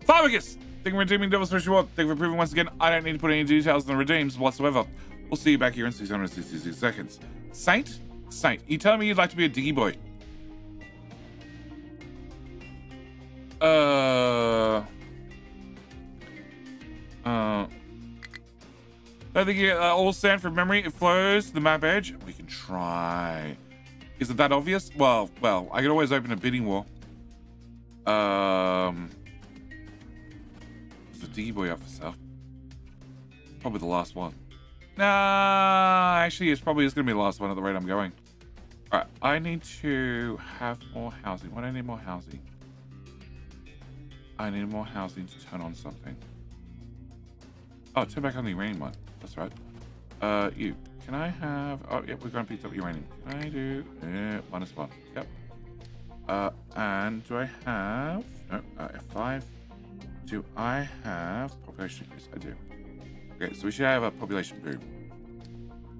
Pharmacus! Thank you for redeeming Devil's Special Reward. Thank you for proving once again I don't need to put any details in the redeems whatsoever. We'll see you back here in 666 seconds. Saint, you telling me you'd like to be a diggy boy? I think you get all sand from memory. It flows to the map edge. We can try. Is it that obvious? Well, I can always open a bidding war. There's a diggy boy up for sale. Probably the last one. Nah, actually, it's probably going to be the last one at the rate I'm going. All right, I need to have more housing. What do I need more housing? I need more housing to turn on something. Oh, turn back on the uranium one. That's right. You. Can I have... Oh, yep, we're going to pick up uranium. Can I do... -1. Yep. And do I have... No, F5. Do I have population increase? I do. Okay, so we should have a population boom.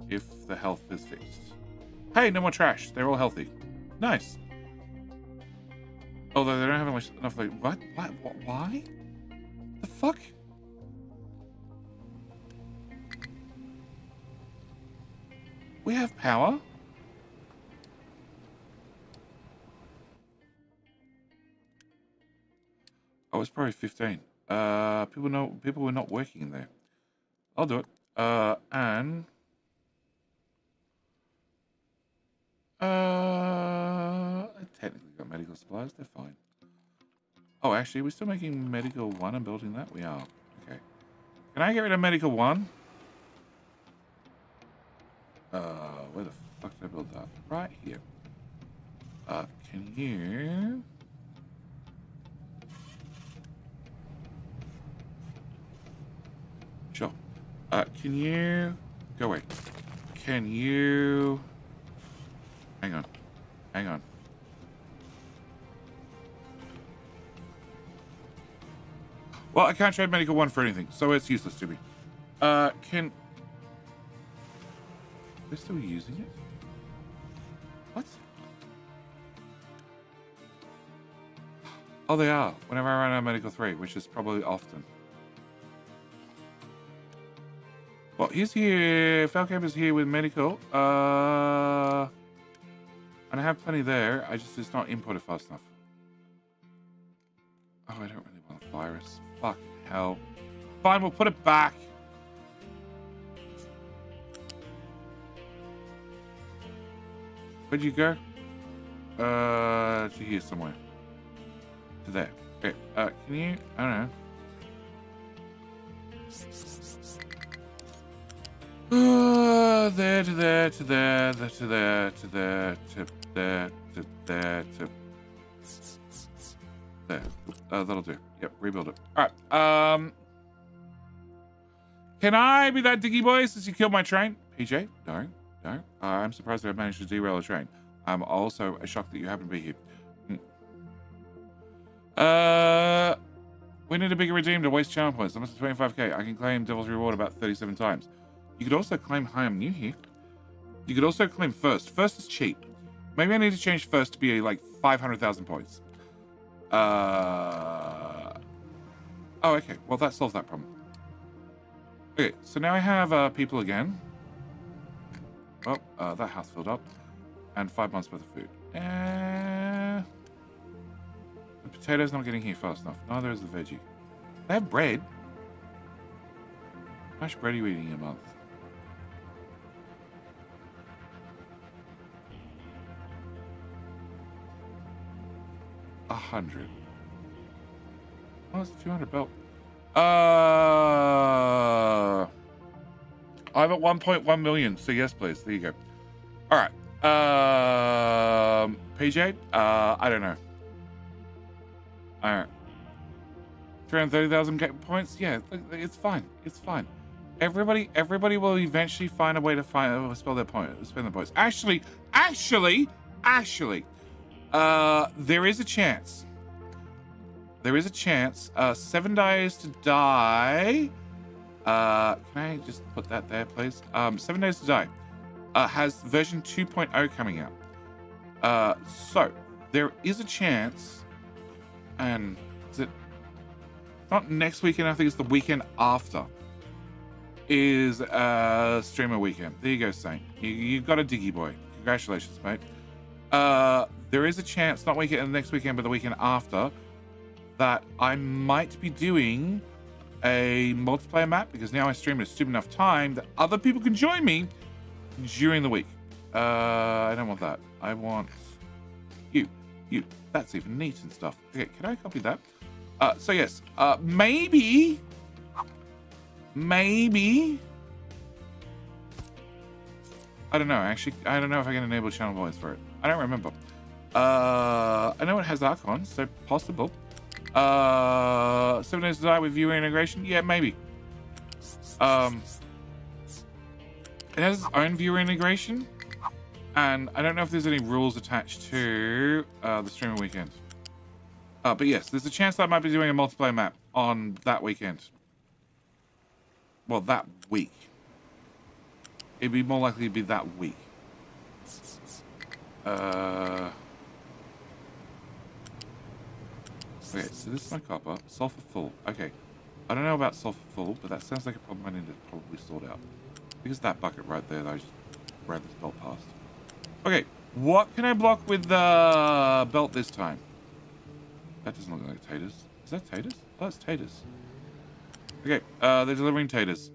If the health is fixed. Hey, no more trash. They're all healthy. Nice. Although they don't have enough... Like, what? Why? The fuck? We have power. Oh, it's probably 15. People were not working in there. I'll do it. And I technically got medical supplies. They're fine. Oh, actually, we're still making medical 1 and building that? We are. Okay. Can I get rid of medical 1? Where the fuck did I build that? Right here. Can you... Sure. Can you... Go away. Can you... Hang on. Hang on. Well, I can't trade medical 1 for anything, so it's useless to me. Can... They're still using it? What? Oh, they are. Whenever I run out of medical 3, which is probably often. Well, he's here. Falcamp is here with medical. And I have plenty there. It's not imported fast enough. Oh, I don't really want a virus. Fucking hell. Fine, we'll put it back. Where'd you go? To here somewhere. To there. Okay. Can you? I don't know. There to there to there, there to there to there to there to there to there. That'll do. Yep, rebuild it. All right. Can I be that diggy boy since you killed my train? PJ, no. I'm surprised that I managed to derail a train. I'm also shocked that you happen to be here. We need a bigger redeem to waste channel points. I'm up to 25k. I can claim Devil's Reward about 37 times. You could also claim, hi, I'm new here. You could also claim first. First is cheap. Maybe I need to change first to be like 500,000 points. Oh, okay. Well, that solves that problem. Okay, so now I have people again. Oh, that house filled up. And 5 months worth of food. The potato's not getting here fast enough. Neither is the veggie. They have bread. How much bread are you eating a month? 100. Oh, it's 200 belt. I'm at 1.1 million, so yes, please. There you go. All right. PJ, I don't know. All right. 330,000 points. Yeah, it's fine. It's fine. Everybody will eventually find a way to spend their points. Actually, there is a chance. There is a chance. 7 days to die. Can I just put that there, please? 7 days to die. Has version 2.0 coming out. So there is a chance, and is it not next weekend? I think it's the weekend after. Is streamer weekend. There you go, Saint. You've got a diggy boy. Congratulations, mate. There is a chance, not weekend the next weekend, but the weekend after, that I might be doing a multiplayer map, because now I stream at a stupid enough time that other people can join me during the week. I don't want that. I want you. That's even neat and stuff. Okay, can I copy that? So yes, maybe. I don't know. Actually, I don't know if I can enable channel voice for it. I don't remember. I know it has Archon, so possible. 7 days to die with viewer integration? Yeah, maybe. It has its own viewer integration, and I don't know if there's any rules attached to the streamer weekend. But yes, there's a chance that I might be doing a multiplayer map on that weekend. Well, that week. It'd be more likely to be that week. Okay, so this is my copper. Sulfur full. Okay. I don't know about sulfur full, but that sounds like a problem I need to probably sort out. Because that bucket right there that I just ran this belt past. Okay, what can I block with the belt this time? That doesn't look like potatoes. Is that taters? Oh, that's taters. Okay, they're delivering taters.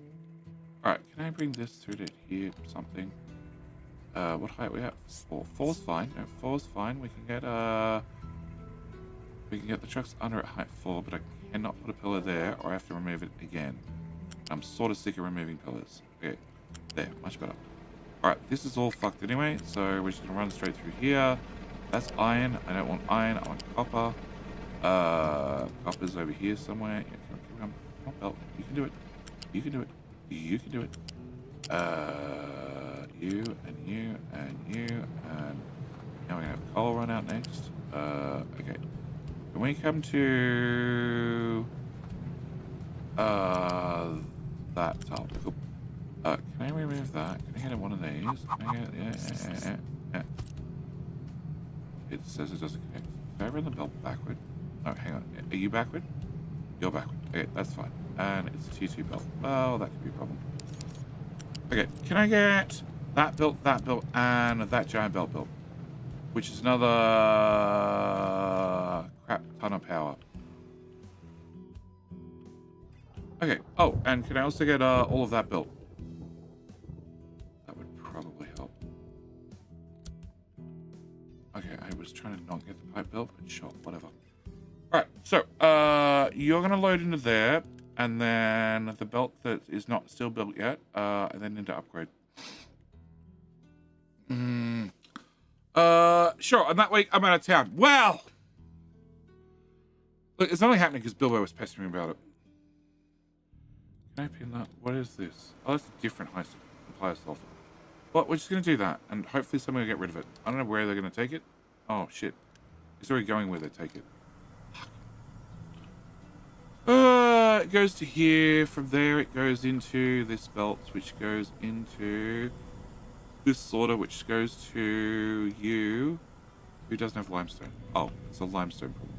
Alright, can I bring this through to here? Something. What height are we at? 4. 4's fine. No, 4's fine. We can get the trucks under at height 4, but I cannot put a pillar there, or I have to remove it again. I'm sort of sick of removing pillars. Okay, there, much better. Alright, this is all fucked anyway, so we're just gonna run straight through here. That's iron. I don't want iron, I want copper. Copper's over here somewhere. Yeah, come on, belt. You can do it. You can do it. You can do it. You and you and you and now we're gonna have coal run out next. Okay. Can we come to that tile? Cool. Can I remove that? Can I get one of these? Can I get yeah. It says it doesn't connect. Can I run the belt backward? Oh, hang on. Are you backward? You're backward. Okay, that's fine. And it's T2 belt. Well, that could be a problem. Okay, can I get that built, and that giant belt built? Which is another crap ton of power. Okay. Oh, and can I also get all of that built? That would probably help. Okay, I was trying to not get the pipe built, but sure, whatever. Alright, so you're gonna load into there, and then the belt that is not still built yet, and then into upgrade. Sure, and that way I'm out of town. Well, look, it's only happening because Bilbo was pestering me about it. Can I pin that? What is this? Oh, that's a different high supply sulfur. Well, we're just going to do that, and hopefully someone will get rid of it. I don't know where they're going to take it. Oh, shit. It's already going where they take it. It goes to here. From there, it goes into this belt, which goes into this sorter, which goes to you. Who doesn't have limestone? Oh, it's a limestone problem.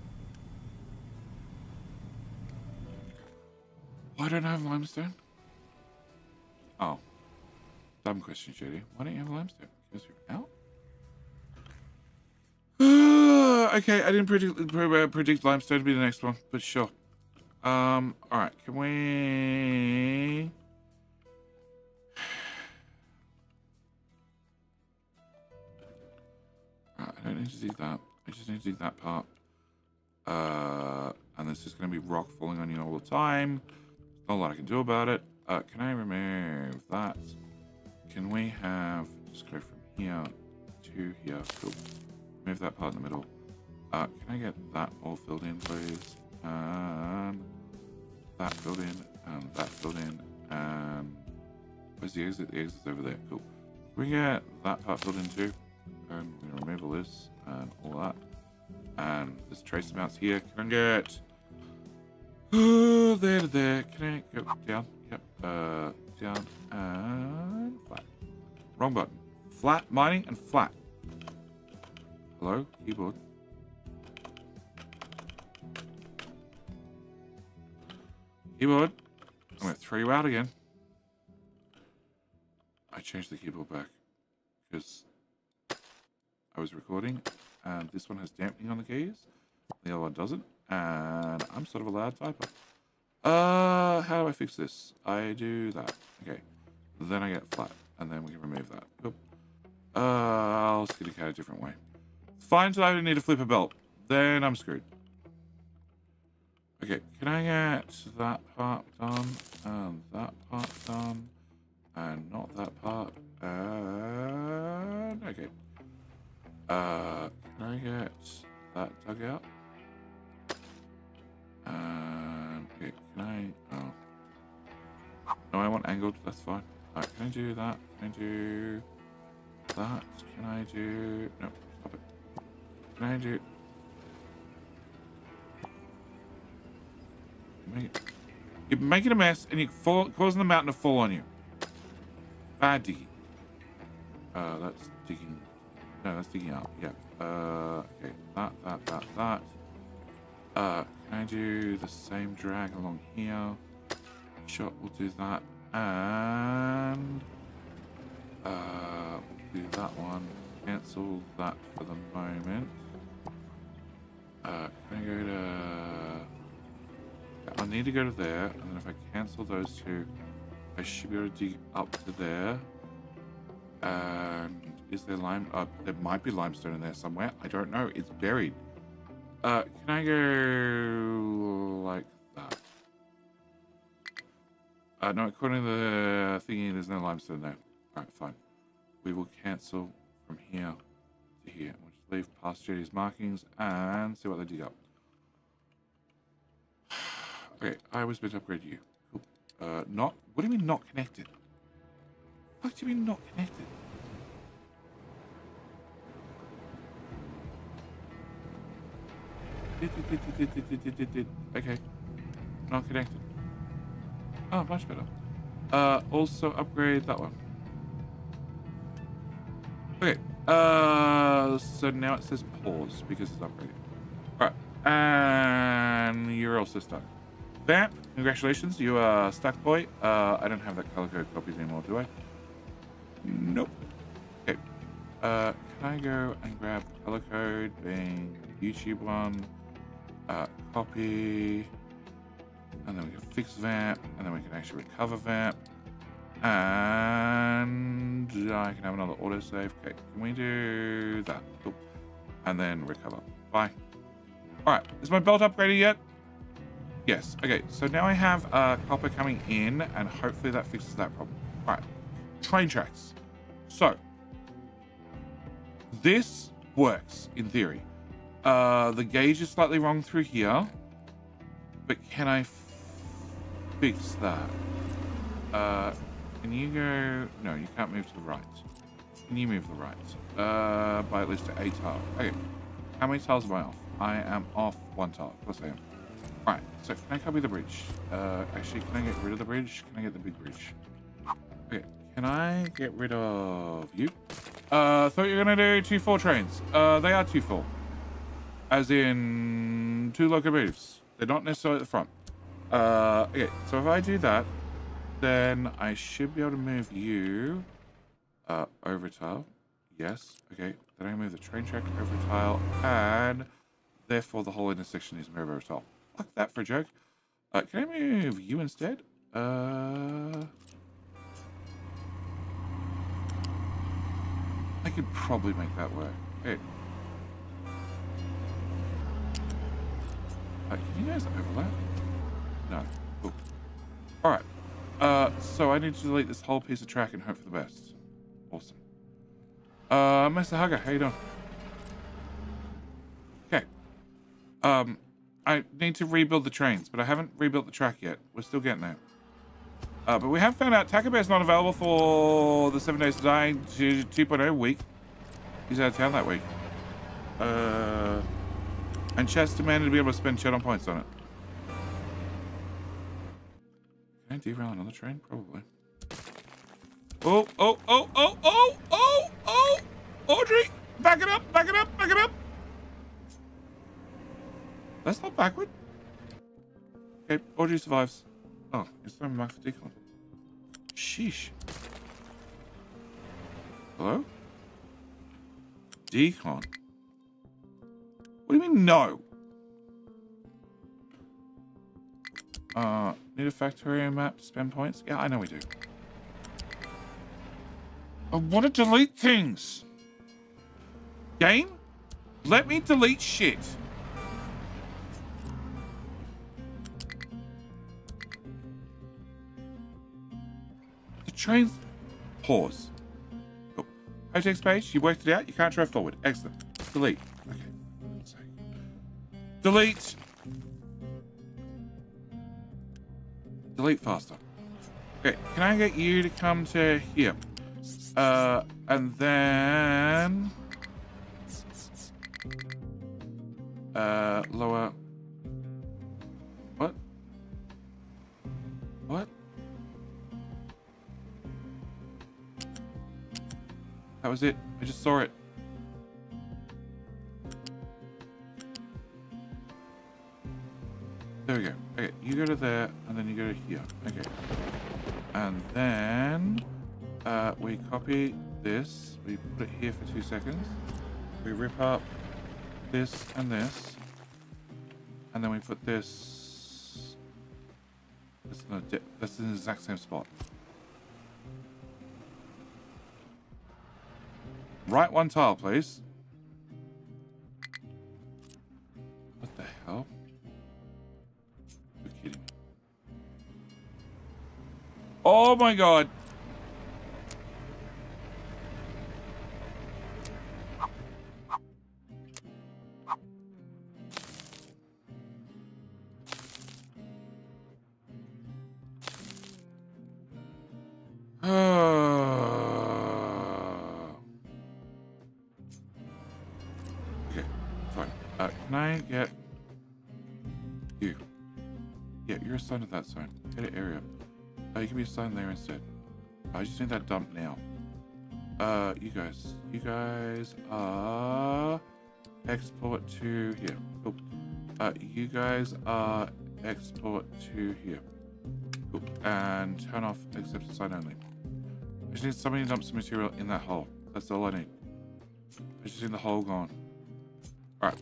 Why don't I have limestone? Oh. Dumb question, Judy. Why don't you have limestone? Because you're out? Okay, I didn't predict limestone to be the next one, but sure. Alright, can we... I don't need to do that. I just need to do that part. And there's just going to be rock falling on you all the time. There's not a lot I can do about it. Can I remove that? Can we have... Just go from here to here. Cool. Move that part in the middle. Can I get that all filled in, please? And that filled in. And that filled in. And... Where's the exit? The exit's over there. Cool. Can we get that part filled in too? And we're going to remove all this and all that. And there's trace amounts here. Can I get... there to there. Can I go down? Yep. Down and flat. Wrong button. Flat, mining, and flat. Hello? Keyboard. Keyboard. I'm going to throw you out again. I changed the keyboard back. Because... I was recording, and this one has dampening on the keys, the other one doesn't, and I'm sort of a loud typer. How do I fix this? I do that. Okay. Then I get flat, and then we can remove that. Cool. I'll skin it out a different way. Fine, so I need to flip a belt. Then I'm screwed. Okay, can I get that part done, and that part done, and not that part, and... Okay. Can I get that dug out? And okay, can I... Oh. No, I want angled, that's fine. Alright, can I do that? Can I do that? Can I do... No, stop it. Can I do... You're making a mess and you're causing the mountain to fall on you. Bad digging. That's digging... No, that's digging out. Yeah. Okay. That. Can I do the same drag along here? Sure, we'll do that. And we'll do that one. Cancel that for the moment. Can I go to I need to go to there, and then if I cancel those two, I should be able to dig up to there. And is there lime? There might be limestone in there somewhere. I don't know. It's buried. Can I go like that? No, according to the thingy, there's no limestone there. Alright, fine. We will cancel from here to here. We'll just leave past Jetty's markings and see what they dig up. Okay, I was meant to upgrade you. Cool. Not? What do you mean not connected? What do you mean not connected? Okay. Not connected. Oh, much better. Also upgrade that one. Okay. So now it says pause because it's upgraded. Alright. And you're also stuck. Vamp, congratulations. You are stuck, boy. I don't have that color code copied anymore, do I? Nope. Okay. Can I go and grab the color code being YouTube one? Copy. And then we can fix vamp, and then we can actually recover vamp. And I can have another autosave. Okay, can we do that? Cool. And then recover. Bye. Alright, is my belt upgraded yet? Yes. Okay, so now I have copper coming in, and hopefully that fixes that problem. Alright, train tracks. So, this works in theory. The gauge is slightly wrong through here, but can I fix that? Can you go? No, you can't move to the right. Can you move to the right? By at least a tile. Okay. How many tiles am I off? I am off one tile. Of course I am. Alright, so can I copy the bridge? Actually, can I get rid of the bridge? Can I get the big bridge? Okay, can I get rid of you? Thought you were gonna do 2-4 trains. They are 2-4. As in 2 locomotives. They're not necessarily at the front. Okay, so if I do that, then I should be able to move you over a tile. Yes. Okay. Then I move the train track over a tile, and therefore the whole intersection is moved over a tile. Fuck that for a joke. Can I move you instead? I could probably make that work. Okay. Can you guys overlap? No. Cool. Alright. So I need to delete this whole piece of track and hope for the best. Awesome. Mr. Hugger, how you doing? Okay. I need to rebuild the trains, but I haven't rebuilt the track yet. We're still getting there. But we have found out Taco Bear's not available for the 7 Days to Die 2.0 week. He's out of town that week. And Chess demanded to be able to spend Shadow points on it. Can I derail another train? Probably. Oh, oh, oh, oh, oh, oh, oh! Audrey! Back it up, back it up, back it up! That's not backward. Okay, Audrey survives. Oh, it's throwing mark for decon. Sheesh. Hello? Decon? What do you mean, no? Need a Factorio map to spend points? Yeah, I know we do. I want to delete things. Game? Let me delete shit. The train's... Pause. Cool. Hotels page, you worked it out, you can't drive forward. Excellent. Delete. Okay. Delete. Delete faster. Okay, can I get you to come to here? And then... lower... What? What? That was it. I just saw it. There we go. Okay, you go to there, and then you go to here. Okay. And then we copy this. We put it here for 2 seconds. We rip up this and this. And then we put this That's in the exact same spot. Right one tile, please. What the hell? You're kidding me. Oh my god. Okay, fine. Can I get you? Yeah, you're assigned to that zone. Get an area. You can be assigned there instead. I just need that dump now. You guys are export to here. Cool. You guys are export to here. Cool. And turn off accept assign only. I just need somebody to dump some material in that hole. That's all I need. I just need the hole gone. Alright.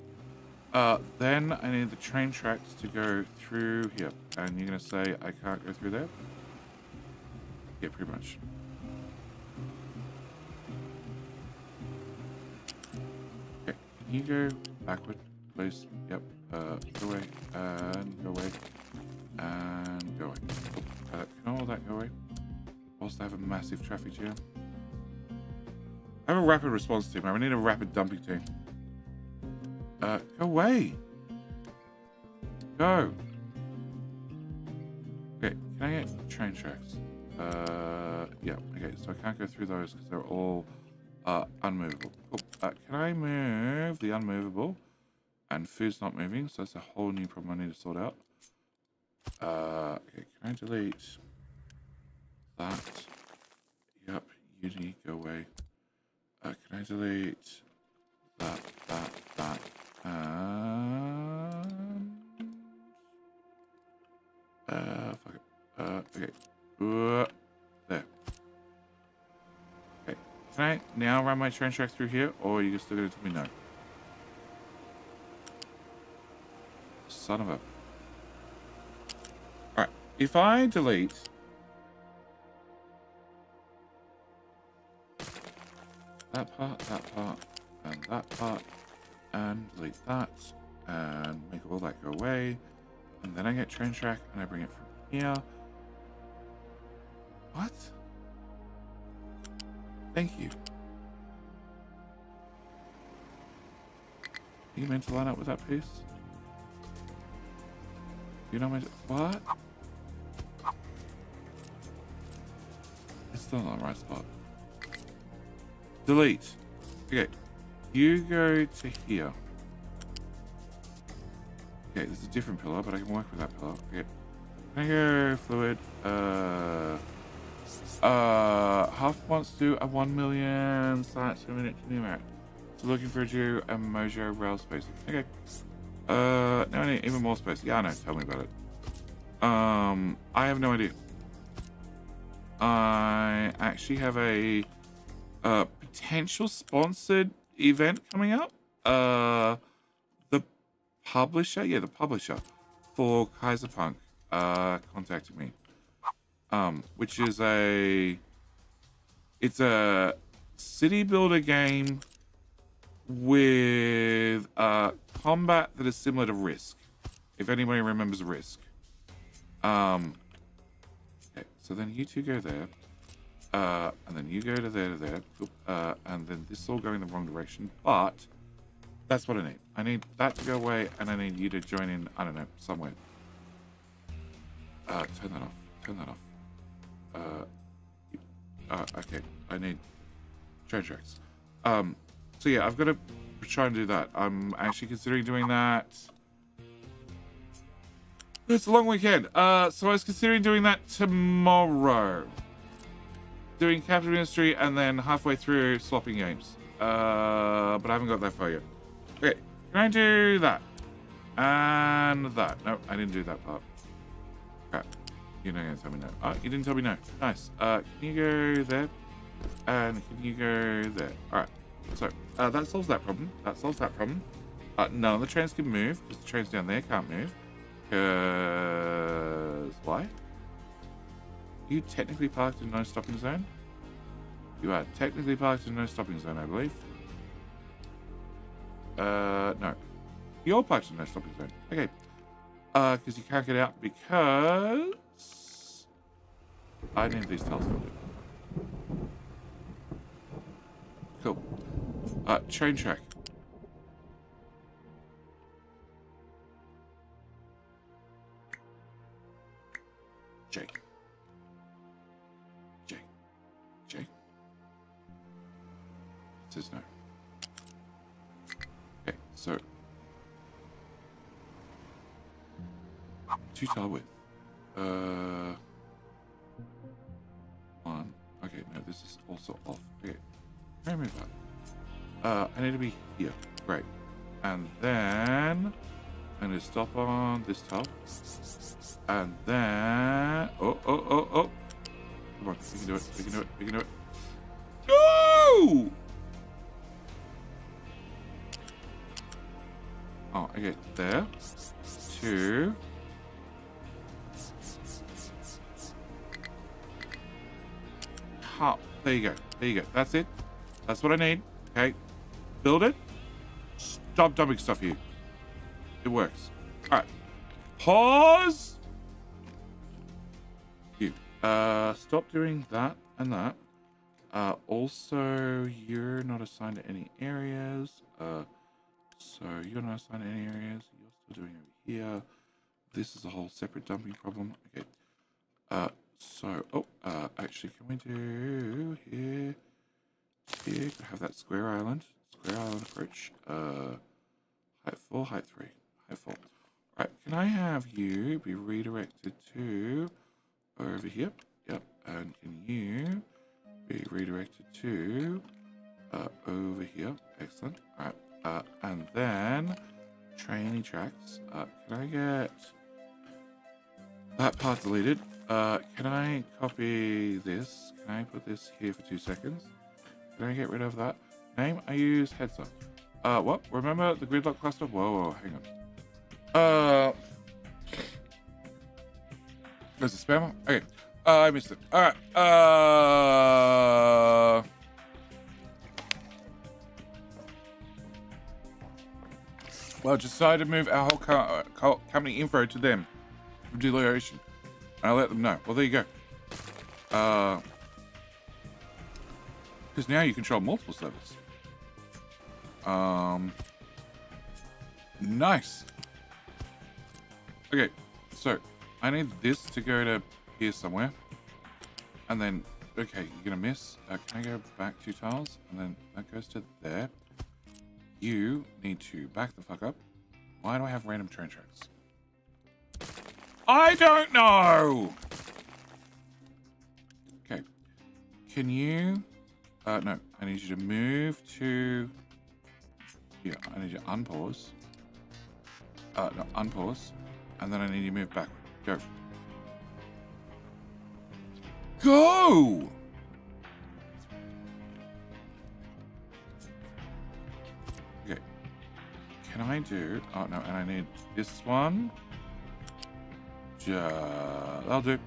Then I need the train tracks to go through here. And you're gonna say I can't go through there? Yeah, pretty much. Okay, can you go backward, please? Yep. Go away, and go away, and go away. Can all that go away? Whilst I have a massive traffic jam. I have a rapid response team. I need a rapid dumping team. Go away. Go. Okay, can I get train tracks? Yeah, okay, so I can't go through those because they're all unmovable. Cool. Can I move the unmovable? And food's not moving, so that's a whole new problem I need to sort out. Okay, can I delete that? Yep, you need to go away. Can I delete that, and... fuck it. Okay. There. Okay. Can I now run my train track through here, or are you still going to tell me no? Son of a... Alright. If I delete... that part, and that part, and delete that, and make all that go away, and then I get train track, and I bring it from here. What? Thank you. Are you meant to line up with that piece? You're not meant to... What? It's still not the right spot. Delete. Okay. You go to here. Okay, there's a different pillar, but I can work with that pillar. Okay. Can I go fluid? Huff wants to do a 1 million sites per minute to numeric. So looking for a Jew and Mojo rail space. Okay. Now I need even more space. Yeah, I know. Tell me about it. I have no idea. I actually have a potential sponsored event coming up. The publisher for Kaiserpunk contacted me. Which is it's a city builder game with combat that is similar to Risk, if anybody remembers Risk. Okay, so then you two go there, and then you go to there, and then this is all going the wrong direction, but that's what I need. I need that to go away, and I need you to join in, I don't know, somewhere. Turn that off. Okay, I need train tracks. So yeah, I've got to try and do that. I'm actually considering doing that. It's a long weekend. So I was considering doing that tomorrow. Doing Capital Ministry and then halfway through swapping games. But I haven't got that far yet. Okay, can I do that? And that. No, I didn't do that part. Crap. You're not going to tell me no. Oh, you didn't tell me no. Nice. Can you go there? And can you go there? Alright. So, that solves that problem. None of the trains can move, because the trains down there can't move. Because... why? you technically parked in no stopping zone? You are technically parked in no stopping zone, I believe. No. You're parked in no stopping zone. Okay. Because you can't get out because I need these tiles filled in. Cool. Train track. Jake. Jake. Jake. It says no. Okay, so 2 tile width. One. Okay, no, this is also off. Okay, can I move that? I need to be here. Great. And then I'm going to stop on this tile. And then oh. Come on, we can do it. We can do it. We can do it. No! Oh, okay, there. 2. There you go. There you go. That's it. That's what I need. Okay. Build it. Stop dumping stuff here. It works. All right. Pause. You. Stop doing that and that. Also, you're not assigned to any areas. So you're not assigned to any areas. You're still doing over here. This is a whole separate dumping problem. Okay. Actually, can we do here? Here, could have that square island approach. Height 4, height 3, height 4. Right, can I have you be redirected to over here? Yep, and can you be redirected to over here? Excellent. All right, and then trainee tracks. Can I get that part deleted? Can I copy this? Can I put this here for 2 seconds? Can I get rid of that? Name, I use headset. What? Remember the gridlock cluster? Whoa, hang on. There's a spammer? Okay. I missed it. Alright. Well, decided to move our whole company info to them. From deletion. And I let them know. Well, there you go. Because now you control multiple servers. Nice. Okay, so I need this to go to here somewhere. And then, okay, you're gonna miss. Can I go back 2 tiles? And then that goes to there. You need to back the fuck up. Why do I have random train tracks? I don't know! Okay. Can you... no, I need you to move to... Here, I need you to unpause. No, unpause. And then I need you to move backward. Go. Go! Okay. Can I do... Oh, no, and I need this one. That'll do.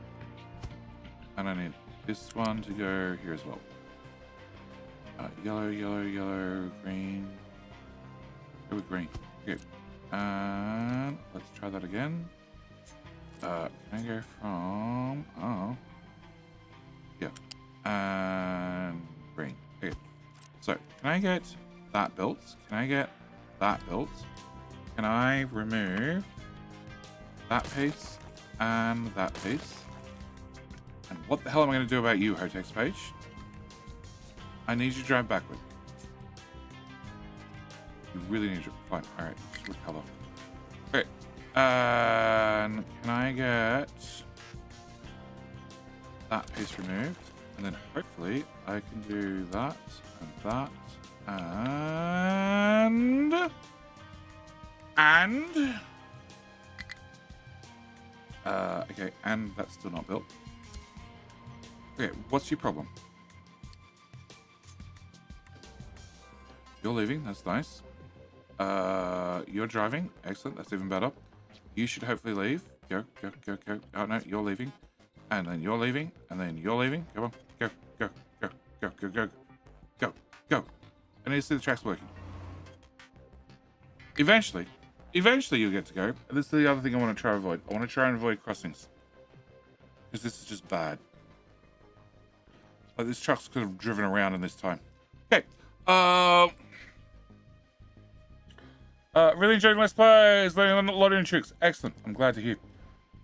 And I need this one to go here as well. Yellow, yellow, yellow, green. Go with green. Okay. And let's try that again. Can I go from... Oh. Yeah. And green. Okay. So, can I get that built? Can I get that built? Can I remove that piece and that piece? And what the hell am I going to do about you, Hotex Page? I need you to drive backward. You really need to... Fine. Alright, just recover. Okay. And can I get that piece removed? And then hopefully I can do that and that and okay, and that's still not built. Okay, what's your problem? You're leaving, that's nice. You're driving, excellent, that's even better. You should hopefully leave. Go, go, go, go. Oh no, you're leaving. And then you're leaving, and then you're leaving. Come on, go, go, go, go, go, go, go, go. I need to see the tracks working. Eventually you'll get to go. And this is the other thing I want to try and avoid. I want to try and avoid crossings. Because this is just bad. Like, this truck's could have driven around in this time. Okay. Really enjoying Let's Plays, learning a lot of new tricks. Excellent. I'm glad to hear.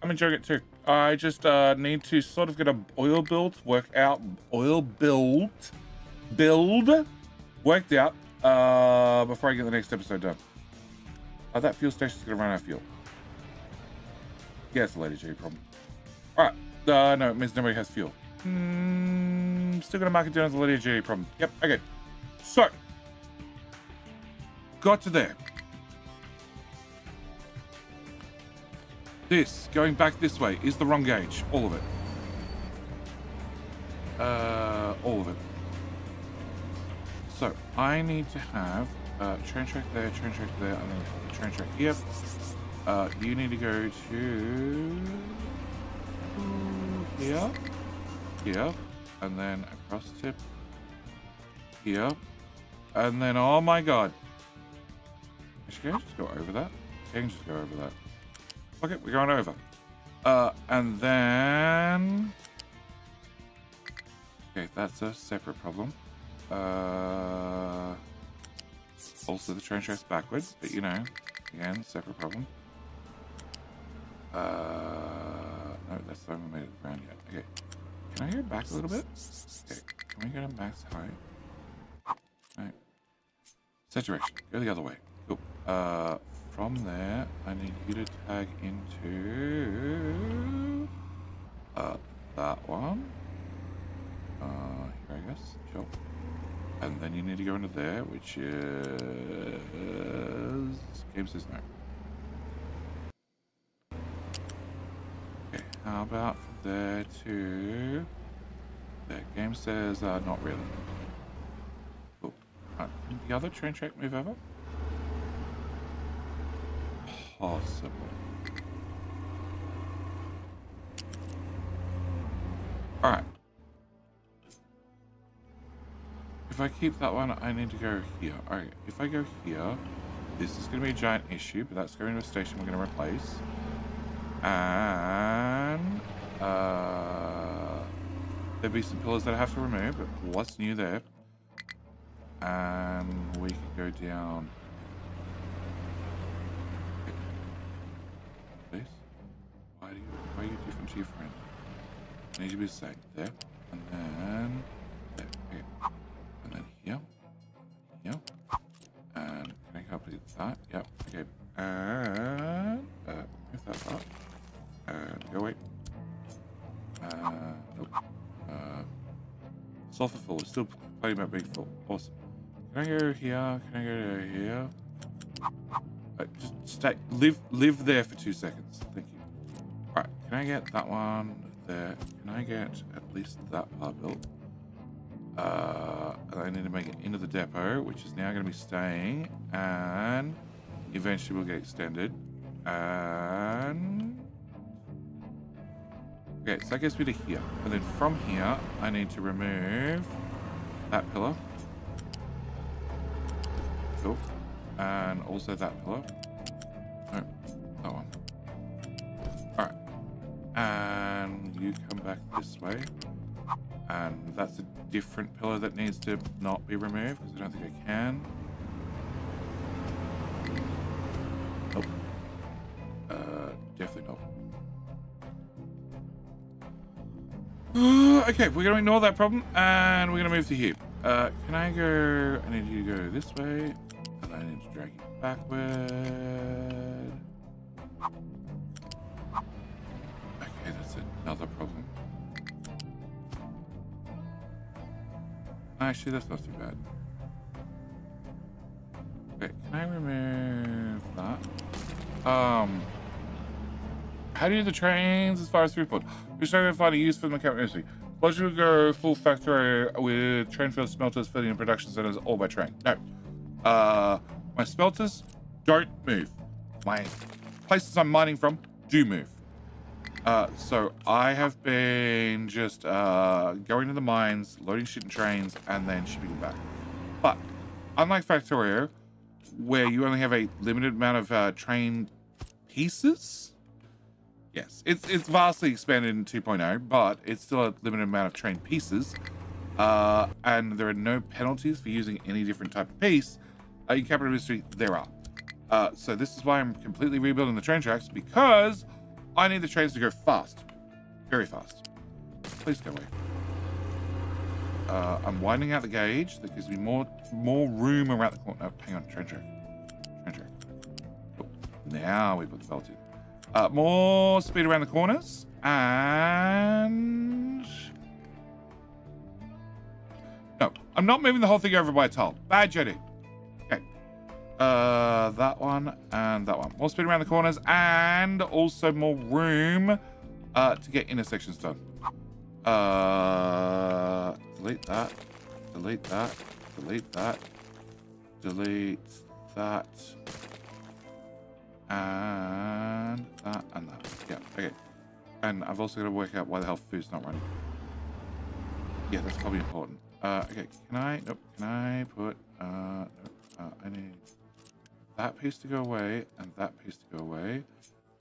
I'm enjoying it too. I just need to sort of get a oil build worked out before I get the next episode done. That fuel station's gonna run out of fuel. Yeah, it's a Lady G problem. Alright. No, it means nobody has fuel. Still gonna mark it down as a Lady G problem. Yep, okay. So, got to there. This, going back this way, is the wrong gauge. All of it. All of it. So, I need to have train track there, and then train track here. You need to go to here, and then across tip here, and then, oh my god. Actually, can I just go over that? I can just go over that. Okay, we're going over. And then... Okay, that's a separate problem. Also, the train track's backwards, but you know, again, separate problem. No, that's the one we made it around yet. Okay, can I go back a little bit? Okay, can we go to max height? Right. Saturation, go the other way. Cool. From there, I need you to tag into that one. Here, I guess. Sure. And then you need to go into there, which is... Game says no. Okay, how about from there to... There, game says not really. Cool. Alright, can the other train track move over? Possibly. Alright. If I keep that one, I need to go here. Alright, if I go here, this is going to be a giant issue, but that's going to a station we're going to replace. And there'll be some pillars that I have to remove, but what's new there? And we can go down. Please? Why are you different to your friend? I need you to be the same. There. And then there. Okay. And then here. Here. And can I help with that? Yep. Okay. And move that up. And go away. Nope. Sulfur full. It's still playing about being full. Awesome. Can I go here? Can I go to here? Just stay. Live there for 2 seconds. Thank you. Alright. Can I get that one there? Can I get at least that part built? And I need to make it into the depot, which is now going to be staying, and eventually will get extended. And okay, so that gets me to here, and then from here I need to remove that pillar. Cool. And also that pillar. No, that one. Alright. And you come back this way. And that's a different pillar that needs to not be removed, because I don't think I can. Nope. Definitely not. Okay, we're going to ignore that problem, and we're going to move to here. Can I go... I need you to go this way, and I need to drag you backward. Okay, that's another problem. Actually, that's not too bad. Okay, can I remove that? How do you do the trains as far as throughput? We're trying to find a use for the mechanical industry. Pleasure to go full factory with train field smelters, filling and production centers all by train. No. My smelters don't move. My places I'm mining from do move. So I have been just going to the mines, loading shit in trains, and then shipping it back. But unlike Factorio, where you only have a limited amount of train pieces, yes, it's vastly expanded in 2.0, but it's still a limited amount of train pieces. And there are no penalties for using any different type of piece. In Capital Industry, there are. So this is why I'm completely rebuilding the train tracks, because I need the trains to go fast. Very fast. Please go away. I'm widening out the gauge. That gives me more room around the corner. Oh, hang on, train track. Train track. Cool. Now we put the belt in. More speed around the corners. And... no, I'm not moving the whole thing over by a tile. Bad Jedi. Okay. That one and that one. More speed around the corners and also more room to get intersections done. Delete that. Delete that. Delete that. Delete that. And that and that. Yeah, okay. And I've also got to work out why the hell food's not running. Yeah, that's probably important. Okay, can I, nope, can I put, nope, I need that piece to go away and that piece to go away.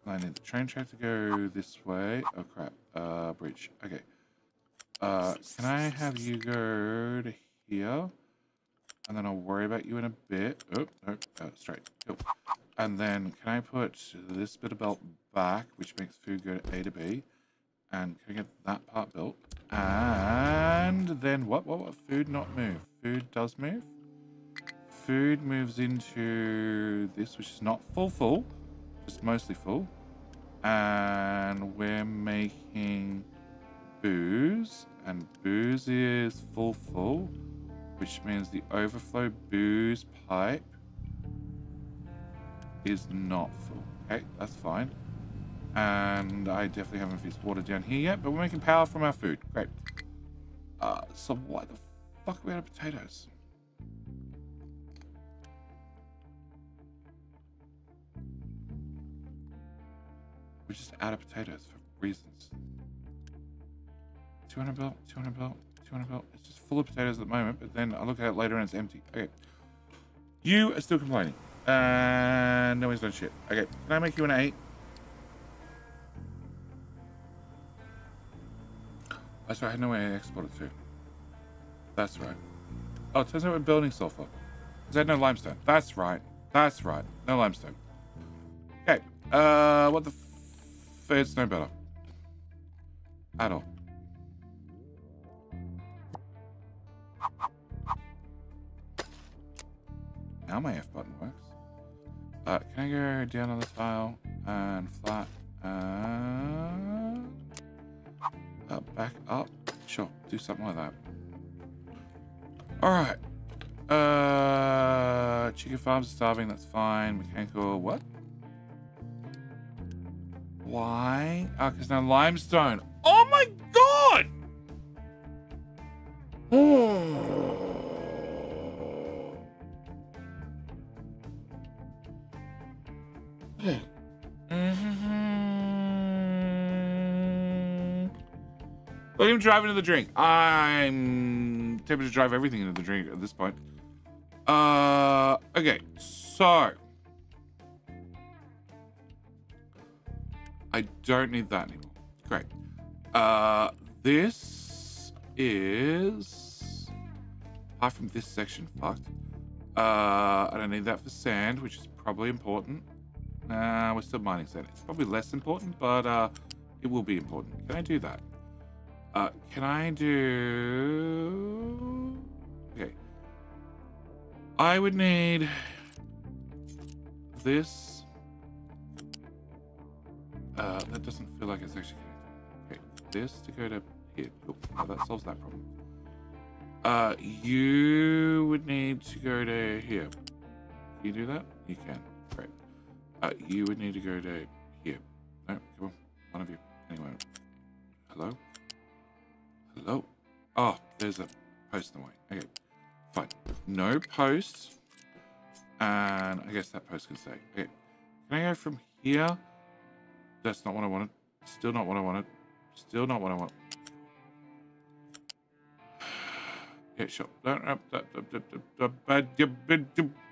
And I need the train track to go this way. Oh crap, bridge, okay. Can I have you go to here? And then I'll worry about you in a bit. Oh, nope, straight, cool. And then can I put this bit of belt back, which makes food go to A to B? And can I get that part built? And then what? Food not move. Food does move. Food moves into this, which is not full, just mostly full. And we're making booze, and booze is full, which means the overflow booze pipe is not full. Okay, that's fine. And I definitely haven't fixed water down here yet, but we're making power from our food. Great. So why the fuck are we out of potatoes? We're just out of potatoes for reasons. 200 belt, 200 belt, 200 belt. It's just full of potatoes at the moment, but then I look at it later and it's empty. Okay. You are still complaining. And no one's done shit. Okay, can I make you an 8? That's right, I had no way to export it to. That's right. Oh, it turns out we're building sulfur. Because I had no limestone. That's right. That's right. No limestone. Okay. What the f... It's no better. At all. Now my F button works. Can I go down on the tile and flat and back up? Sure, do something like that. All right. Chicken farms are starving. That's fine. Mechanical. What? Why? Oh, because no limestone. Oh my god! Let him drive into the drink. I'm tempted to drive everything into the drink at this point. Okay, so I don't need that anymore. Great. This is, apart from this section, fucked. I don't need that for sand, which is probably important. Nah, we're still mining sand. It's probably less important, but it will be important. Can I do that? Can I do... Okay. I would need this. That doesn't feel like it's actually connected. Okay, this to go to here. Cool. Oh, that solves that problem. You would need to go to here. Can you do that? You can. Great. You would need to go to here. No, come on. One of you. Anyway. Hello? Hello? Oh, there's a post in the way. Okay, fine. No post. And I guess that post can stay. Okay. Can I go from here? That's not what I wanted. Still not what I wanted. Still not what I want. Yeah, sure. That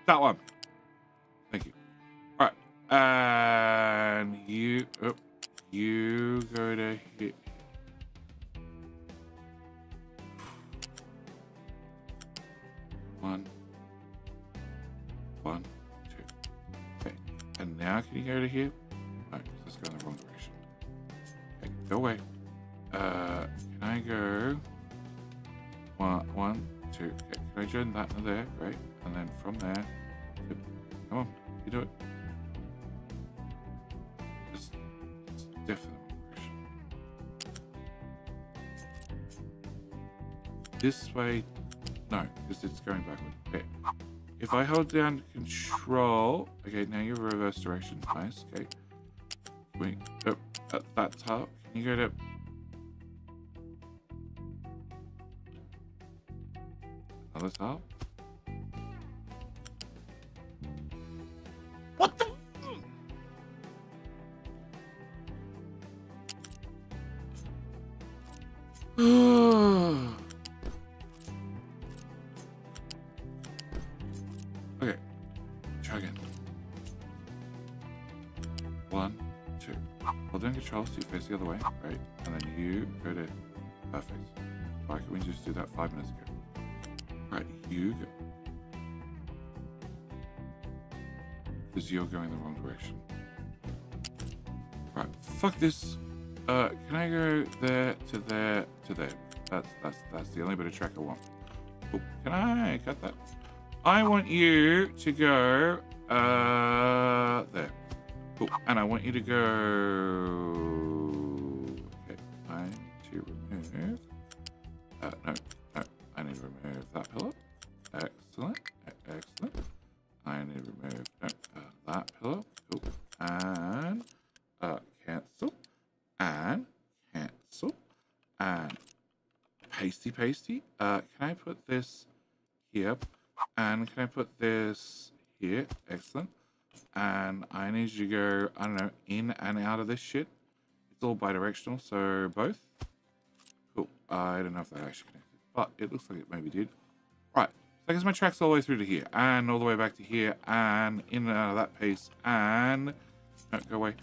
one. Thank you. All right. And you go to here. One, two. Okay. And now can you go to here? No, let's go in the wrong direction. Okay, go away. Can I go? One, two. Okay, can I join that and there? Great. And then from there, come on, you do it. It's definitely the wrong direction. This way, no, because it's going backward. Okay. If I hold down control, okay, now you're reverse direction. Nice. Okay. Wait, at that top, can you go to? Another top? What the? Okay, try again. 1, 2. Hold down control so you face the other way, right? And then you go to perfect. Why couldn't we just do that 5 minutes ago? Right, you go. Because you're going the wrong direction. Right, fuck this. Can I go there to there to there? That's the only bit of track I want. Oh, can I cut that? I want you to go there. Cool. And I want you to go. Okay, I need to remove. No. I need to remove that pillar. Excellent. Excellent. I need to remove that pillar. Cool. And cancel. And cancel. And pasty. Can I put this here? And can I put this here? Excellent. And I need you to go, I don't know, in and out of this shit. It's all bi-directional, so both. Cool. I don't know if that actually connected, but it looks like it maybe did. Right. So I guess my track's all the way through to here, and all the way back to here, and in and out of that piece, and... No, go away.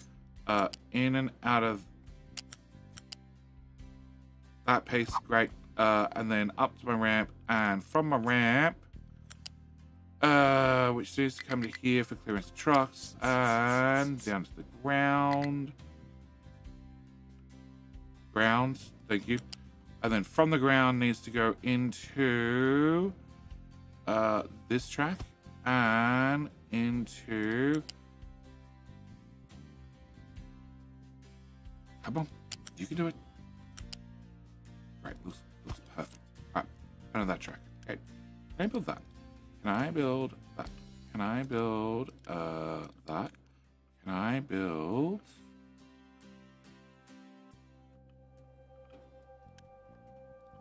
In and out of that piece, great. And then up to my ramp, and from my ramp, which needs to come to here for clearance of trucks, and down to the ground. Thank you. And then from the ground needs to go into this track and into... Come on, you can do it. Right, looks perfect. All right, onto that track. Okay, can I build that? Can I build that? Can I build that? Can I build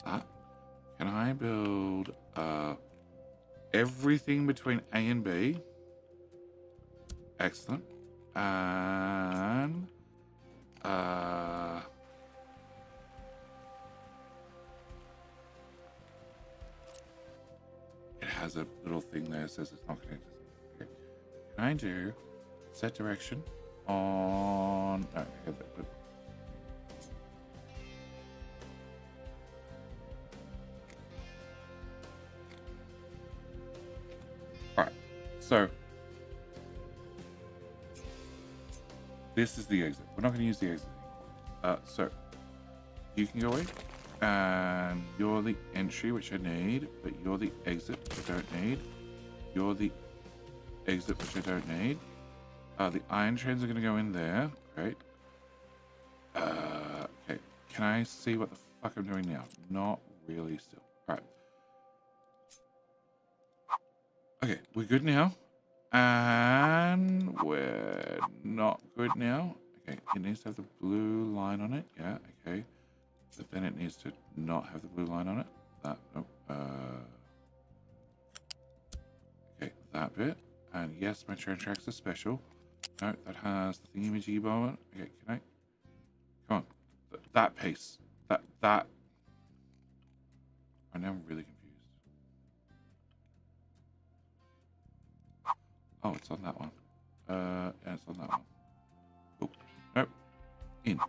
that? Can I build everything between A and B? Excellent. And it has a little thing there that says it's not connected. Okay. Can I do set direction on... No, Alright, so this is the exit. We're not going to use the exit. So you can go away, and you're the entry, which I need, but you're the exit, which I don't need. You're the exit, which I don't need. The iron trains are going to go in there. Great. Okay. Can I see what the fuck I'm doing now? Not really still. All right. Okay, we're good now. And we're not good now. Okay, it needs to have the blue line on it. Yeah, okay. But then it needs to not have the blue line on it. That, nope. Okay, that bit. And yes, my train tracks are special. No, that has the thingy-majiggy bomb on it. Okay, that piece. That. I know I'm really confused. Oh, it's on that one. Yeah, it's on that one. Oh, nope. In.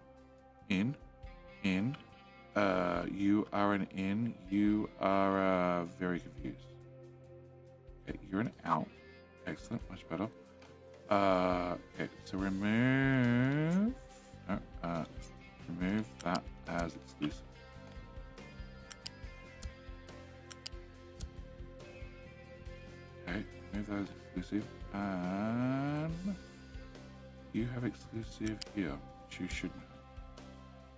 You are an in. You are very confused. Okay, you're an out. Excellent, much better. Okay, so remove. No, remove that as exclusive. Okay, remove that as exclusive, and you have exclusive here, which you shouldn't have.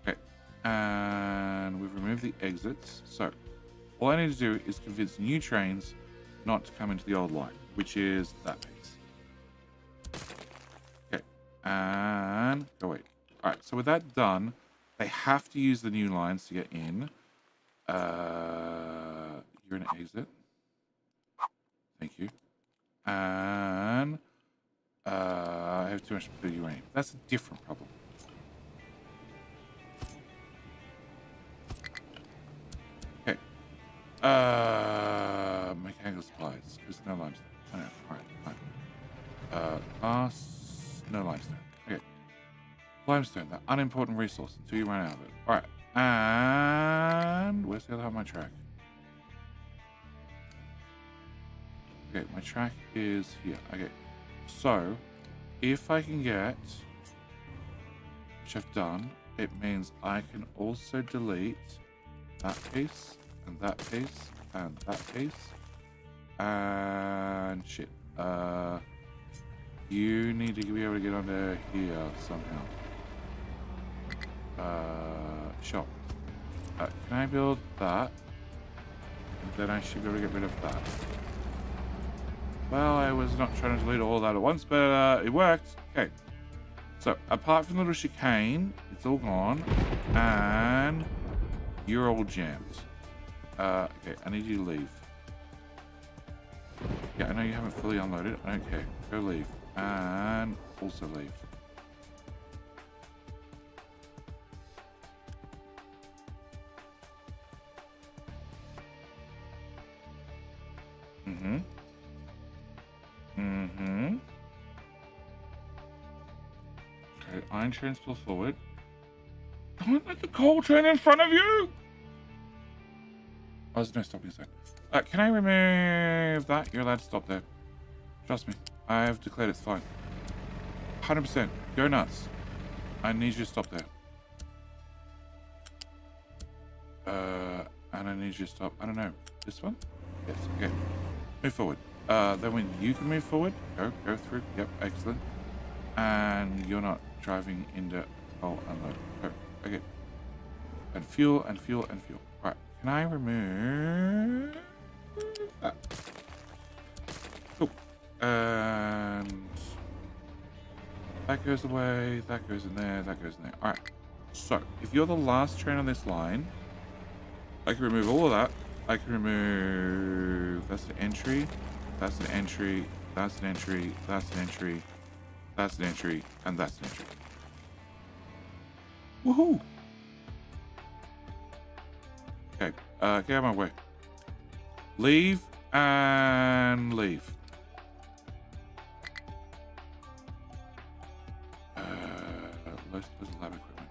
Okay, and we've removed the exits. So all I need to do is convince new trains not to come into the old line, which is that piece. Okay, and go wait. All right, so with that done, they have to use the new lines to get in. You're an exit. Thank you. And I have too much blue uranium. That's a different problem. Okay. Mechanical supplies. There's no limestone. I know. Alright, fine. Glass. No limestone. Okay. Limestone, that unimportant resource until you run out of it. Alright. And where's the other half of my track? Okay, my track is here. Okay. So if I can get, which I've done, it means I can also delete that piece and that piece and that piece and shit. You need to be able to get onto here somehow. Shop. Can I build that? And then I should be able to get rid of that. Well, I was not trying to delete all that at once, but it worked. Okay. So, apart from the little chicane, it's all gone. And you're all jammed. Okay, I need you to leave. Yeah, I know you haven't fully unloaded. I don't care. Go leave. And also leave. Okay, iron train still forward. Don't let the coal train in front of you! Oh, there's no stopping sign. Can I remove that? You're allowed to stop there. Trust me. I have declared it's fine. 100%. Go nuts. I need you to stop there. And I need you to stop. I don't know. This one? Yes. Okay. Move forward. Then when you can move forward, go through. Yep, excellent. And you're not driving into unload. Go. Okay. And fuel and fuel and fuel. Alright. Can I remove that? Cool. And that goes away, that goes in there, that goes in there. Alright. So if you're the last train on this line, I can remove all of that. I can remove, that's an entry, that's an entry, that's an entry, that's an entry, that's an entry, and that's an entry. Woohoo! Okay, get out of my way. Leave and leave. Where's the lab equipment?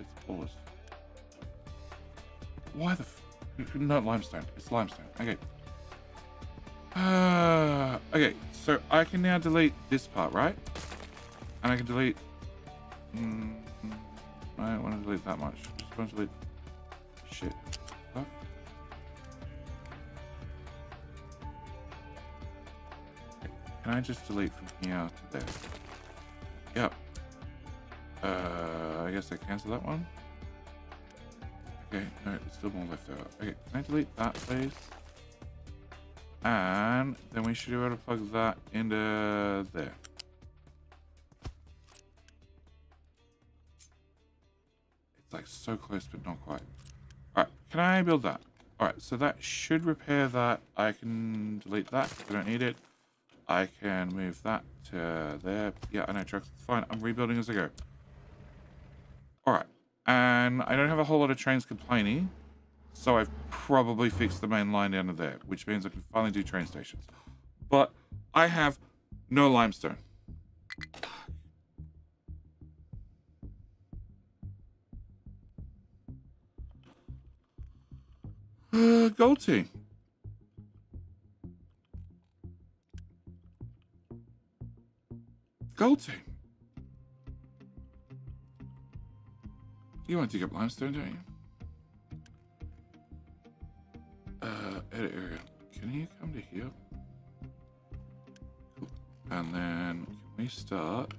It's paused. Why the not limestone, it's limestone. Okay. Okay, so I can now delete this part, right? And I can delete... I don't want to delete that much. I just want to delete... shit. Stuff. Okay. Can I just delete from here to there? Yep. I guess I cancel that one. Okay, no, there's still more left over. Okay, can I delete that, please? And then we should be able to plug that into there. It's like so close, but not quite. All right, can I build that? All right, so that should repair that. I can delete that if I don't need it. I can move that to there. Yeah, I know trucks. It's fine. I'm rebuilding as I go. All right. And I don't have a whole lot of trains complaining. So I've probably fixed the main line down to there, which means I can finally do train stations. But I have no limestone. Gold team. Gold team. You want to dig up limestone, don't you? Edit area. Can you come to here? Cool. And then can we start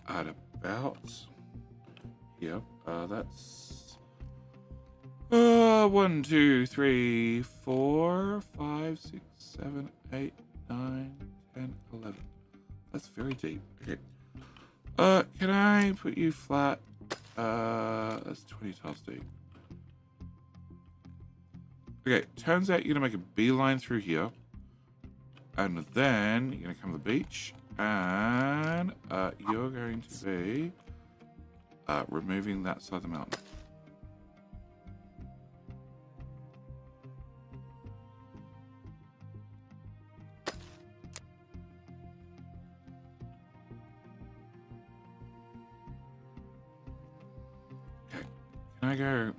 at about here? That's 1, 2, 3, 4, 5, 6, 7, 8, 9, 10, 11. That's very deep. Okay. Can I put you flat? That's 20 tiles deep. Okay, turns out you're gonna make a beeline through here. And then you're gonna come to the beach. And you're going to be removing that side of the mountain. Okay, can I go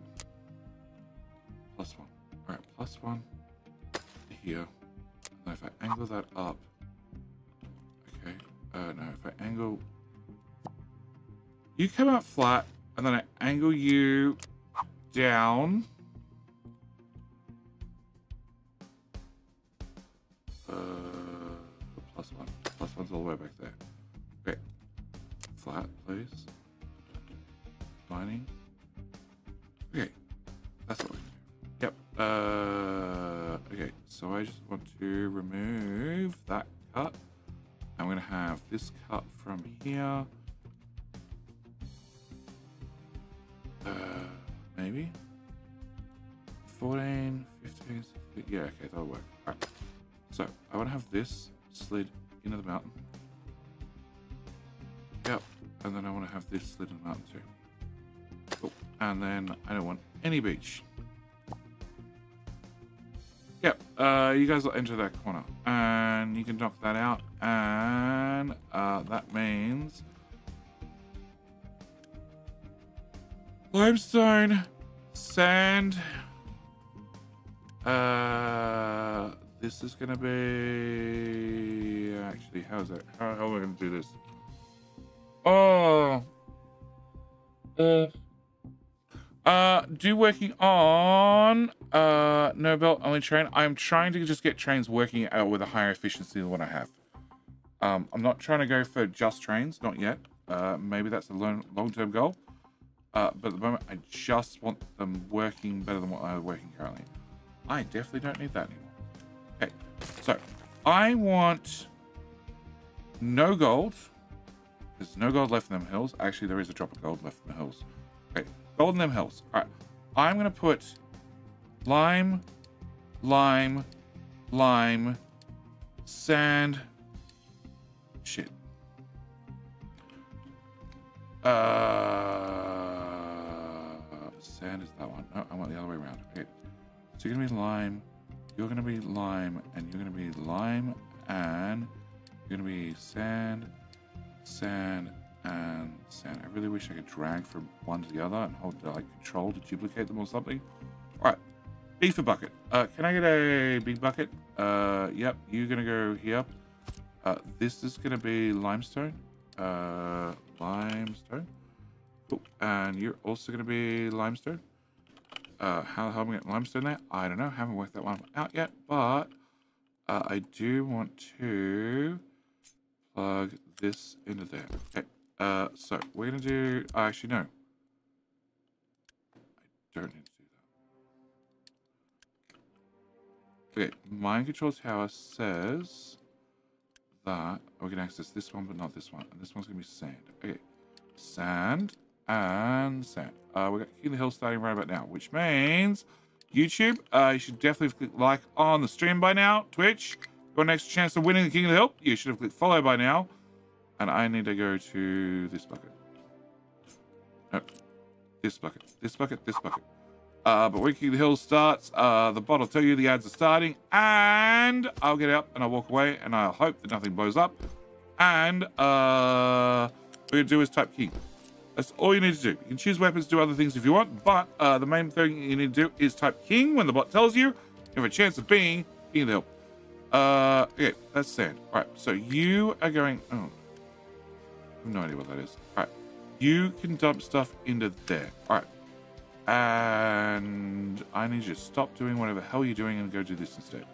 +1? All right, +1 here. And if I angle that up, okay. No, if I angle, you come out flat, and then I angle you down. +1. +1's all the way back there. Okay. Flat, please. Mining. Okay. That's what we do. Yep. Okay. So I just want to remove that cut. I'm going to have this cut from here. Maybe 14, 15, 16. Yeah, okay, that'll work. All right. So I want to have this slid into the mountain. Yep. And then I want to have this slid in the mountain too. Cool. And then I don't want any beach. Yep. You guys will enter that corner, and you can knock that out, and that means limestone, sand. This is gonna be actually, how's that? How am I gonna do this? Oh, do working on no belt only train. I'm trying to just get trains working out with a higher efficiency than what I have. I'm not trying to go for just trains, not yet. Maybe that's a long-term goal. But at the moment, I just want them working better than what I'm working currently. I definitely don't need that anymore. Okay, so I want no gold. There's no gold left in them hills. Actually, there is a drop of gold left in the hills. Okay, gold in them hills. All right, I'm gonna put lime, lime, lime, sand. Shit. Sand is that one. No, I want the other way around. Okay. So you're gonna be lime, you're gonna be lime, and you're gonna be lime, and you're gonna be sand, sand, and sand. I really wish I could drag from one to the other and hold like control to duplicate them or something. All right, B for bucket. Can I get a big bucket? Yep, you're gonna go here. This is gonna be limestone. Limestone. Cool. And you're also gonna be limestone. How am I getting limestone there? I don't know. Haven't worked that one out yet, but I do want to plug this into there. Okay. So we're gonna do. Actually, no. I don't need to do that. Okay. Mind control tower says that we can access this one, but not this one. And this one's gonna be sand. Okay. Sand and sand. We got King of the Hill starting right about now, which means YouTube, you should definitely click like on the stream by now. Twitch, your next chance of winning the King of the Hill, you should have clicked follow by now. And I need to go to this bucket. No. This bucket, this bucket, this bucket. But when King of the Hill starts, the bot will tell you the ads are starting, and I'll get out and I'll walk away, and I'll hope that nothing blows up. And what we're gonna do is type King. That's all you need to do. You can choose weapons, do other things if you want, but the main thing you need to do is type King when the bot tells you. You have a chance of being King of the Hill. Okay, that's sand. All right, so you are going. Oh, I have no idea what that is. All right, you can dump stuff into there. All right. And I need you to stop doing whatever the hell you're doing and go do this instead.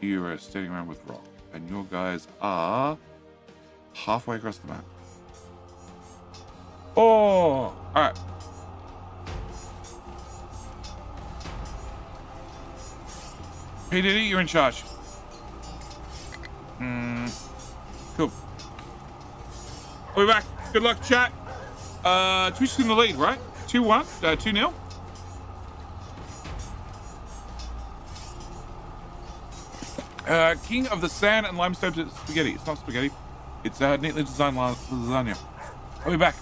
You are standing around with rock, and your guys are halfway across the map. Oh, all right. Hey, Diddy, you're in charge. Cool. We'll be back. Good luck, chat. Twitch's in the lead, right? 2-1, 2-0. King of the sand and limestone spaghetti. It's not spaghetti. It's neatly designed lasagna. I'll be back.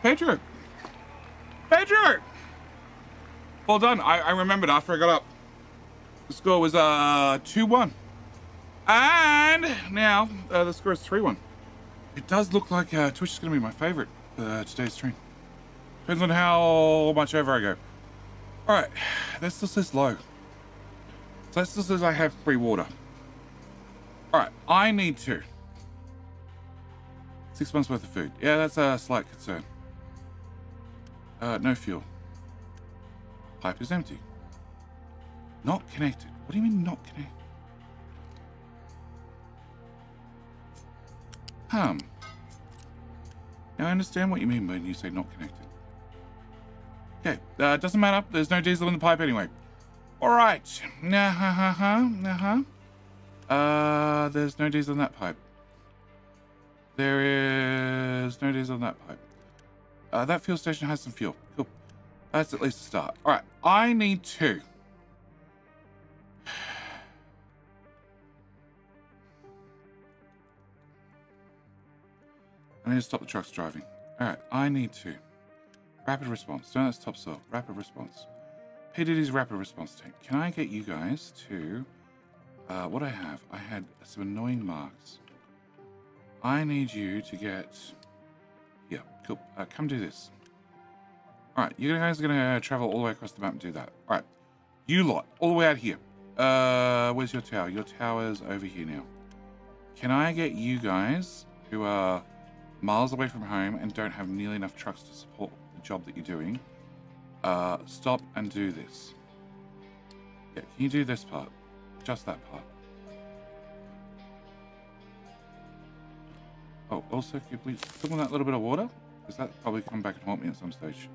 Pedro! Pedro! Well done. I remembered after I got up. The score was 2-1. And now the score is 3-1. It does look like Twitch is going to be my favorite for today's stream. Depends on how much over I go. Alright, that still says low. So that still says I have free water. Alright, I need 6 months worth of food. Yeah, that's a slight concern. No fuel. Pipe is empty. Not connected. What do you mean not connected? Now I understand what you mean when you say not connected. Okay, doesn't matter. There's no diesel in the pipe anyway. All right. There's no diesel in that pipe. There is no diesel in that pipe. That fuel station has some fuel. Cool. That's at least a start. All right. I need 2. I need to stop the trucks driving. All right, I need to. Rapid response. Don't that's top soil. Rapid response. P. Diddy's rapid response tank. Can I get you guys to... what I have? I had some annoying marks. I need you to get... Yeah, cool. Come do this. All right, you guys are going to travel all the way across the map and do that. All right, you lot, all the way out here. Where's your tower? Your tower's over here now. Can I get you guys who are miles away from home and don't have nearly enough trucks to support the job that you're doing, stop and do this? Yeah, can you do this part? Just that part. Oh, also, could we fill in that little bit of water? Because that probably come back and haunt me at some stage.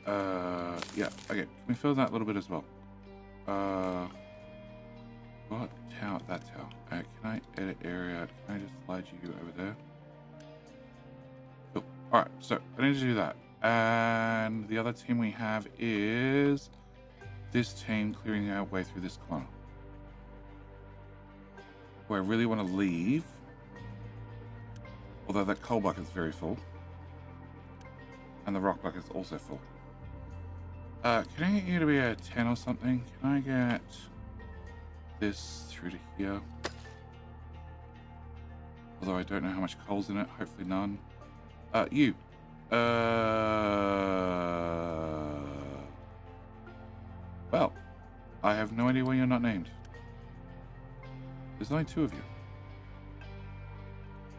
Yeah, okay. Can we fill that little bit as well? What? Tower? That tower. Can I edit area? Can I just slide you over there? Cool. Alright, so I need to do that. And the other team we have is this team clearing our way through this corner. Where I really want to leave. Although that coal bucket is very full. And the rock bucket is also full. Can I get you to be a 10 or something? Can I get this through to here? Although I don't know how much coal's in it. Hopefully none. You. Well, I have no idea why you're not named. There's only 2 of you.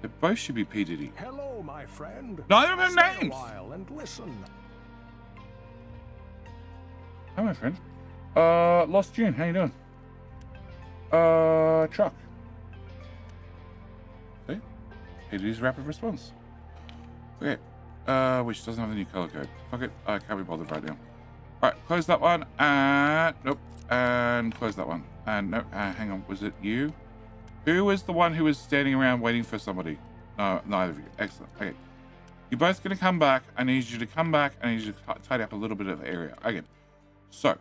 They both should be P. Diddy. Hello, my friend. Neither of them names. And listen. Hi, my friend. Lost June. How you doing? Truck. See? P. Diddy's rapid response. Okay. Which doesn't have the new color code. Fuck it. I can't be bothered right now. All right. Close that one. And nope. And close that one. And no. Hang on. Was it you? Who was the one who was standing around waiting for somebody? No, neither of you. Excellent. Okay. You're both going to come back. I need you to come back. I need you to tidy up a little bit of area. Okay. So,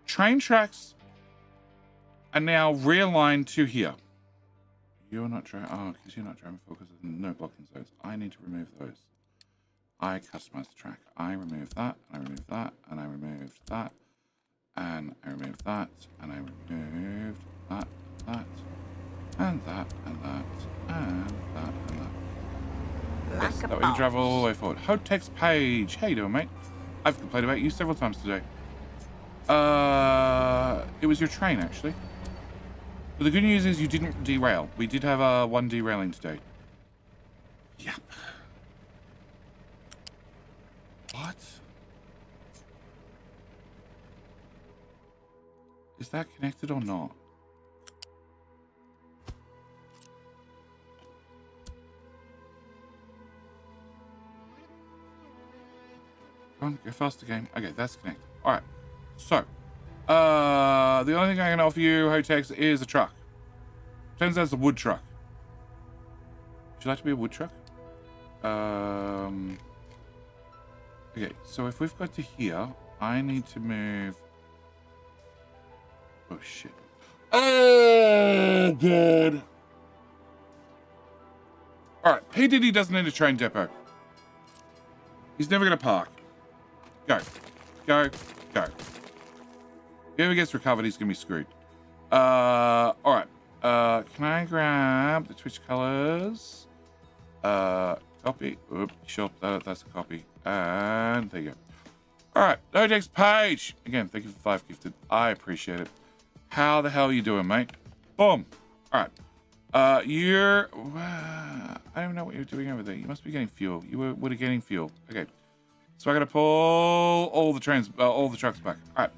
train tracks are now realigned to here. You're not driving. Oh, because you're not driving forward because there's no blocking zones. I need to remove those. I customize the track. I remove that. And I remove that. And I removed that. And I removed that. And I removed that. That. And that, and that, and that, and that. Yes, that way you travel all the way forward. Hotex Page. How you doing, mate? I've complained about you several times today. It was your train, actually. But the good news is you didn't derail. We did have one derailing today. Yep. What? Is that connected or not? Come on, go faster, game. Okay, that's connected. All right. So, the only thing I can offer you, Hotex, is a truck. Turns out it's a wood truck. Would you like to be a wood truck? Okay, so if we've got to here, I need to move. Oh shit. Oh, good. All right, P. Diddy doesn't need a train depot. He's never going to park. Go. Go. Go. If he ever gets recovered, he's going to be screwed. All right. Can I grab the Twitch colors? Copy. Oops, sure. That's a copy. And there you go. All right. Hotex Page. Again, thank you for 5 gifted. I appreciate it. How the hell are you doing, mate? Boom. All right. You're... I don't know what you're doing over there. You must be getting fuel. You were getting fuel. Okay. So I got to pull all the trains, all the trucks back. All right.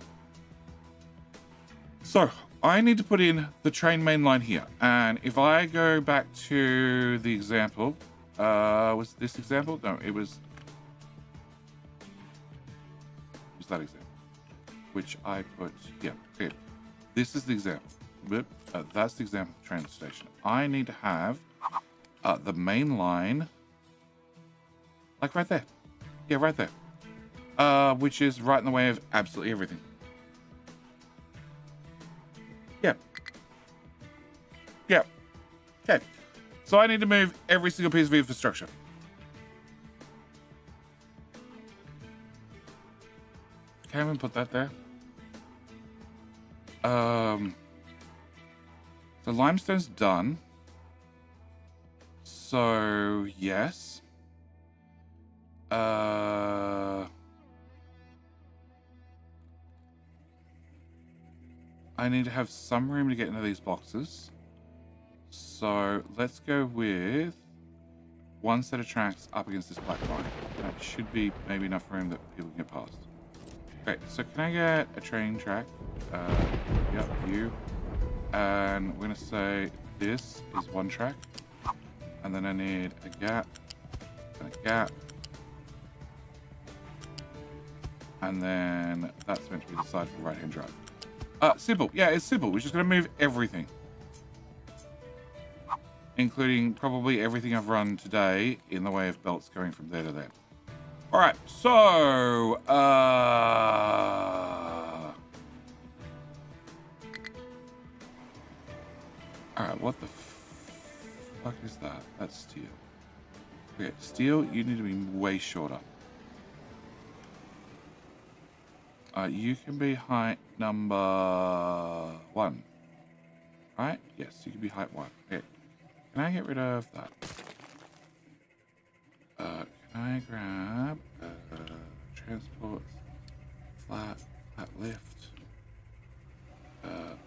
So I need to put in the train main line here. And if I go back to the example, was this example? No, it was that example, which I put here. Okay. This is the example. That's the example of the train station. I need to have the main line, like right there. Yeah, right there. Which is right in the way of absolutely everything. Yeah. Yeah. Okay. So I need to move every single piece of infrastructure. can't even put that there. So limestone's done. So yes. I need to have some room to get into these boxes. So let's go with one set of tracks up against this black line. That should be maybe enough room that people can get past. Okay, so can I get a train track? Yep, you. And we're gonna say this is one track. And then I need a gap and a gap. And then that's meant to be the side for right-hand drive. Simple. Yeah, it's simple. We're just gonna move everything. Including probably everything I've run today in the way of belts going from there to there. All right, so all right, what the fuck is that? That's steel. Okay, steel, you need to be way shorter. You can be height number 1. Right? Yes, you can be height 1. Okay. Can I get rid of that? Can I grab transport, flat lift? No.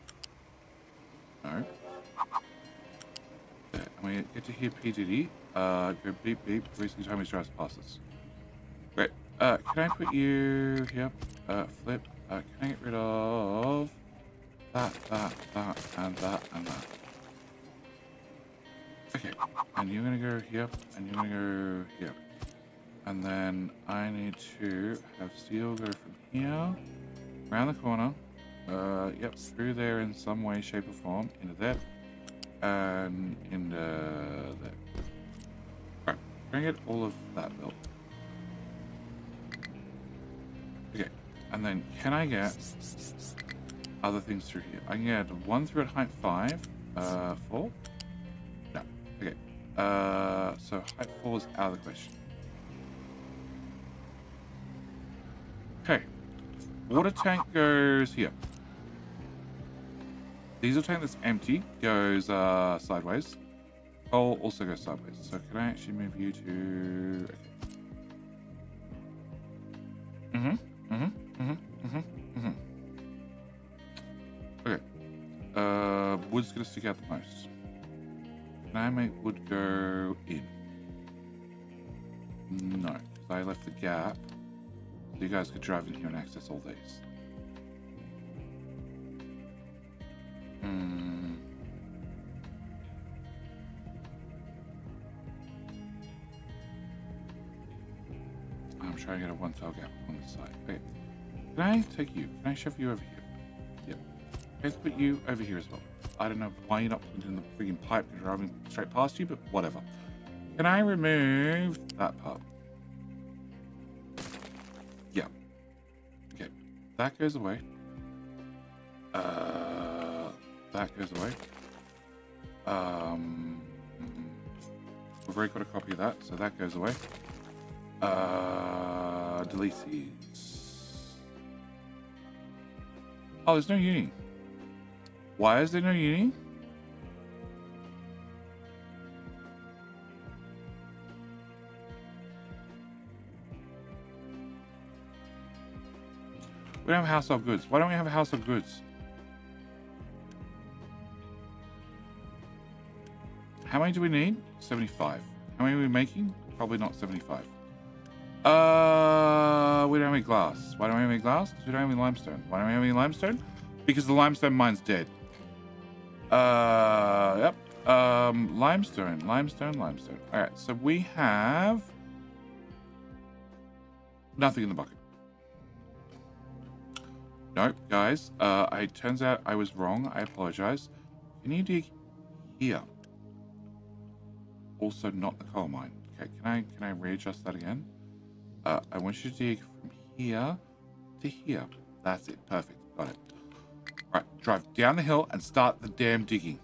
There. And we get to hear PDD. Go beep beep. Wasting time as drives past us. Great. Can I put you here? Flip. Can I get rid of that, and that, and that? Okay, and you're gonna go here, and you're gonna go here. And then I need to have steel go from here, around the corner, yep, through there in some way, shape or form, into there, and into there. Alright, can I get all of that built? Okay, and then can I get other things through here? I can get one through at height 5, 4? No. Okay. So height 4 is out of the question. Okay. Water tank goes here. Diesel tank that's empty goes sideways. Coal also goes sideways. So can I actually move you to... Okay. Okay. Wood's gonna stick out the most. Can I make wood go in? No, because I left the gap so you guys could drive in here and access all these. I'm trying to get a one-tail gap on the side. Okay. Can I take you? Can I shove you over here? Yep. Let's put you over here as well. I don't know why you're not putting the freaking pipe and driving straight past you, but whatever. Can I remove that part? Yeah. Okay. That goes away. That goes away. We've already got a copy of that, so that goes away. Delete these. Oh, there's no uni. Why is there no uni? We don't have household goods. Why don't we have household goods? How many do we need? 75. How many are we making? Probably not 75. We don't have any glass. Why don't we have any glass? Because we don't have any limestone. Why don't we have any limestone? Because the limestone mine's dead. Yep. Limestone. Alright, so we have nothing in the bucket. Nope, guys. It turns out I was wrong. I apologize. Can you dig here? Also not the coal mine. Okay, can I readjust that again? I want you to dig from here to here. That's it. Perfect. Got it. Alright, drive down the hill and start the damn digging.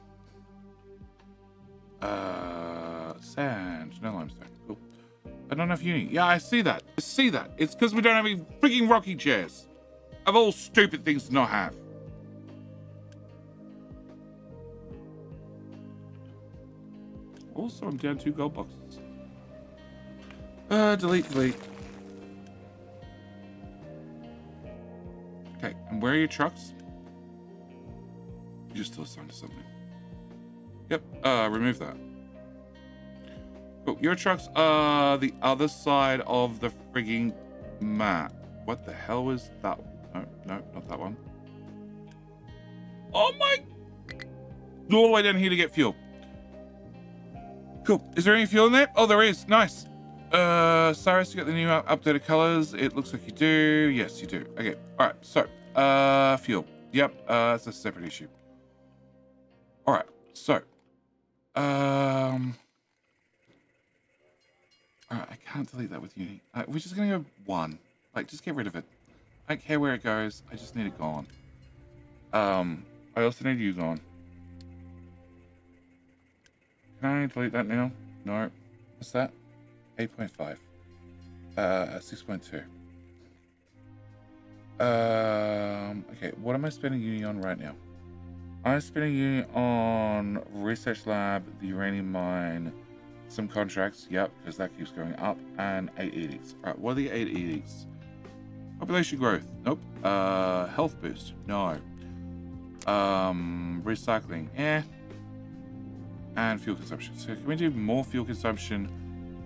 Sand. No limestone. Cool. I don't have uni. Yeah, I see that. It's because we don't have any freaking rocking chairs. Of all stupid things to not have. Also, I'm down 2 gold boxes. Delete. Okay, and where are your trucks? You're still assigned to something. Yep, remove that. Cool, your trucks are the other side of the frigging map. What the hell is that? No, not that one. Oh my! All the way down here to get fuel. Cool. Is there any fuel in there? Oh, there is. Nice. Cyrus, you got the new updated colors. It looks like you do. Yes, you do. Okay. All right. So, fuel. Yep. It's a separate issue. All right. So, all right. I can't delete that with Uni. We're just gonna go 1. Like, just get rid of it. I don't care where it goes. I just need it gone. I also need you gone. Can I delete that now? No. What's that? 8.5. 6.2. Okay, what am I spending uni on right now? I'm spending uni on research lab, the uranium mine, some contracts, yep, because that keeps going up, and 8 edicts. Alright, what are the 8 edicts? Population growth, nope. Health boost, no. Recycling, and fuel consumption. So can we do more fuel consumption,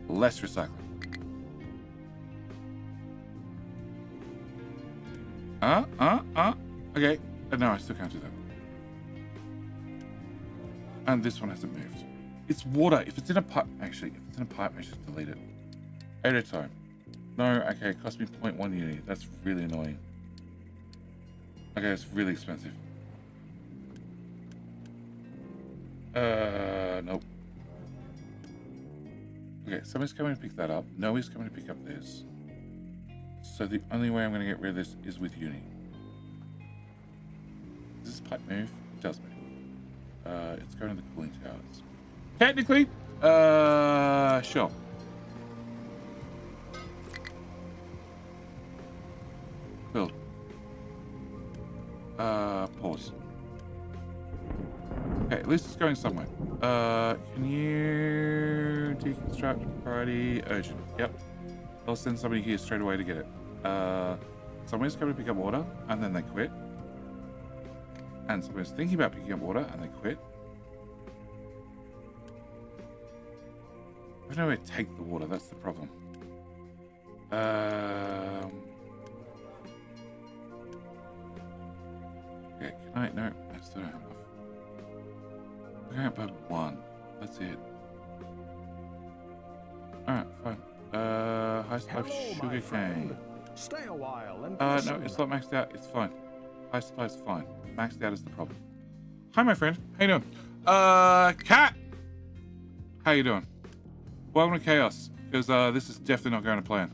less recycling? Okay. No, I still can't do that. And this one hasn't moved. It's water. If it's in a pipe, actually, if it's in a pipe, I should delete it. 8 at a time. No, okay, it cost me 0.1 uni. That's really annoying. Okay, it's really expensive. Nope. Okay, somebody's coming to pick that up. Noe's coming to pick up this. So the only way I'm going to get rid of this is with uni. Does this pipe move? It does move. It's going to the cooling towers. Technically, sure. Build. Pause. Okay, at least it's going somewhere. Can you deconstruct priority urgent? Yep. I'll send somebody here straight away to get it. Somebody's coming to pick up water and then they quit. And somebody's thinking about picking up water and they quit. I don't know where to take the water, that's the problem. Okay, can I? No, I still don't have enough. We're going up by 1. That's it. Alright, fine. High supply of sugar cane. Stay a while and no, it's not maxed out. It's fine. High supply is fine. Maxed out is the problem. Hi, my friend. How you doing? Cat! How you doing? Welcome to Chaos, because this is definitely not going to plan.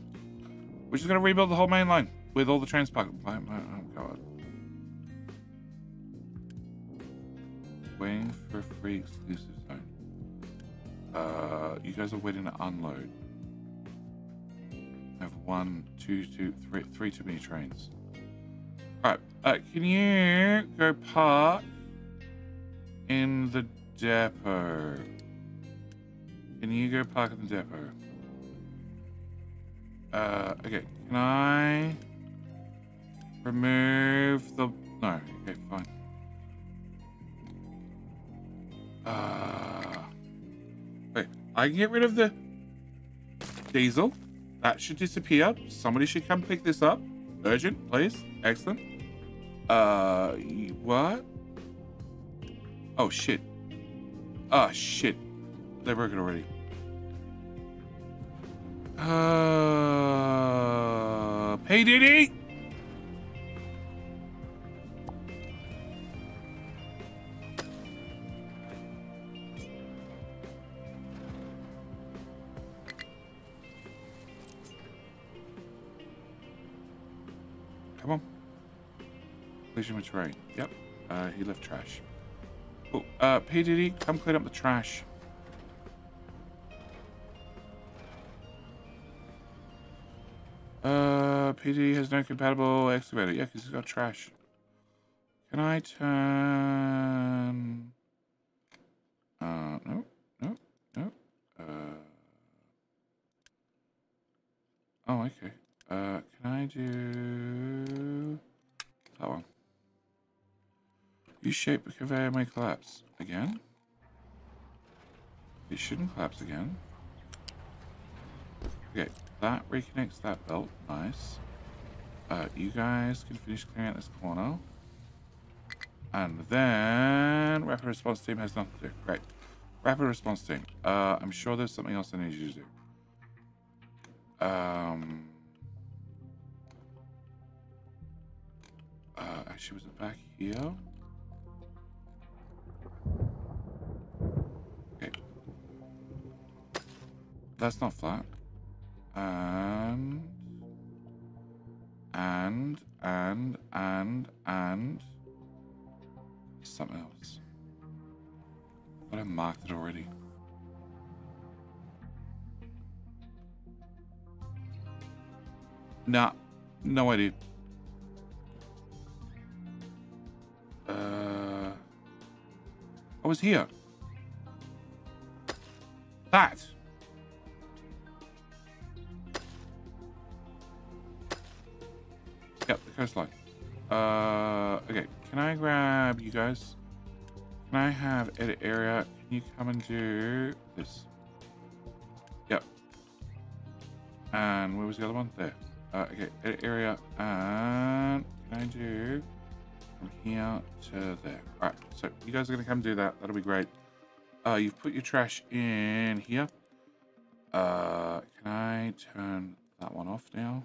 We're just going to rebuild the whole main line with all the transport. Oh, God. Waiting for a free exclusive zone. You guys are waiting to unload. I have 1, 2, 3 too many trains. Alright, can you go park in the depot? Can you go park in the depot? Okay, can I remove the... No, okay, fine. Wait, I can get rid of the diesel. That should disappear. Somebody should come pick this up. Urgent, please. Excellent. What? Oh, shit. Oh, shit. They broke it already. PDD! Come on. Collision with terrain. Yep. He left trash. Oh, PDD, come clean up the trash. PD has no compatible excavator. Yeah, because it's got trash. Can I turn... no, no, no. Oh, okay. Can I do... that one? U-shape the conveyor may collapse. Again? It shouldn't collapse again. Okay, that reconnects that belt. Nice. You guys can finish clearing out this corner. And then... Rapid response team has nothing to do. Great. Rapid response team. I'm sure there's something else I need you to do. Actually, was it back here? Okay. That's not flat. And something else. But I marked it already. Nah, no idea. I was here. That. Yep, the coastline. Okay. Can I grab you guys? Can I have edit area? Can you come and do this? Yep. And where was the other one? There. Okay, edit area. And can I do from here to there? Alright, so you guys are going to come do that. That'll be great. You've put your trash in here. Can I turn that one off now?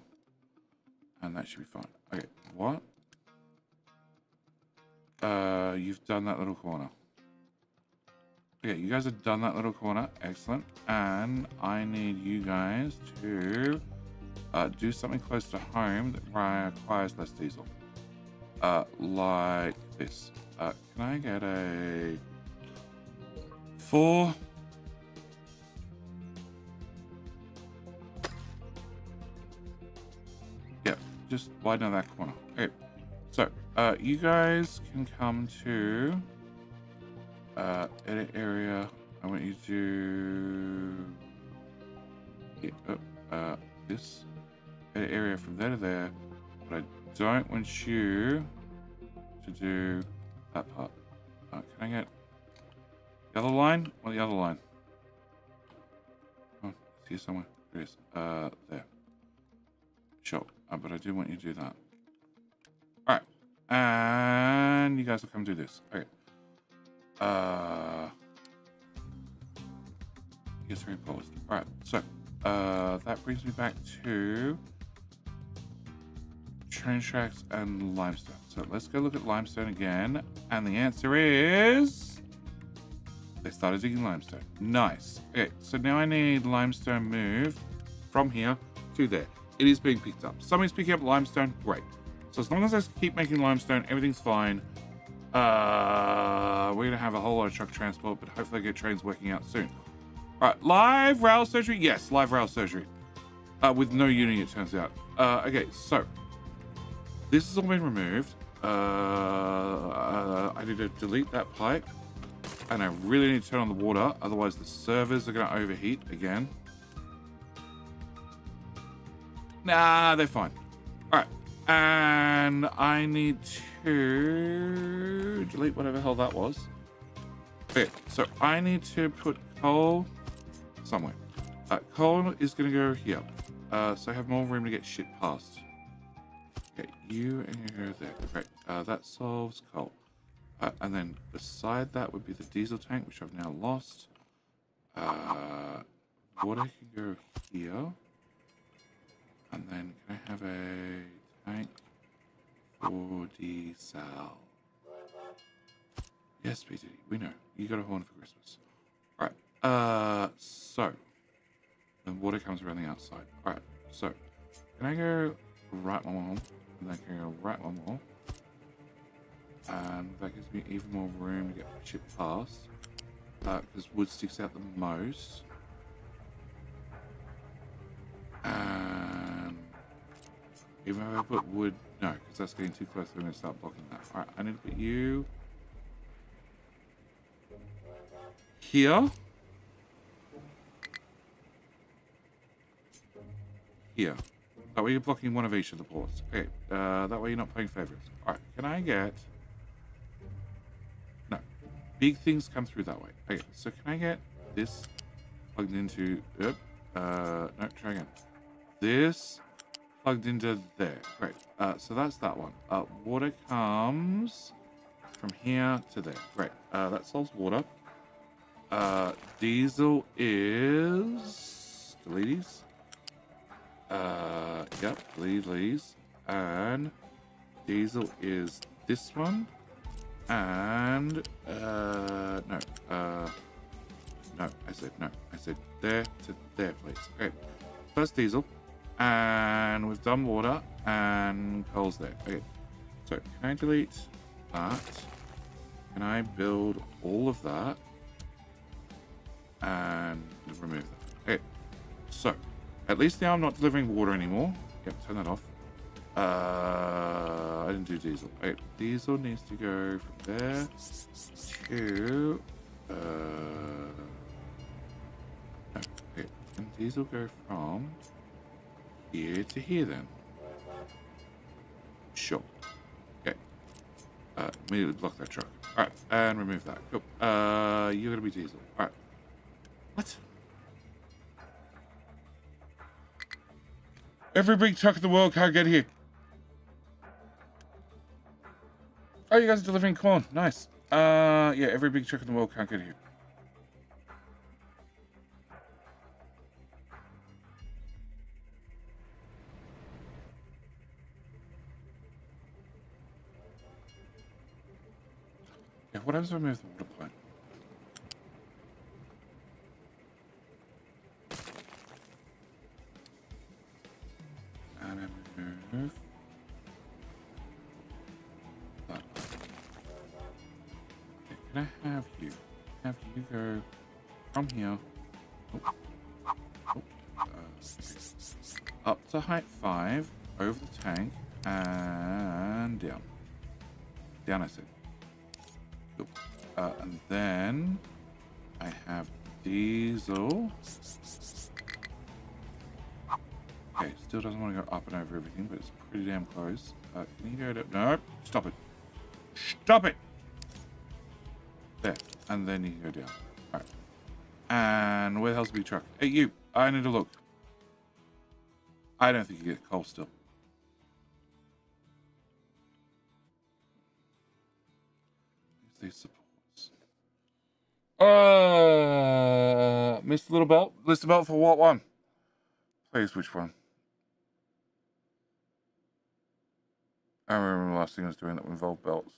And that should be fine. Okay, what? You've done that little corner. Okay, you guys have done that little corner. Excellent. And I need you guys to do something close to home that requires less diesel. Like this. Can I get a 4? Yeah, just widen out that corner. Okay, so you guys can come to edit area. I want you to this edit area from there to there, but I don't want you to do that part. Can I get the other line or the other line? Oh, it's here somewhere. There it is. There. Sure. But I do want you to do that. Alright. And you guys will come do this. Okay. Gets very paused. Alright, so that brings me back to train tracks and limestone. So let's go look at limestone again. And the answer is they started digging limestone. Nice. Okay, so now I need limestone moved from here to there. It is being picked up. Somebody's picking up limestone. Great. So as long as I keep making limestone, everything's fine. We're going to have a whole lot of truck transport, but hopefully I get trains working out soon. All right, live rail surgery? Yes, live rail surgery. With no unit, it turns out. Okay, so this has all been removed. I need to delete that pipe, and I really need to turn on the water, otherwise the servers are going to overheat again. Nah, they're fine. All right, and I need to delete whatever the hell that was. Okay, so I need to put coal somewhere. Coal is going to go here, so I have more room to get shit past. Okay, you and you go there. Great. That solves coal. And then beside that would be the diesel tank, which I've now lost. Water can go here. And then can I have a tank for diesel? Yes, BD, we know. You got a horn for Christmas. Alright, so then water comes around the outside. Alright, so can I go right one more? And then can I go right one more? And that gives me even more room to get shit past. Because wood sticks out the most. And Even if I put wood, no, because that's getting too close. I'm going to start blocking that. All right, I need to put you here. Here. That way you're blocking one of each of the ports. Okay, that way you're not playing favorites. All right, can I get... No. Big things come through that way. Okay, so can I get this plugged into... no, try again. This plugged into there. Great. So that's that one. Water comes from here to there. Great. That solves water. Diesel is... delete these. Yep, delete these. And diesel is this one. And, no, I said no. I said there to there, please. Okay, first diesel. And we've done water and coal's there. Okay, so can I delete that? Can I build all of that? And remove that. Okay, so at least now I'm not delivering water anymore. Yep, turn that off. I didn't do diesel. Okay, diesel needs to go from there to no, okay, can diesel go from here to here then? Sure. Okay. Immediately block that truck. Alright, and remove that. Cool. You're gonna be diesel. Alright. What? Every big truck in the world can't get here. Oh, you guys are delivering corn. Nice. Yeah, every big truck in the world can't get here. Yeah, what happens if I move the water plant? And I move that. Okay, can I have you? Have you go from here up to height 5, over the tank, and down. Down, I said. Cool. And then I have diesel. Okay, still doesn't want to go up and over everything, but it's pretty damn close. Can you go to... No, stop it. Stop it! There. And then you can go down. Alright. And where the hell's the big truck? Hey, you! I need to look. I don't think you get coal still. These supports. Mr. Little Belt? List the belt for what one? Please, which one? I remember the last thing I was doing that involved belts.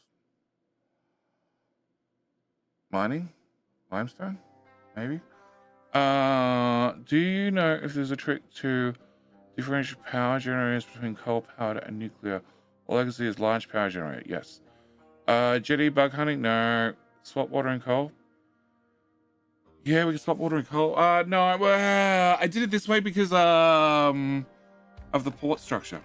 Mining? Limestone? Maybe? Do you know if there's a trick to differentiate power generators between coal-powered and nuclear? All I can see is large power generator. Yes. Jetty bug hunting? No. Swap water and coal? Yeah, we can swap water and coal. No, I did it this way because of the port structure.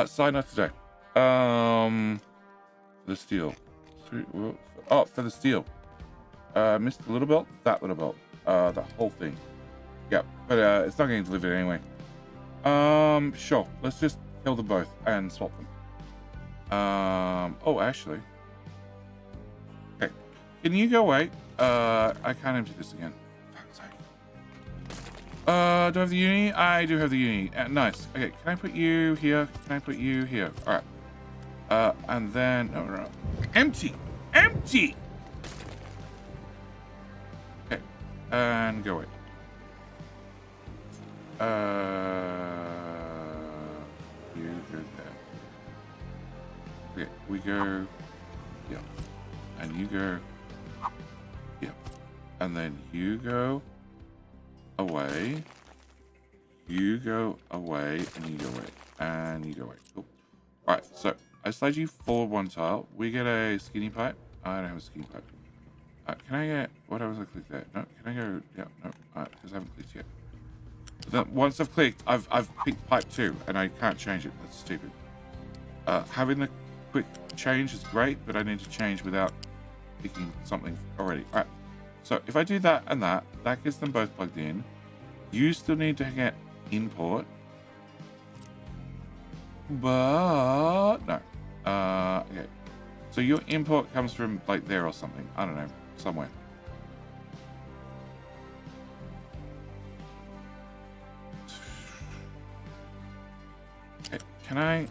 Sign up today. The steel. Oh, for the steel. Mr. Little Belt, that little belt. The whole thing. Yeah, but it's not getting delivered anyway. Sure. Let's just kill them both and swap them. Oh, actually. Okay. Can you go away? I can't empty this again. Fuck's sake. Do I have the uni? I do have the uni. Nice. Okay, can I put you here? Can I put you here? Alright. And then... No. Empty! Empty! Okay. And go away. You go there. Okay, we go... Yeah. And you go... Yeah. And then you go... away, you go away, and you go away, and you go away. Cool. All right, so I slide you forward 1 tile. We get a skinny pipe. I don't have a skinny pipe. Can I get... What happens if I click there? No, can I go... Yeah, no. Because I haven't clicked yet. But then once I've clicked, I've picked pipe 2, and I can't change it. That's stupid. Having the quick change is great, but I need to change without picking something already. All right. So if I do that and that gets them both plugged in. You still need to get import. But no. Okay. So your import comes from like there or something. I don't know. Somewhere. Okay. Can I...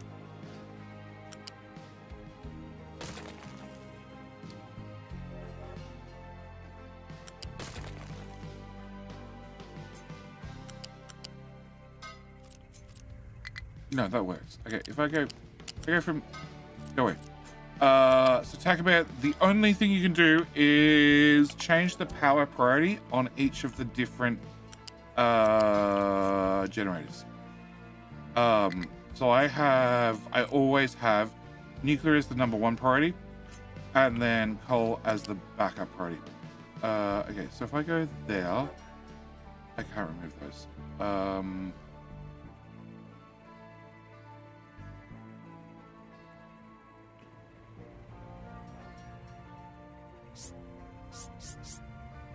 No, that works. Okay, if I go from... Go away. So Takebear, the only thing you can do is change the power priority on each of the different generators. So I always have nuclear as the #1 priority, and then coal as the backup priority. Okay, so if I go there, I can't remove those.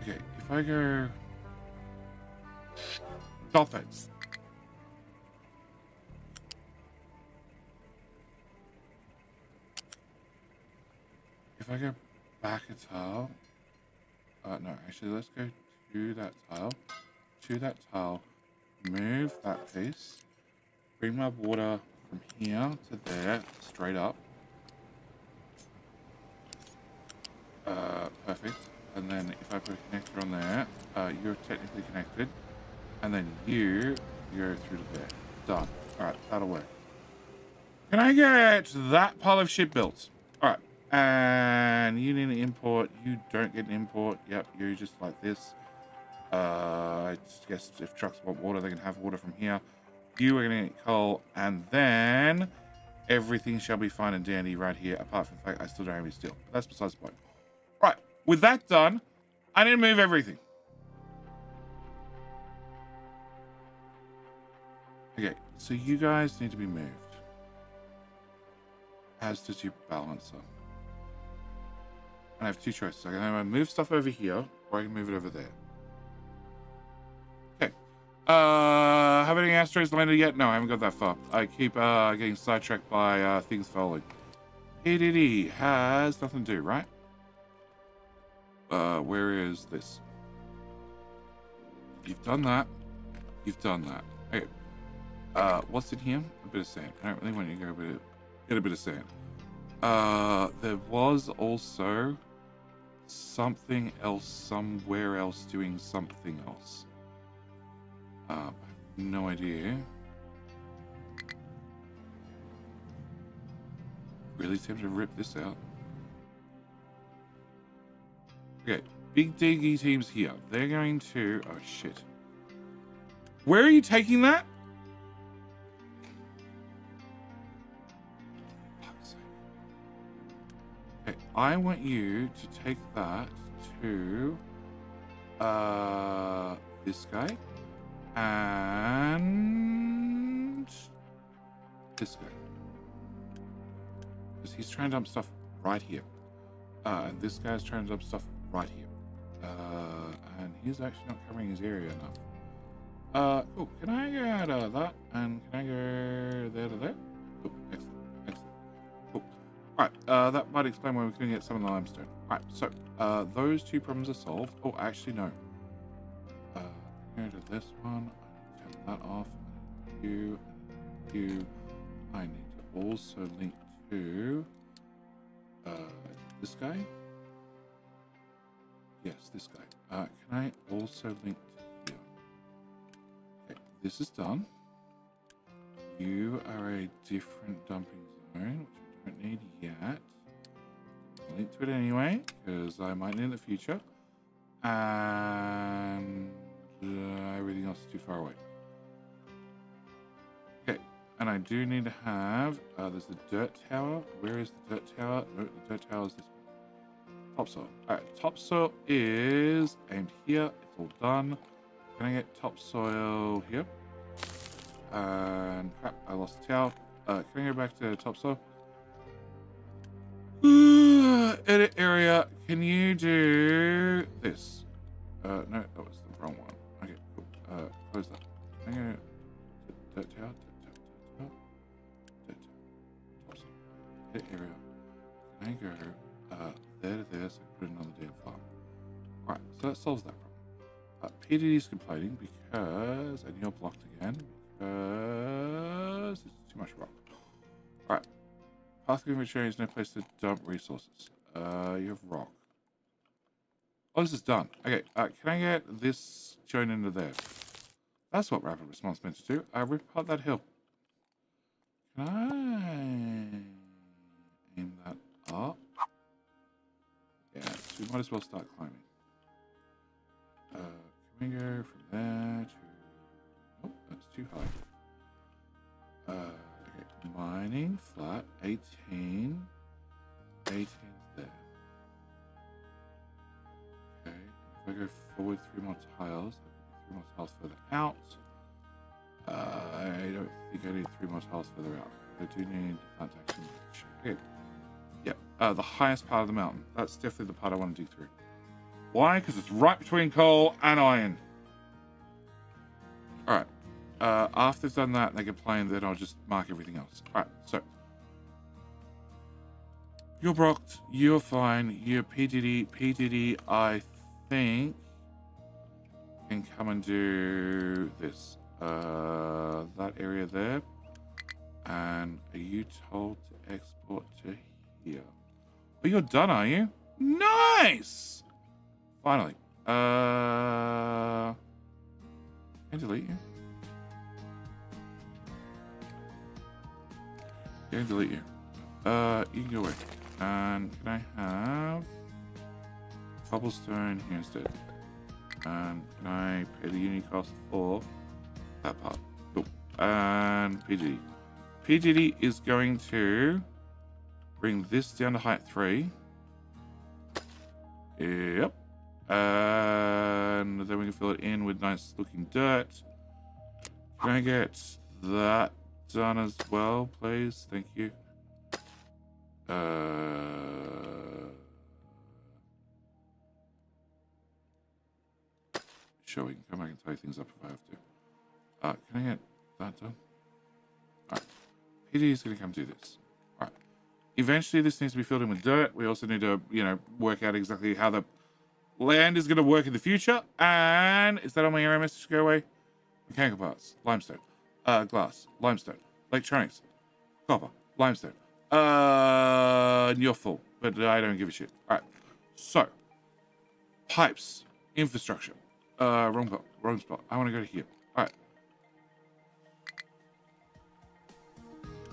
Okay, if I go... Stop it. If I go back a tile... no, actually, let's go to that tile, move that piece, bring my water from here to there, straight up. Perfect. And then if I put a connector on there, you're technically connected. And then you go through to there. Done. Alright, that'll work. Can I get that pile of shit built? Alright. And you need an import. You don't get an import. Yep, you're just like this. I guess if trucks want water, they can have water from here. You are going to get coal. And then everything shall be fine and dandy right here. Apart from the fact I still don't have any steel. But that's besides the point. Right. With that done, I need to move everything. Okay, so you guys need to be moved. As does your balancer. And I have 2 choices. I can either move stuff over here, or I can move it over there. Okay. Have any asteroids landed yet? No, I haven't got that far. I keep getting sidetracked by things falling. EDD has nothing to do, right? Where is this? You've done that. You've done that. Okay. What's in here? A bit of sand. I don't really want you to go get a bit of sand. There was also something else somewhere else doing something else. I have no idea. Really tempted to rip this out. Okay, big diggy teams here. They're going to... Oh, shit. Where are you taking that? Okay, I want you to take that to this guy and this guy. Because he's trying to dump stuff right here. And this guy's trying to dump stuff right here. And he's actually not covering his area enough. Cool. Can I go that? And can I go there to there? Cool. Excellent. Excellent. Cool. Alright, that might explain why we couldn't get some of the limestone. Alright, so those 2 problems are solved. Oh, actually, no. Go to this one. I need to turn that off. You. I need to also link to this guy. Yes, this guy. Can I also link to here? Okay, this is done. You are a different dumping zone, which I don't need yet. I'll link to it anyway, because I might need it in the future. And everything else is too far away. Okay, and I do need to have, there's the dirt tower. Where is the dirt tower? No, the dirt tower is this one. Topsoil. All right, topsoil is aimed here. It's all done. Can I get topsoil here? And crap, I lost the tower. Can I go back to topsoil? Edit area. Can you do this? No, that was the wrong one. Okay, cool. Close that. I'm gonna dirt tower, topsoil. Edit area. Can I go there to there so I put another damn farm? Alright, so that solves that problem. PDD is complaining because, and you're blocked again, because it's too much rock. Alright. Path of inventory is no place to dump resources. You have rock. Oh, this is done. Okay, can I get this joined into there? That's what rapid response meant to do. Rip apart that hill. Can I aim that up? Yeah, so we might as well start climbing. Can we go from there to... Oh, that's too high. Okay, mining, flat, 18. 18's there. Okay, if I go forward 3 more tiles, 3 more tiles further out. I don't think I need 3 more tiles further out. I do need that to actually match. Okay. Yep, the highest part of the mountain. That's definitely the part I want to dig through. Why? Because it's right between coal and iron. Alright. After they've done that and they complain, then I'll just mark everything else. Alright, so. You're blocked. You're fine. You're PDD. PDD, I think, can come and do this. That area there. And are you told to export to here? Oh, you're done, are you? Nice! Finally. Can I delete you? Can I delete you? You can go away. And can I have cobblestone here instead? And can I pay the uni cost for that part? Cool. And PGD. PGD is going to bring this down to height 3. Yep. And then we can fill it in with nice looking dirt. Can I get that done as well, please? Thank you. Sure, we can come back and tie things up if I have to. Can I get that done? Alright. PD is going to come do this. Alright. Eventually, this needs to be filled in with dirt. We also need to, you know, work out exactly how the land is going to work in the future. And is that on my error message? Go away. Mechanical parts. Limestone. Glass. Limestone. Electronics. Copper. Limestone. You're full, but I don't give a shit. Alright. So. Pipes. Infrastructure. Wrong spot. I want to go to here. Alright.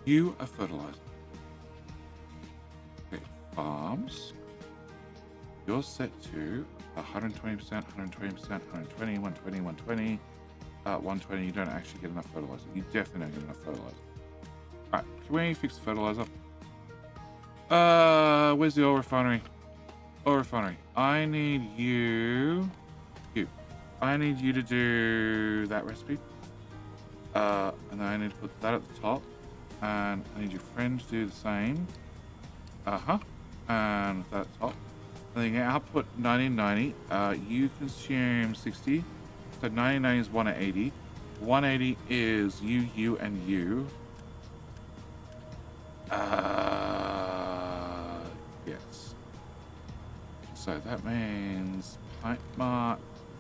You are fertilizer. Okay, farms. You're set to 120%, 120%, 120, 120, 120, 120. You don't actually get enough fertilizer. You definitely don't get enough fertilizer. Alright, can we fix the fertilizer? Where's the oil refinery? Oil refinery. I need you. I need you to do that recipe. And then I need to put that at the top. And I need your friend to do the same. And that top. And then you output 1990. You consume 60. So 99 is 1 at 80. 180 is you, and you. Yes. So that means pipe mark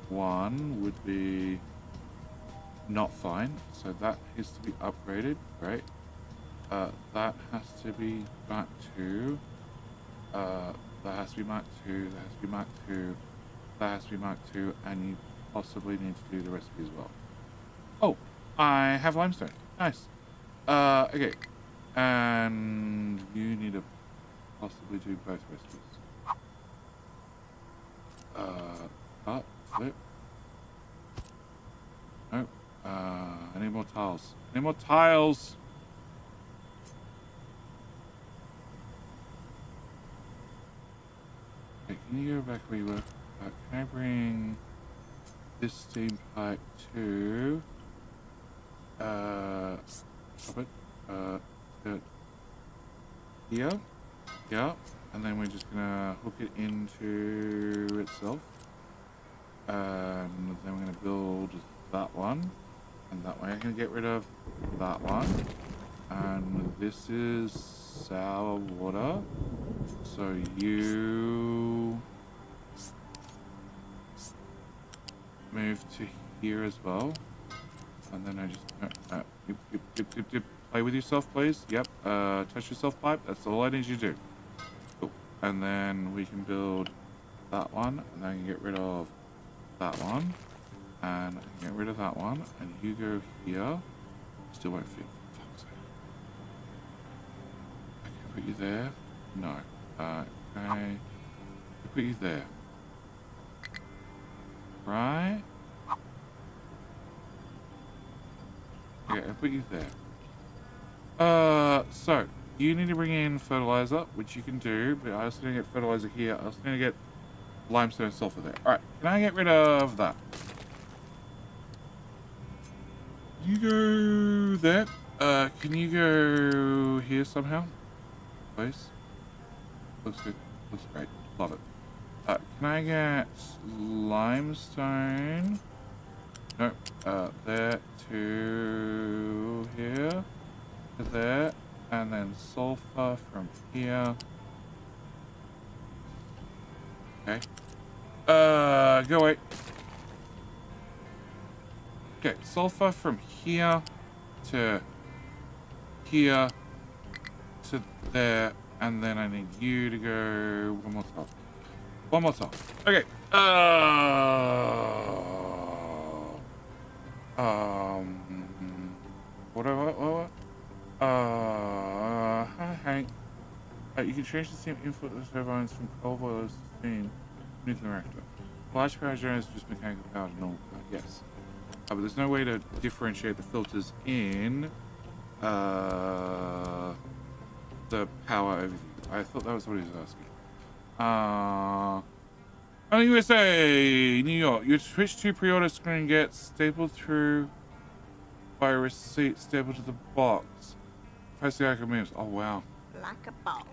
1 would be not fine. So that has to be upgraded. Great. That has to be Mark 2. That has to be Mark 2. That has to be Mark 2. That has to be Mark 2. And you possibly need to do the recipe as well. Oh, I have limestone. Nice. Okay. And you need to possibly do both recipes. Cut, flip. No. I need more tiles. I need more tiles. can you go back where you were? Can I bring this steam pipe to stop it, here, yeah, and then we're just gonna hook it into itself, and then we're gonna build that one, and that way I can get rid of that one, and this is sour water, so you move to here as well, and then I just play with yourself, please. Yep. Touch yourself, pipe. That's all I need you to do. Cool. And then we can build that one, and then I can get rid of that one, and I can get rid of that one, and you go here. Still won't fit. For fuck's sake. I can put you there. No. Okay. I put you there. Right. Okay, I'll put you there. So you need to bring in fertilizer, which you can do, but I also need to get fertilizer here. I also need to get limestone and sulfur there. Alright, can I get rid of that? You go there. Can you go here somehow? Please? Looks good. Looks great. Love it. Can I get limestone? Nope. There to here. To there. And then sulfur from here. Okay. Go away. Okay, sulfur from here to here to there. And then I need you to go one more time. One more time. Okay. What? Hi, Hank. You can change the steam input of the turbines from coal boilers to steam nuclear reactor. Large power generators just mechanical power to normal power. Yes. But there's no way to differentiate the filters in the power overview. I thought that was what he was asking. USA, New York. Your Twitch 2 pre-order screen gets stapled through by a receipt stapled to the box. Press the icon moves. Oh, wow. Like a boss.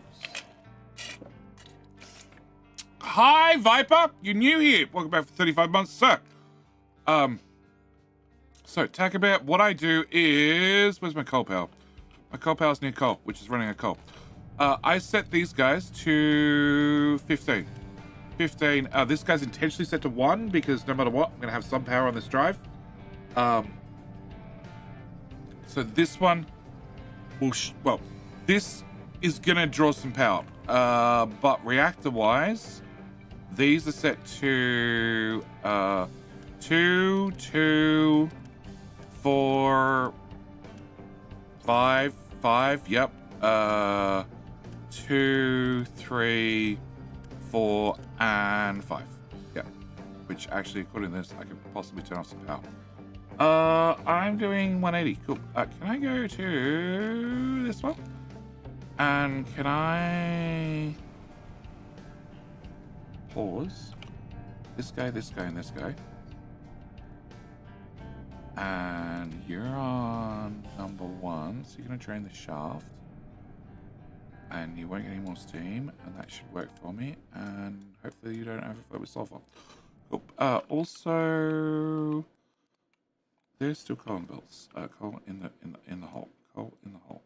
Hi, Viper. You're new here. Welcome back for 35 months, sir. So, talk about what I do is... Where's my coal power? My coal power's near coal, which is running a coal. I set these guys to 15. 15. This guy's intentionally set to 1 because no matter what, I'm going to have some power on this drive. So this one will... well, this is going to draw some power. But reactor-wise, these are set to 2, 2, 4, 5, 5, yep. 2, 3, 4, and 5. Yeah. Which actually, according to this, I could possibly turn off some power. I'm doing 180. Cool. Can I go to this one? And can I pause this guy, and this guy? And you're on number 1, so you're gonna drain the shaft. And you won't get any more steam, and that should work for me. And hopefully you don't overflow with sulfur. Cool. Also, there's still coal in belts. Coal in the hole. Coal in the hole.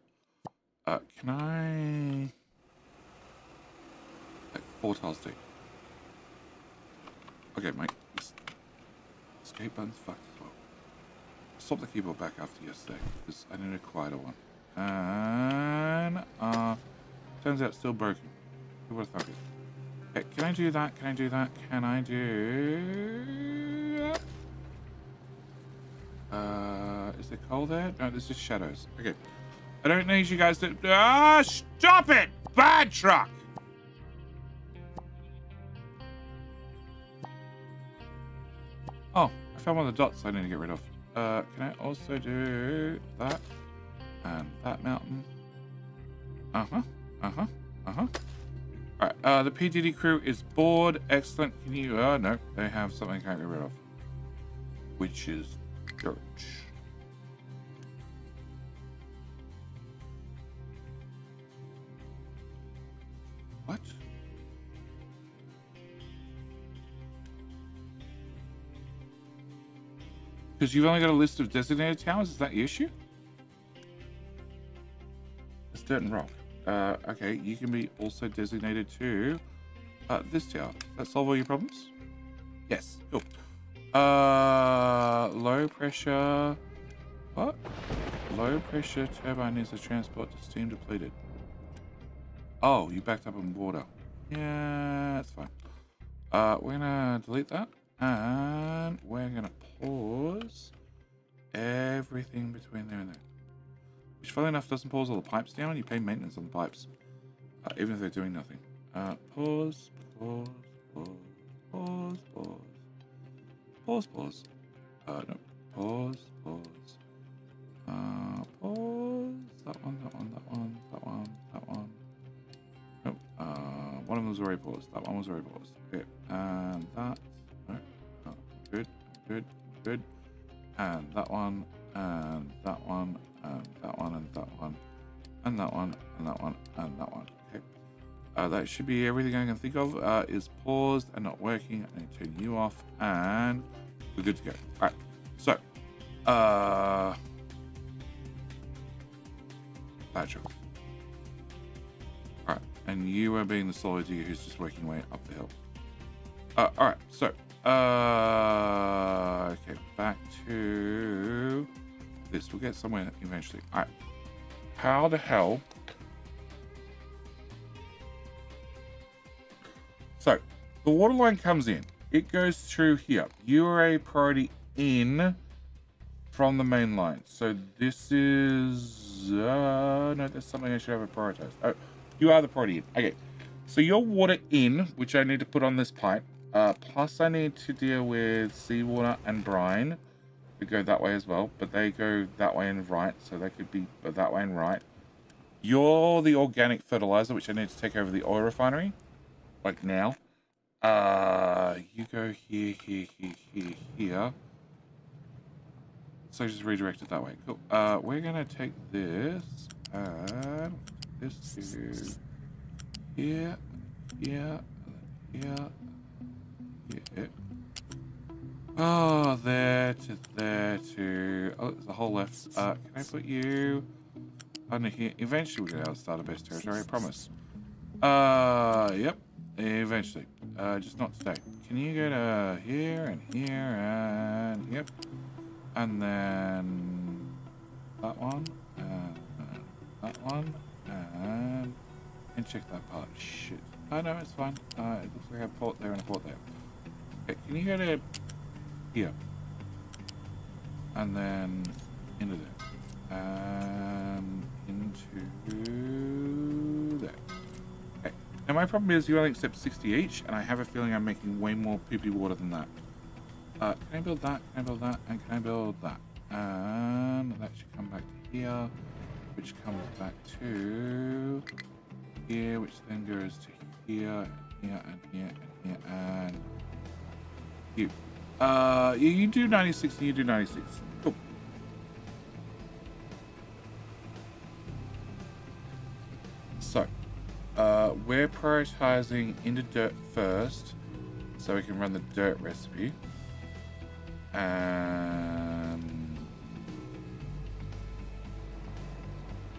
Can I like 4 tiles deep? Okay, mate. This escape button's fucked as well. Swap the keyboard back after yesterday because I need a quieter one. And turns out it's still broken. Who would have thought it? Okay, can I do that? Can I do that? Can I do that? Is there coal there? No, there's just shadows. Okay. I don't need you guys to... Ah, stop it! Bad truck! Oh, I found one of the dots I need to get rid of. Can I also do that? And that mountain. All right, the PDD crew is bored. Excellent. Can you... no, they have something I can't get rid of, which is dirt. What? Because you've only got a list of designated towers? Is that the issue? It's dirt and rock. Okay, you can be also designated to this tower. Does that solve all your problems? Yes, cool. Low pressure. What? Low pressure turbine needs to transport to steam depleted. Oh, you backed up in water. Yeah, that's fine. We're gonna delete that. And we're gonna pause everything between there and there. Which, funnily enough, doesn't pause all the pipes down. You pay maintenance on the pipes, even if they're doing nothing. Pause, pause, pause, pause, pause, pause, pause. No, pause, pause. Pause. That one, that one, that one, that one, that one. Nope. One of them was already paused. That one was already paused. Okay, and that. No, good, good, good. And that one, and that one. And that one, and that one, and that one, and that one, and that one. Okay. That should be everything I can think of is paused and not working. I need to turn you off, and we're good to go. All right. So, Badger. All right, and you are being the solo digger who's just working way up the hill. All right. So, okay, back to this. We'll get somewhere eventually. All right. How the hell? So the water line comes in. It goes through here. You are a priority in from the main line. So this is no, there's something I should have prioritized. Oh, you are the priority in. Okay. So your water in, which I need to put on this pipe. Plus I need to deal with seawater and brine. They go that way as well, but they go that way and right, so they could be that way and right. You're the organic fertilizer, which I need to take over the oil refinery, like now. You go here, here, here, here, here. So just redirect it that way. Cool. We're gonna take this and this to here, here, here, here. Oh, there to there to... Oh, there's a hole left. Can I put you under here? Eventually we're going to start a base territory, I promise. Yep. Eventually. Just not today. Can you go to here and here and... Yep. And then... That one. And that one. And check that part. Shit. Oh, no, it's fine. It looks like I have a port there and a port there. Okay, can you go to... here, and then into there, and into there. Okay. Now my problem is you only accept 60 each, and I have a feeling I'm making way more poopy water than that. Can I build that? Can I build that? And can I build that? And that should come back to here, which comes back to here, which then goes to here, here, and here, and here, and you. You do 96 and you do 96. Cool. So, we're prioritizing into dirt first, so we can run the dirt recipe. And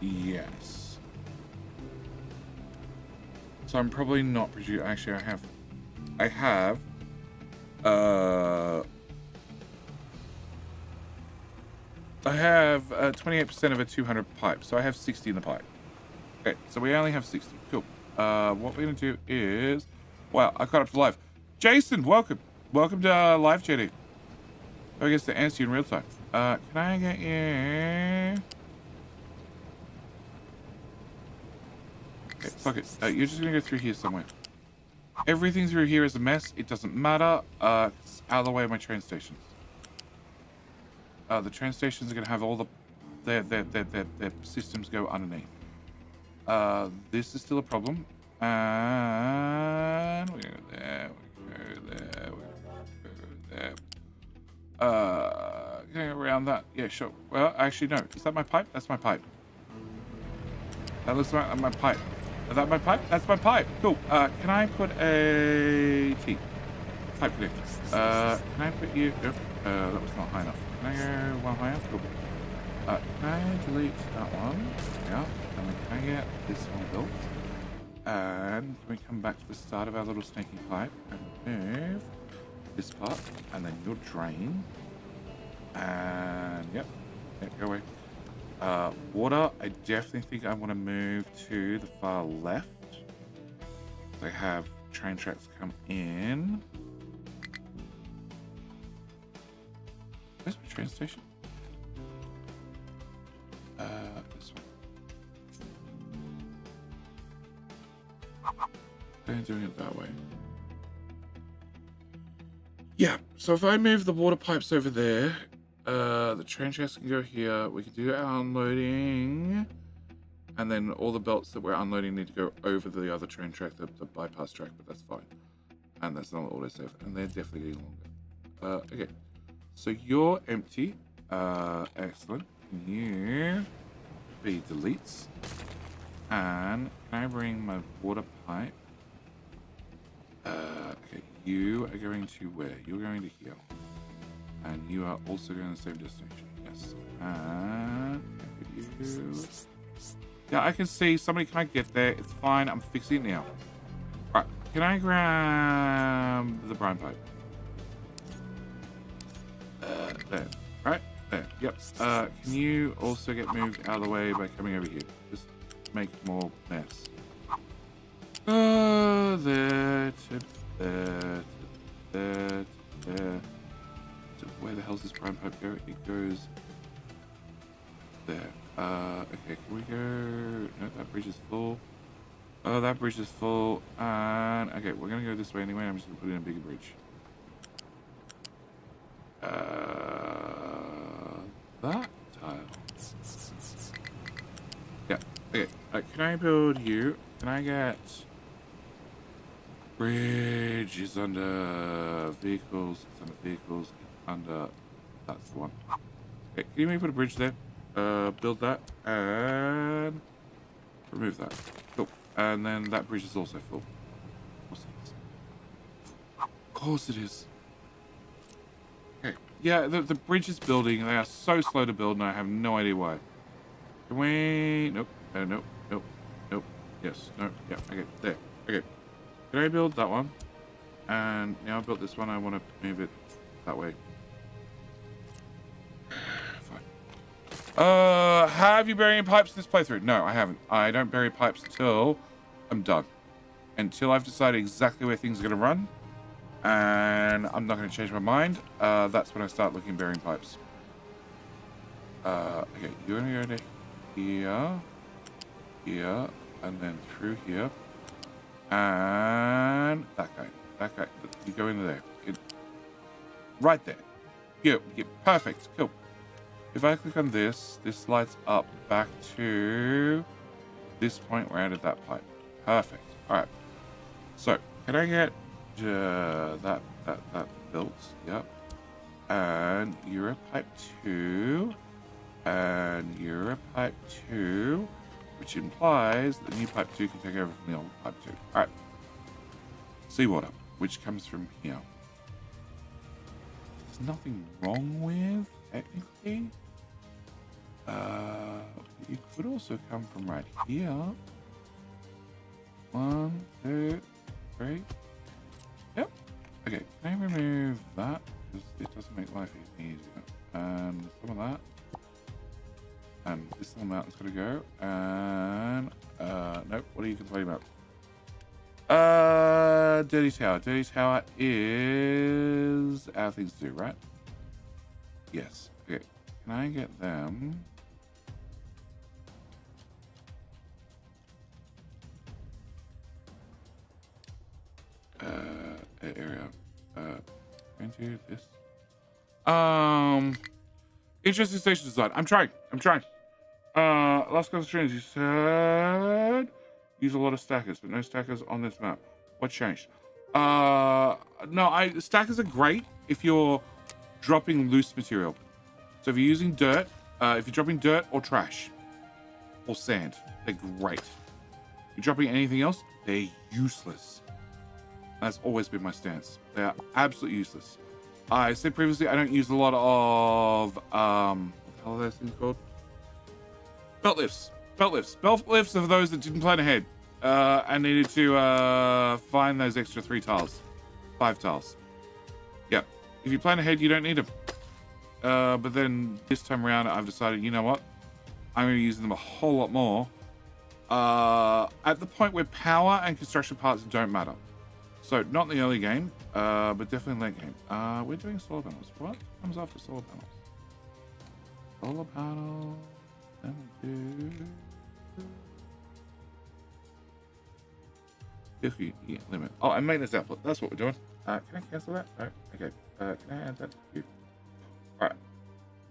yes. So I'm probably not producing. Actually, I have. I have 28% of a 200 pipe, so I have 60 in the pipe. Okay, so we only have 60. Cool. What we're gonna do is, wow, I got up to live. Jason, welcome. Welcome to live chatting. I guess to answer you in real time. Can I get you? Okay, fuck it. You're just gonna go through here somewhere. Everything through here is a mess. It doesn't matter. It's out of the way of my train stations. The train stations are going to have all their systems go underneath. This is still a problem. And we're gonna go there. We're gonna go there. We're gonna go there. Going around that. Yeah, sure. Well, actually, no. Is that my pipe? That's my pipe. That looks like my pipe. Is that my pipe? That's my pipe. Cool. Can I put a T? Pipe connector. Can I put you? Nope. That was not high enough. Can I go one higher? Cool. Can I delete that one? Yeah. And then can I get this one built? And can we come back to the start of our little snaky pipe and move this part and then your drain? And yep, go away. Water, I definitely think I want to move to the far left. I have train tracks come in. Where's my train station? This one. They're doing it that way. Yeah, so if I move the water pipes over there, the train tracks can go here. We can do our unloading. And then all the belts that we're unloading need to go over the other train track, the bypass track, but that's fine. And that's not autosave. And they're definitely getting longer. Okay. So you're empty. Excellent. You be deletes. And can I bring my water pipe? Okay, you are going to where? You're going to here. And you are also going to the same destination. Yes. And you. Yeah, I can see somebody can't get there. It's fine. I'm fixing it now. Right. Can I grab the brine pipe? There. Right? There. Yep. Can you also get moved out of the way by coming over here? Just make more mess. There to there to there to there. So where the hell's this brine pipe go? It goes there. Okay, can we go? No, that bridge is full. Oh, that bridge is full. And okay, we're gonna go this way anyway. I'm just gonna put in a bigger bridge. That tile. Yeah. Okay. Can I build you? Can I get bridges under vehicles? It's under vehicles. It's under. That's the one. Okay. Can you maybe put a bridge there? Build that and remove that. Cool. And then that bridge is also full. Of course it is. Okay. Yeah, the bridge is building. They are so slow to build, and I have no idea why. Can we? Nope. Nope. Nope. Nope. Yes. No. Yeah. Okay. There. Okay. Can I build that one? And now I built this one. I want to move it that way. Have you buried pipes in this playthrough? No, I haven't. I don't bury pipes until I'm done. Until I've decided exactly where things are going to run. And I'm not going to change my mind. That's when I start looking at burying pipes. Okay, you're going to go to here. Here. And then through here. And that guy. That guy. You go into there. Right there. Yeah, perfect. Cool. If I click on this, this lights up back to this point where I added that pipe. Perfect. All right. So, can I get that built? Yep. And you're a pipe 2. And you're a pipe 2, which implies the new pipe 2 can take over from the old pipe 2. All right. Seawater, which comes from here. There's nothing wrong with, technically. You could also come from right here. 1, 2, 3. Yep. Okay, can I remove that? Because it doesn't make life easier. And some of that. And this little mountain's got to go. And, nope, what are you complaining about? Dirty Tower. Dirty Tower is our things to do, right? Yes. Okay. Can I get them? Area. Into this. Interesting station design. I'm trying. Last concentration, you said Use a lot of stackers, but no stackers on this map. What changed? No, stackers are great if you're dropping loose material. So if you're using dirt, if you're dropping dirt or trash or sand, they're great. If you're dropping anything else, they're useless. That's always been my stance. They are absolutely useless. I said previously I don't use a lot of what the hell are those things called? Belt lifts. Belt lifts. Belt lifts are for those that didn't plan ahead and needed to find those extra 3 tiles. 5 tiles. Yep. If you plan ahead, you don't need them. But then this time around, I've decided, you know what? I'm going to be using them a whole lot more. At the point where power and construction parts don't matter. So, not in the early game, but definitely in late game. We're doing solar panels. What comes after solar panels? Solar panels. Then we do... Yeah, limit. Oh, and maintenance output. That's what we're doing. Can I cancel that? No. Okay. Can I add that to queue? Alright.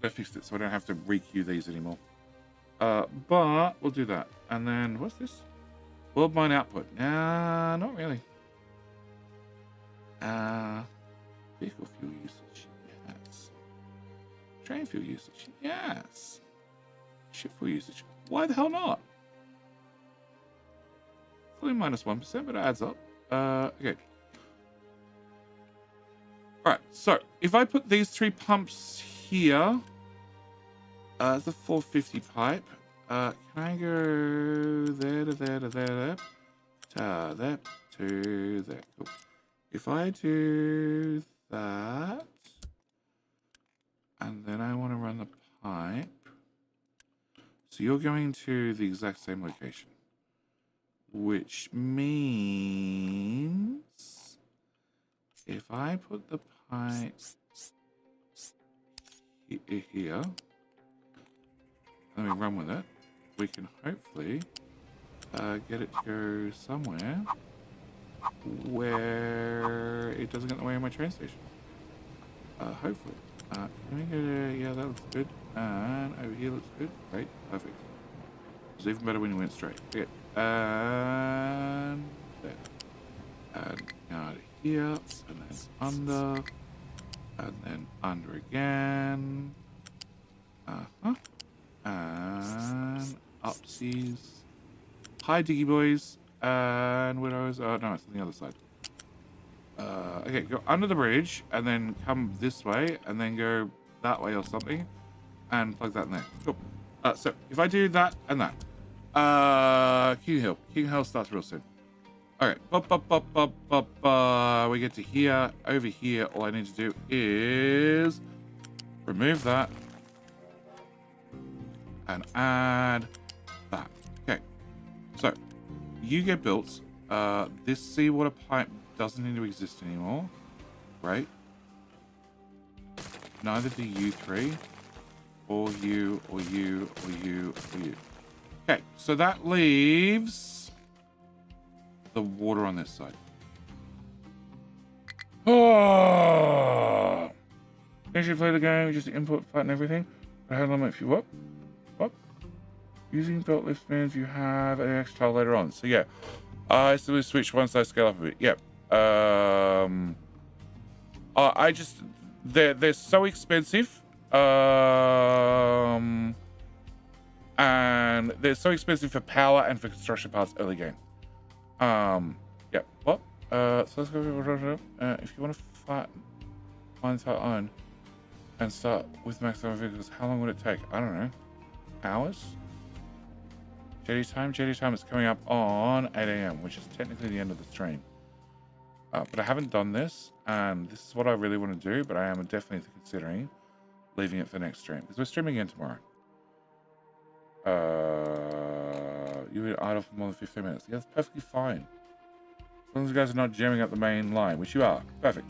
I fixed it so I don't have to re-queue these anymore. But we'll do that. And then, what's this? World mine output. Nah, not really. Vehicle fuel usage. Yes. Train fuel usage. Yes. Ship fuel usage. Why the hell not? It's only minus 1%, but it adds up. Okay. Alright, so if I put these 3 pumps here, it's a 450 pipe. Can I go there to there to there to there to there? Cool. If I do that, and then I want to run the pipe, so you're going to the exact same location, which means if I put the pipe here, let me run with it, we can hopefully get it to go somewhere where it doesn't get in the way of my train station. Hopefully. Can we go to, yeah, that looks good. And over here looks good. Great, perfect. It's even better when you went straight. Okay. And there. And out here, and then under, and then under again. And upsies. Hi, Diggy boys. And widows. Oh no, it's on the other side. Okay, go under the bridge and then come this way and then go that way or something and plug that in there. Cool. So if I do that and that, King Hill. King Hill starts real soon. Okay, we get to here. Over here, all I need to do is remove that and add that. Okay, so you get built. This seawater pipe doesn't need to exist anymore, right? Neither do you 3, or you, or you, or you, or you. Okay, so that leaves the water on this side. Oh! You should play the game, just input, flat and everything. But how long if you what? What? Using belt lift means you have an extra tile later on. So yeah, I still switch once I scale up a bit. Yep. I just they're so expensive. And they're so expensive for power and for construction parts early game. Yeah. What? So let's go. If you want to find tile on and start with maximum vehicles, how long would it take? I don't know. Hours? Jetty time? Jetty time is coming up on 8 AM, which is technically the end of the stream. But I haven't done this, and this is what I really want to do, but I am definitely considering leaving it for next stream, because we're streaming again tomorrow. You've been idle for more than 15 minutes. Yeah, that's perfectly fine. As long as you guys are not jamming up the main line, which you are. Perfect.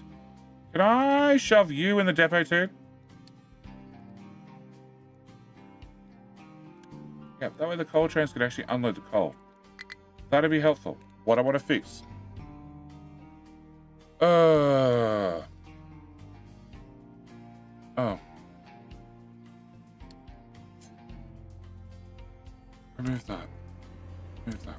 Can I shove you in the depot too? Yeah, that way the coal trains could actually unload the coal. That'd be helpful. What I want to fix. Oh. Remove that. Remove that.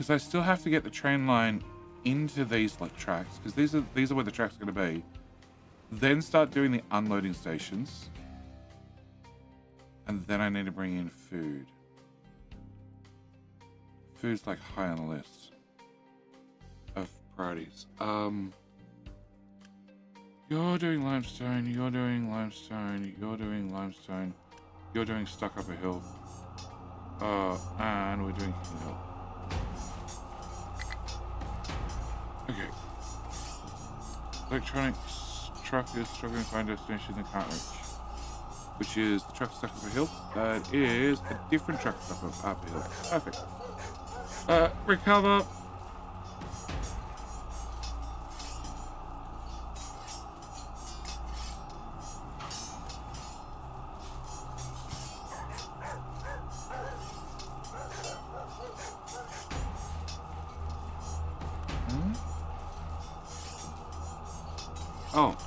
because I still have to get the train line into these like tracks, because these are where the tracks are going to be. Then start doing the unloading stations, and then I need to bring in food. Food's like high on the list of priorities. You're doing limestone, you're doing limestone, you're doing limestone, you're doing stuck up a hill. And we're doing King Hill. Okay. Electronics truck is struggling to find a destination they can't reach. Which is the truck stuck up a hill. That is a different truck stuck up a hill. Perfect. Recover.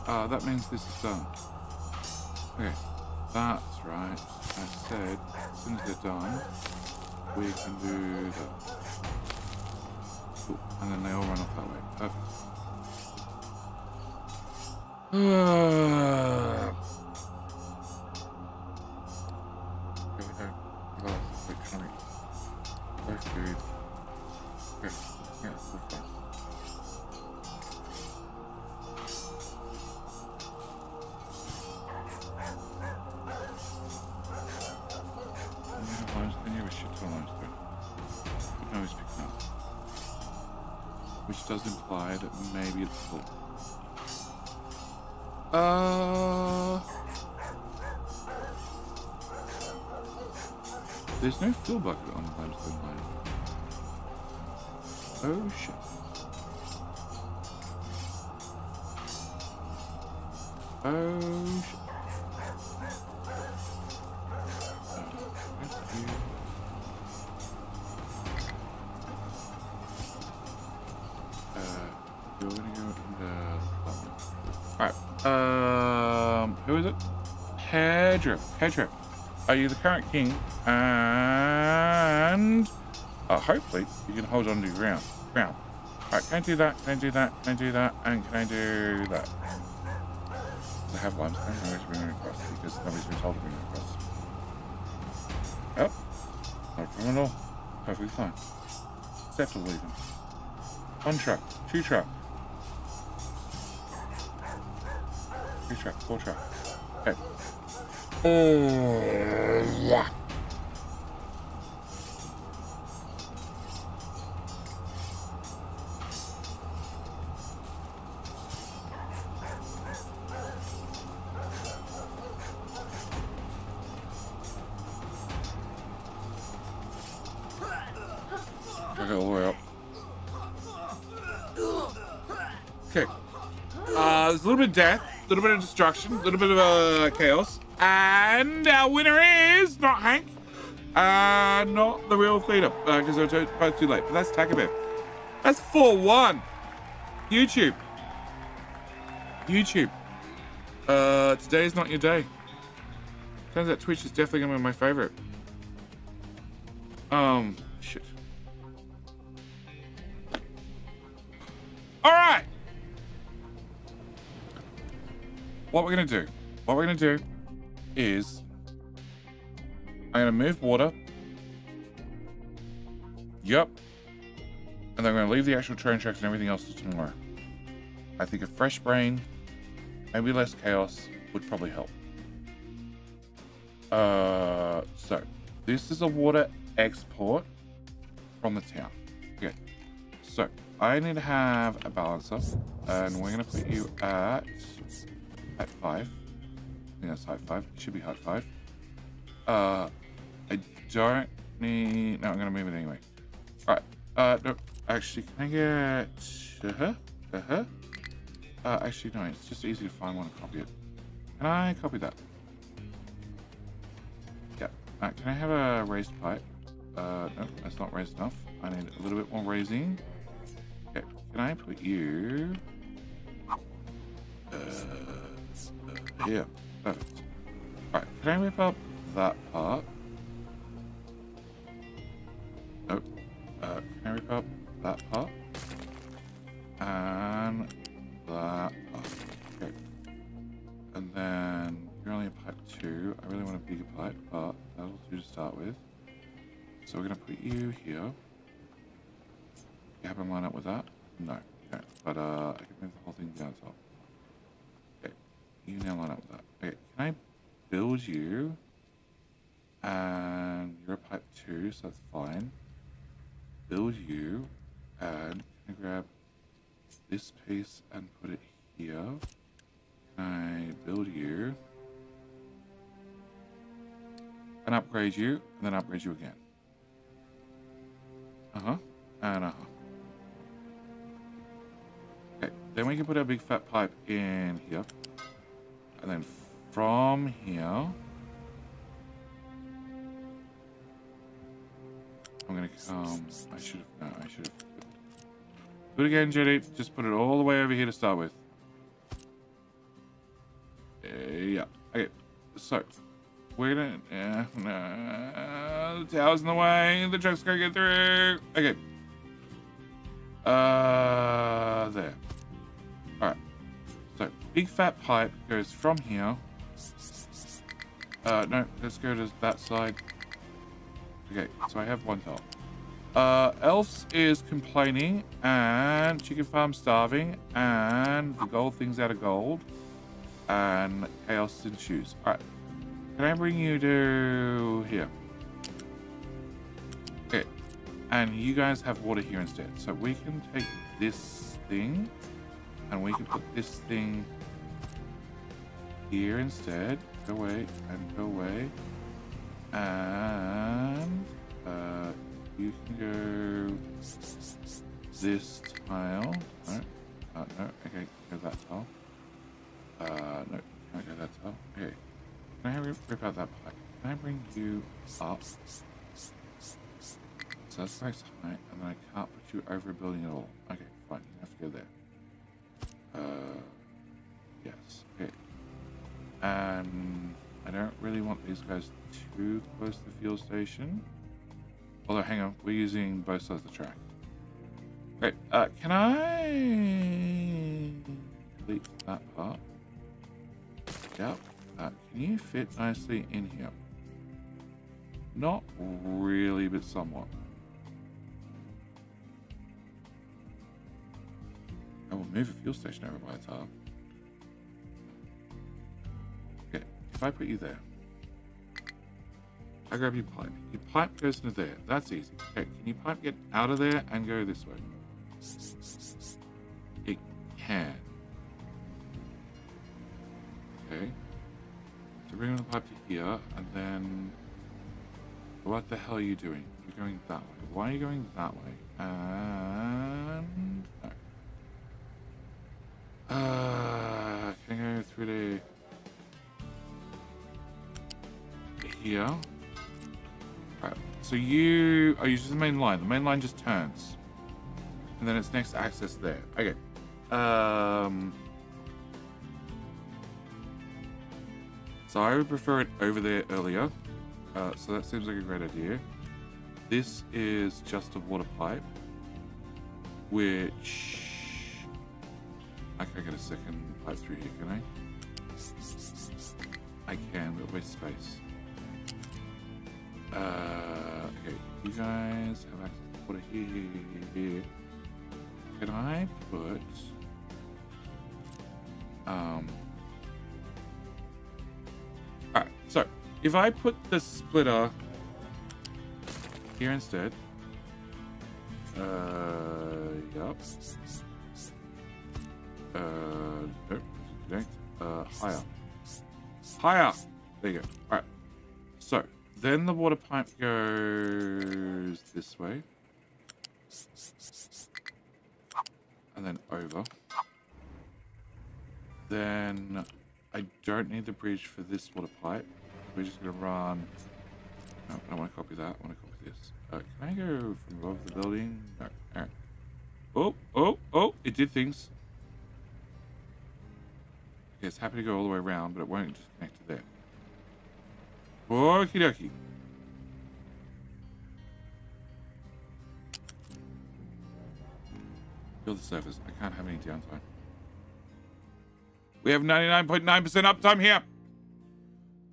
Oh, that means this is done. Okay, that's right. I said, as soon as they're done, we can do that. Cool. And then they all run off that way. Perfect. Here we go. Glass, electronic, no food. Okay, yeah, we're fine. Which does imply that maybe it's full. There's no fill bucket on the limestone line. Oh shit. Oh shit. You're gonna go into Alright. Who is it? Pedro. Pedro. Are you the current king? And hopefully you can hold on to your ground. Alright, can I do that? Can I do that? Can I do that? And can I do that? I have limestone. I'm going to bring it across because nobody's been told to bring it across. Yep. No problem at all. Perfectly fine. Acceptable even. One truck. Two truck. Three truck. Four truck. Okay. Yeah. Okay, all the way up. Okay. There's a little bit of death, a little bit of destruction, a little bit of chaos. And our winner is not Hank, not the real leader, because they're both too late. But that's Takabeth. That's 4-1. YouTube. Today is not your day. Turns out Twitch is definitely going to be my favorite. Shit. All right. What we're going to do is I'm going to move water. Yep. And then I'm going to leave the actual train tracks and everything else to tomorrow. I think a fresh brain, maybe less chaos, would probably help. So this is a water export from the town. Okay. So I need to have a balancer, and we're going to put you at 5. I think that's height 5. It should be height 5. I don't need... No, I'm going to move it anyway. Alright. No. Actually, can I get... actually, no. It's just easy to find one and copy it. Can I copy that? Yeah. Can I have a raised pipe? No, that's not raised enough. I need a little bit more raising. Okay. Can I put you... here. Perfect. Alright, can I whip up that part? Nope. Can I rip up that part? And that part. Okay. And then you're only a pipe 2. I really want a bigger pipe, but that'll do to start with. So we're going to put you here. You haven't lined up with that? No. Okay. But I can move the whole thing down top. Okay. You now line up with that. Okay. Can I build you? And you're a pipe 2, so that's fine. Build you. And can I grab this piece and put it here? Can I build you? And upgrade you, and then upgrade you again. And okay, then we can put our big fat pipe in here. And then from here, I'm gonna come, I should have. Do it again, Jetty. Just put it all the way over here to start with. Yeah, okay, so. We're gonna, no, the tower's in the way, the truck's gonna get through. Okay. There. Alright. So, big fat pipe goes from here. No, let's go to that side. Okay, so I have one tile. Elves is complaining, and chicken farm starving, and the gold thing's out of gold, and chaos ensues. Alright. Can I bring you to here? Okay. And you guys have water here instead. So we can take this thing and we can put this thing here instead. Go away and go away. And you can go this tile. No. No. Okay. Go that tile. No. Can't go that tile. Okay. Can I rip out that pipe? Can I bring you up? So that's nice height, and then I can't put you over a building at all. Okay, fine, you have to go there. Yes, okay. And I don't really want these guys too close to the fuel station. Although, hang on, we're using both sides of the track. Okay, can I delete that part? Yep. Can you fit nicely in here? Not really, but somewhat. I will move a fuel station over by a tile. Okay, if I put you there, I grab your pipe. Your pipe goes into there. That's easy. Okay, can your pipe get out of there and go this way? It can. Okay. So bring the pipe to here, and then what the hell are you doing? You're going that way. Why are you going that way? And no. Can I go through to here? Alright, so you are using the main line. The main line just turns. And then it's next to access there. Okay. So I would prefer it over there earlier. So that seems like a great idea. This is just a water pipe, which I can't get a second pipe through here, can I? I can, but waste space. Okay, you guys have access to water here. Can I put alright, so if I put the splitter here instead, yep. Nope, connect. Higher. Higher! There you go. Alright. So, then the water pipe goes this way. And then over. Then I don't need the bridge for this water pipe. We're just going to run... No, I don't want to copy that. I want to copy this. Can I go from above the building? No. Alright. Oh! It did things. Okay, it's happy to go all the way around, but it won't just connect to there. Okie dokie. Build the servers. I can't have any downtime. We have 99.9% uptime here.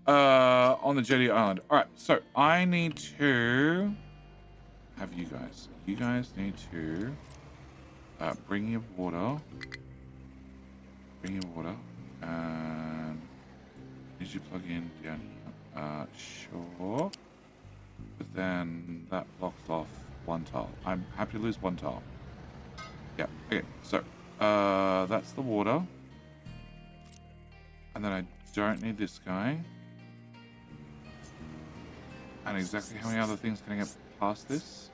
On the Jetty Island. Alright, so I need to have you guys. You guys need to bring your water. Bring your water. And need you plug in down here. Sure. But then that blocks off one tile. I'm happy to lose one tile. Yeah, okay, so that's the water. And then I don't need this guy. And exactly how many other things can I get past this?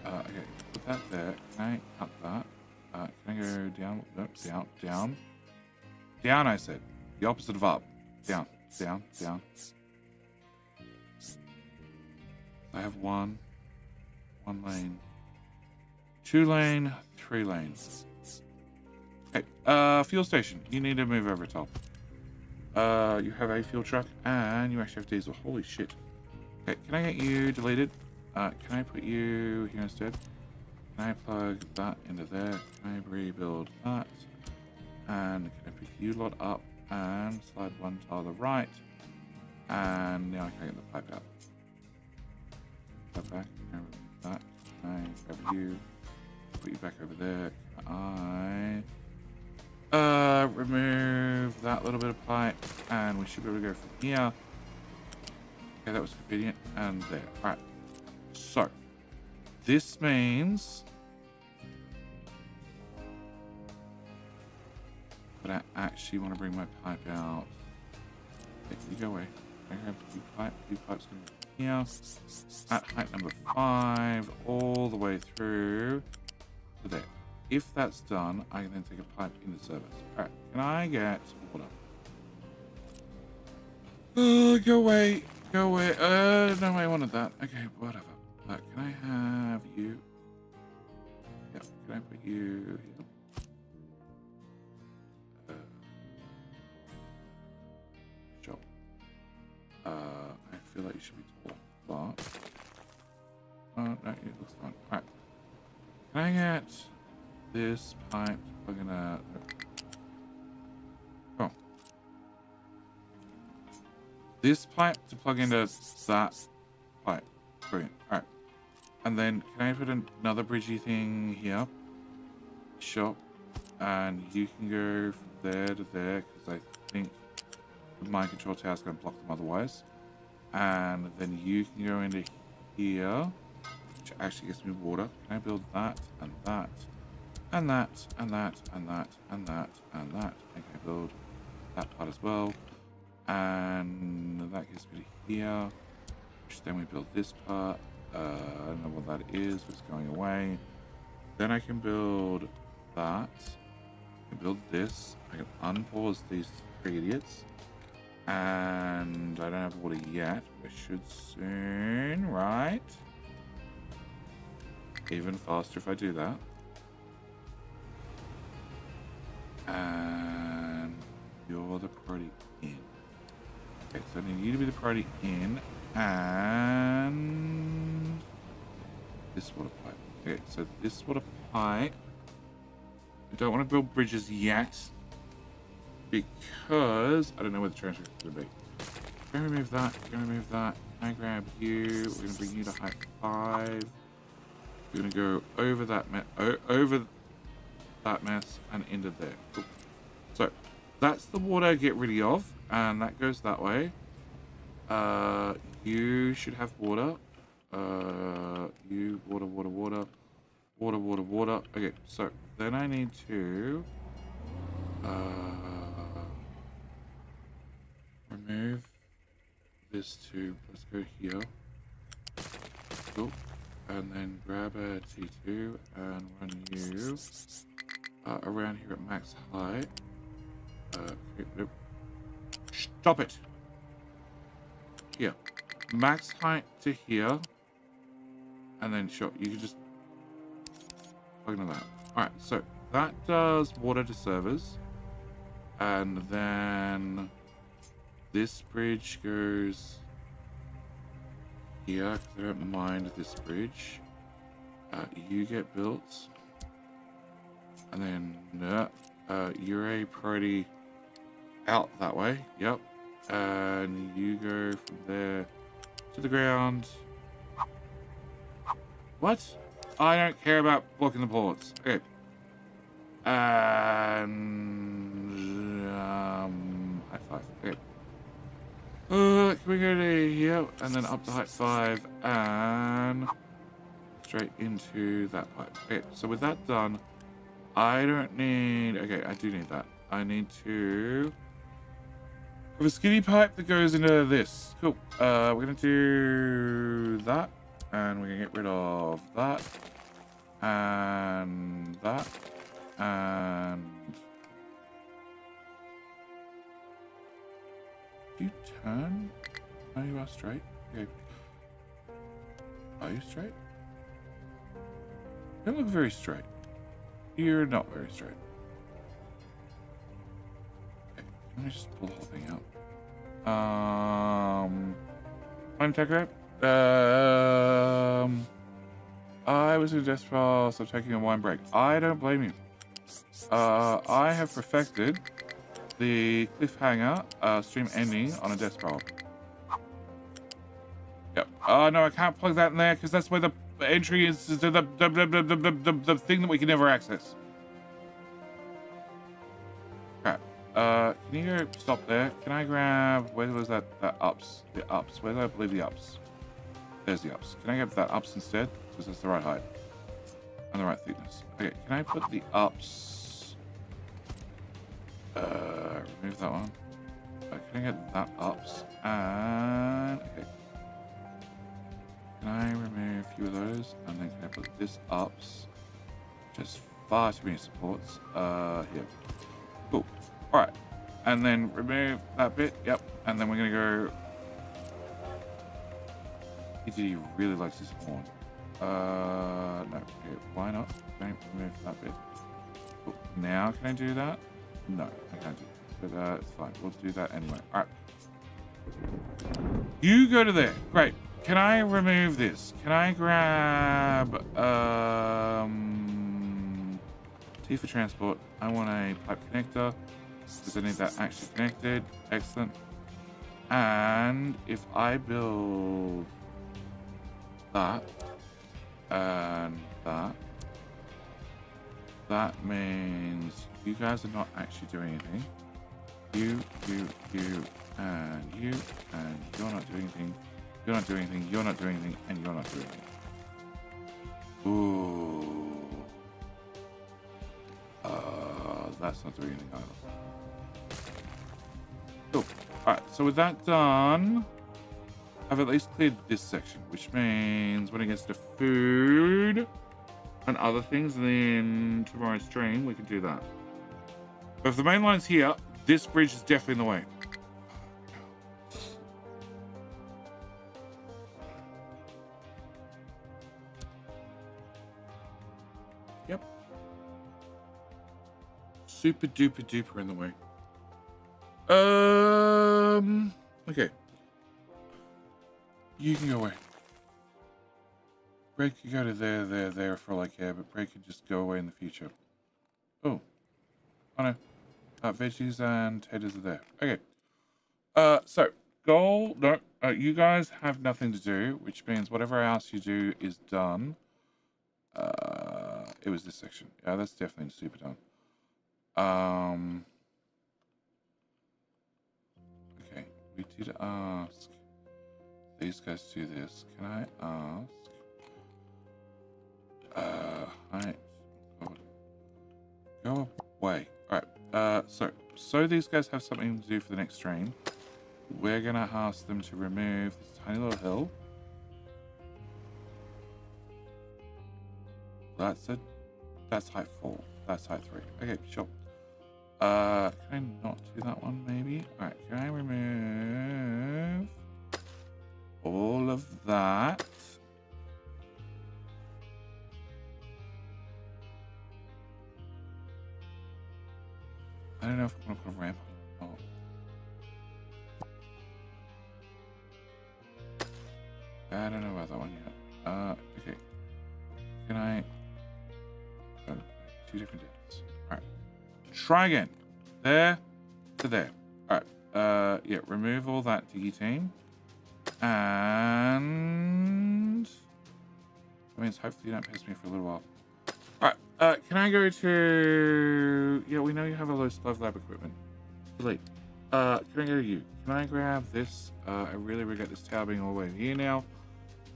Okay, put that there. Can I cut that? Can I go down? Nope, down, down. Down, I said. The opposite of up. Down, down, down. I have one lane, 2 lane, 3 lanes. Okay, fuel station. You need to move over top. You have a fuel truck and you actually have diesel. Holy shit. Okay, can I get you deleted? Can I put you here instead? Can I plug that into there? Can I rebuild that? And can I pick you lot up and slide one to the right? And now I can get the pipe out. That back. Can I remove that? Can I grab you? Put you back over there. Can I remove that little bit of pipe, and we should be able to go from here. Okay, that was convenient, and there. All right. So this means that I actually want to bring my pipe out. Okay, you go away. I have two pipe. Two pipes going here at height number 5, all the way through to there. If that's done, I can then take a pipe into service. Alright, can I get water? Go away. Go away. No, I wanted that. Okay, whatever. Can I have you? Yeah, can I put you here? Sure. I feel like you should be taller. But no, it looks fine. Alright. Can I get this pipe plug in a... Oh. This pipe to plug into that pipe. Brilliant. Alright. And then can I put another bridgey thing here? Sure. And you can go from there to there because I think the mind control tower is going to block them otherwise. And then you can go into here, which actually gets me water. Can I build that and that? And that, and that, and that, and that, and that. I can build that part as well. And that gets me to here. Which then we build this part. I don't know what that is, but it's going away. Then I can build that. I can build this. I can unpause these 3 idiots. And I don't have water yet. I should soon, right? Even faster if I do that. And you're the priority in. Okay, so I need you to be the priority in. And this water pipe. Okay, so this water pipe. I don't want to build bridges yet. Because I don't know where the transfer is going to be. Can I remove that? Can I remove that? Can I grab you? We're going to bring you to height 5. We're going to go over that mess and into there. Cool. So that's the water I get rid of, and that goes that way. You should have water. You water, water, water, water, water, water. Okay, so then I need to remove this tube. Let's go here. Cool. And then grab a T2 and run you around here at max height. Okay, nope. Stop it! Here. Max height to here. And then sure, you can just plug into that. Alright, so that does water to servers. And then this bridge goes here, because I don't mind this bridge. You get built. And then you're a priority out that way. Yep. And you go from there to the ground. What? I don't care about blocking the ports. Okay. And height 5. Okay. Can we go to here and then up to height 5 and straight into that pipe. Okay, so with that done, I don't need. Okay, I do need that. I need to have a skinny pipe that goes into this. Cool. We're gonna do that, and we're gonna get rid of that, and that, and you turn? No, you are straight. Okay. Are you straight? You don't look very straight. You're not very straight. Okay, let me just pull the whole thing out. I'm tech rep. I was in a desk file, so I'm taking a wine break. I don't blame you. I have perfected the cliffhanger stream ending on a desk file. Yep. Oh no, I can't plug that in there because that's where the entry is to the thing that we can never access. Crap. Can you go stop there? Can I grab, where was that ups? The ups. Where did I believe the ups? There's the ups. Can I grab that ups instead? Because that's the right height. And the right thickness. Okay, can I put the ups? Remove that one. Can I get that ups? And okay. Can I remove a few of those? And then can I put this ups? Just far too many supports. Here. Cool. Alright. And then remove that bit. Yep. And then we're gonna go. He really likes his horn. No. Okay. Why not? Don't remove that bit. Cool. Now can I do that? No, I can't do that. But it's fine. We'll do that anyway. Alright. You go to there. Great. Can I remove this? Can I grab T for transport? I want a pipe connector because I need that actually connected. Excellent. And if I build that and that means you guys are not actually doing anything. You, and you, and you're not doing anything. You're not doing anything, you're not doing anything, and you're not doing anything. Ooh. That's not doing anything either. Cool. Alright, so with that done, I've at least cleared this section, which means when it gets to food and other things, then tomorrow's stream, we can do that. But if the main line's here, this bridge is definitely in the way. Yep. Super duper duper in the way. Okay. You can go away. Break can go to there for all I care, but Break can just go away in the future. Oh. Oh no. Veggies and taters are there. Okay. So, goal, no, you guys have nothing to do, which means whatever else you do is done. It was this section. Yeah, that's definitely super done. Okay, we did ask these guys to do this. Can I ask? Height. Go away. Alright, so these guys have something to do for the next stream. We're gonna ask them to remove this tiny little hill. That's height 4. That's height 3. Okay, sure. Can I not do that one maybe? Alright, can I remove all of that? I don't know if I'm gonna put a ramp on or not. I don't know about that one yet. Okay. Can I... two different depths. All right. Try again. There to there. All right. Yeah, remove all that diggy team. And that means hopefully you don't piss me for a little while. All right. Can I go to... Yeah, we know you have a low supply of lab equipment. Delete. Can I go to you? Can I grab this? I really regret this tower being all the way here now.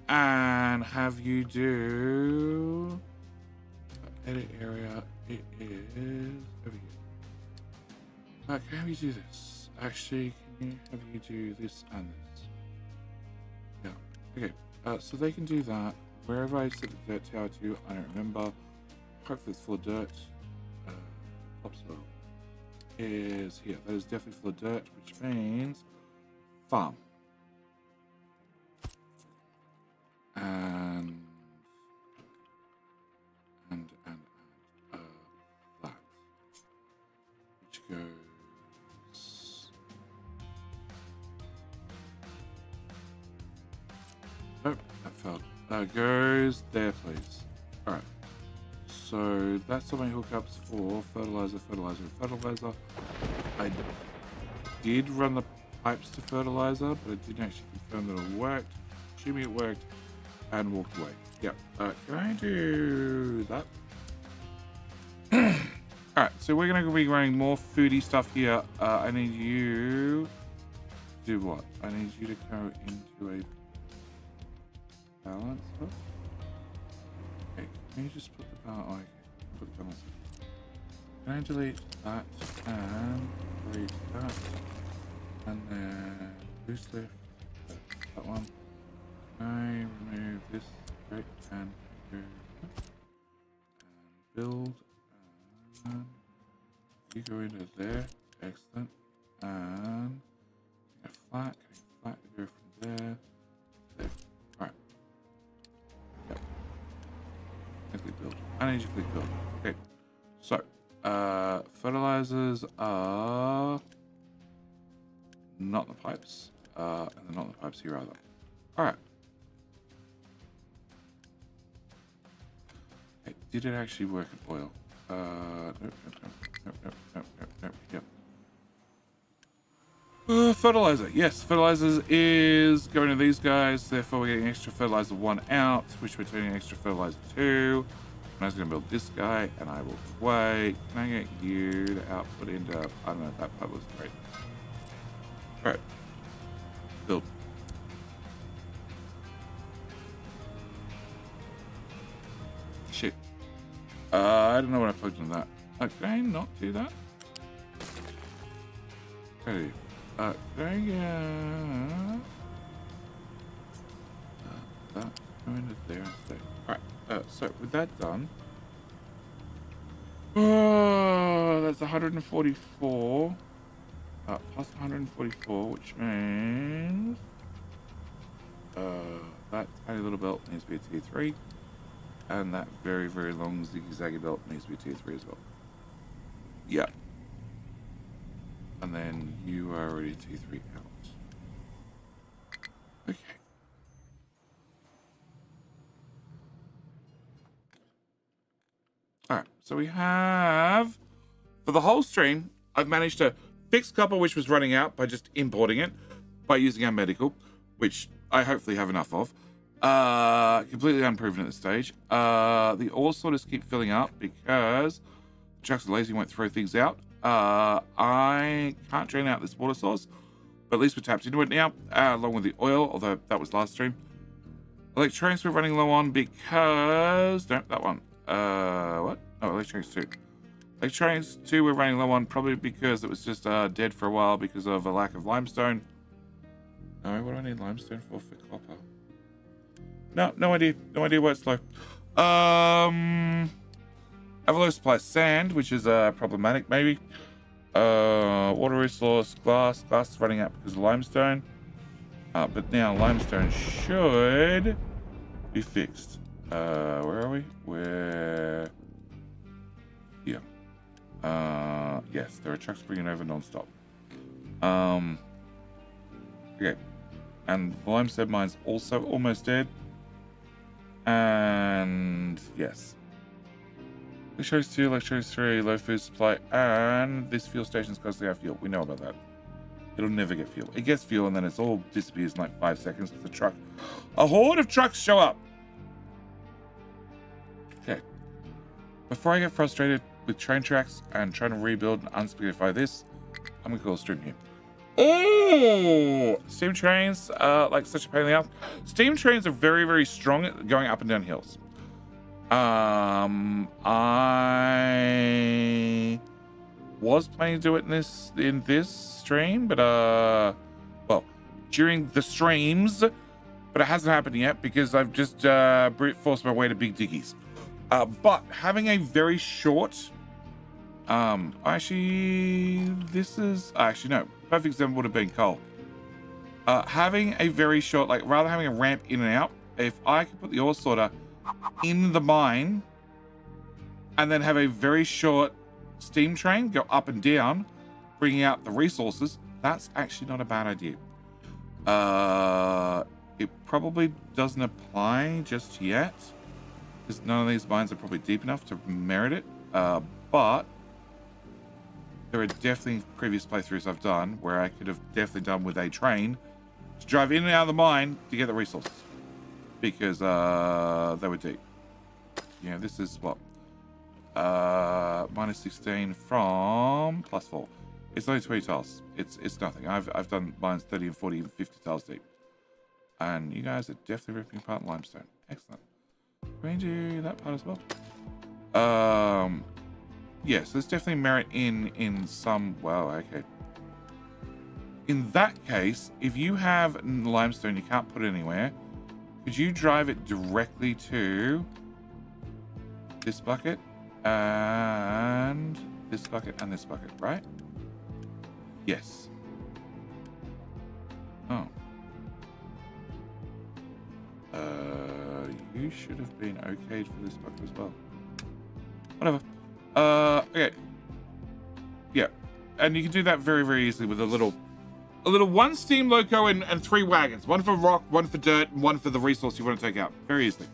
And have you do... edit area. It is over here. Can I have you do this? Actually, can you have you do this and this? Yeah. Okay. So they can do that. Wherever I set the dirt tower to, I don't remember. Hopefully it's full of dirt. Topsoil is here. That is definitely full of dirt, which means farm. And that, which goes. Oh, that failed. That goes there, please. All right. So that's all my hookups for fertilizer. I did run the pipes to fertilizer, but I didn't actually confirm that it worked. Assuming it worked, and walked away. Yep. Can I do that? Alright, so we're going to be running more foodie stuff here. I need you to do what? I need you to go into a balancer. Okay, can you just put the balance? Oh, okay. Put the balancer. Can I delete that and delete that? And then loose lift that one. I remove this, right, and build, and you go into there, excellent, and a flat, to go from there, there, alright, yep, click build, I need you to click build, okay, so, fertilizers are not the pipes, and they're not the pipes here either, alright. Did it actually work at oil? Nope. Yep. Fertilizer. Yes, fertilizers is going to these guys. Therefore, we're getting extra fertilizer 1 out, which we're turning extra fertilizer 2. And I was going to build this guy, and I walked away. Can I get you to output into... I don't know if that part was great. All right. Build. Shit. I don't know what I plugged into that. Can I not do that? Okay. Can I get... that go into there instead. Alright, so with that done... that's 144. Plus 144, which means... that tiny little belt needs to be a tier 3. And that very, very long zigzaggy belt needs to be tier 3 as well. Yeah. And then you are already tier 3 out. Okay. Alright, so we have... For the whole stream, I've managed to fix copper, which was running out by just importing it, by using our medical, which I hopefully have enough of. Completely unproven at this stage. The ore sorters keep filling up because the trucks are lazy, won't throw things out. I can't drain out this water source, but at least we're tapped into it now, along with the oil, although that was last stream. Electronics we're running low on because... No, that one. What? Oh, electronics 2. Electronics 2 we're running low on, probably because it was just dead for a while because of a lack of limestone. No, what do I need limestone for copper? No idea. No idea why it's low. Have a low supply of sand, which is problematic, maybe. Water resource, glass. Glass is running out because of limestone. But now limestone should be fixed. Where are we? We're here. Yes, there are trucks bringing over non-stop. Okay. And the limestone mine's also almost dead. And yes, Lectures 2, Lectures 3, low food supply, and this fuel station's constantly out of fuel. We know about that. It'll never get fuel. It gets fuel and then it's all disappears in like 5 seconds because a horde of trucks show up. Okay. Before I get frustrated with train tracks and trying to rebuild and unspeedify this, I'm gonna call a stream here. Oh, steam trains are like such a pain in the ass. Steam trains are very, very strong at going up and down hills. I was planning to do it in this stream, but well, during the streams, but it hasn't happened yet because I've just brute forced my way to big diggies. But having a very short, actually, no, perfect example would have been coal. Having a very short, like rather having a ramp in and out, if I could put the ore sorter in the mine and then have a very short steam train go up and down, bringing out the resources, that's actually not a bad idea. It probably doesn't apply just yet because none of these mines are probably deep enough to merit it, but there are definitely previous playthroughs I've done where I could have definitely done with a train to drive in and out of the mine to get the resources because they were deep. Yeah, this is what? Minus 16 from plus 4. It's only 20 tiles. It's nothing. I've done mines 30 and 40 and 50 tiles deep. And you guys are definitely ripping apart limestone. Excellent. Can we do that part as well? Yes, there's definitely merit in some. Well, okay. In that case, if you have limestone you can't put it anywhere, could you drive it directly to this bucket and this bucket and this bucket, right? Yes. Oh. You should have been okayed for this bucket as well. Whatever. Okay. Yeah. And you can do that very, very easily with a little one steam loco and 3 wagons. One for rock, one for dirt, and one for the resource you want to take out. Very easily.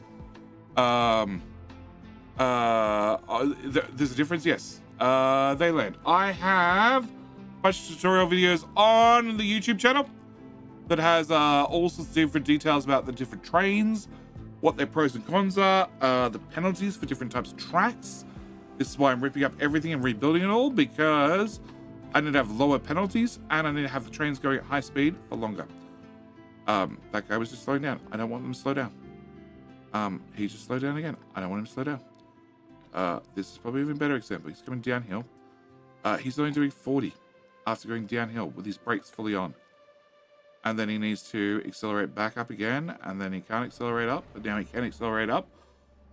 There's a difference, yes. They land. I have a bunch of tutorial videos on the YouTube channel that has all sorts of different details about the different trains, what their pros and cons are, the penalties for different types of tracks. This is why I'm ripping up everything and rebuilding it all, because I need to have lower penalties and I need to have the trains going at high speed for longer. That guy was just slowing down. I don't want him to slow down. He just slowed down again. I don't want him to slow down. This is probably an even better example. He's coming downhill. He's only doing 40 after going downhill with his brakes fully on. And then he needs to accelerate back up again, and then he can't accelerate up, but now he can accelerate up.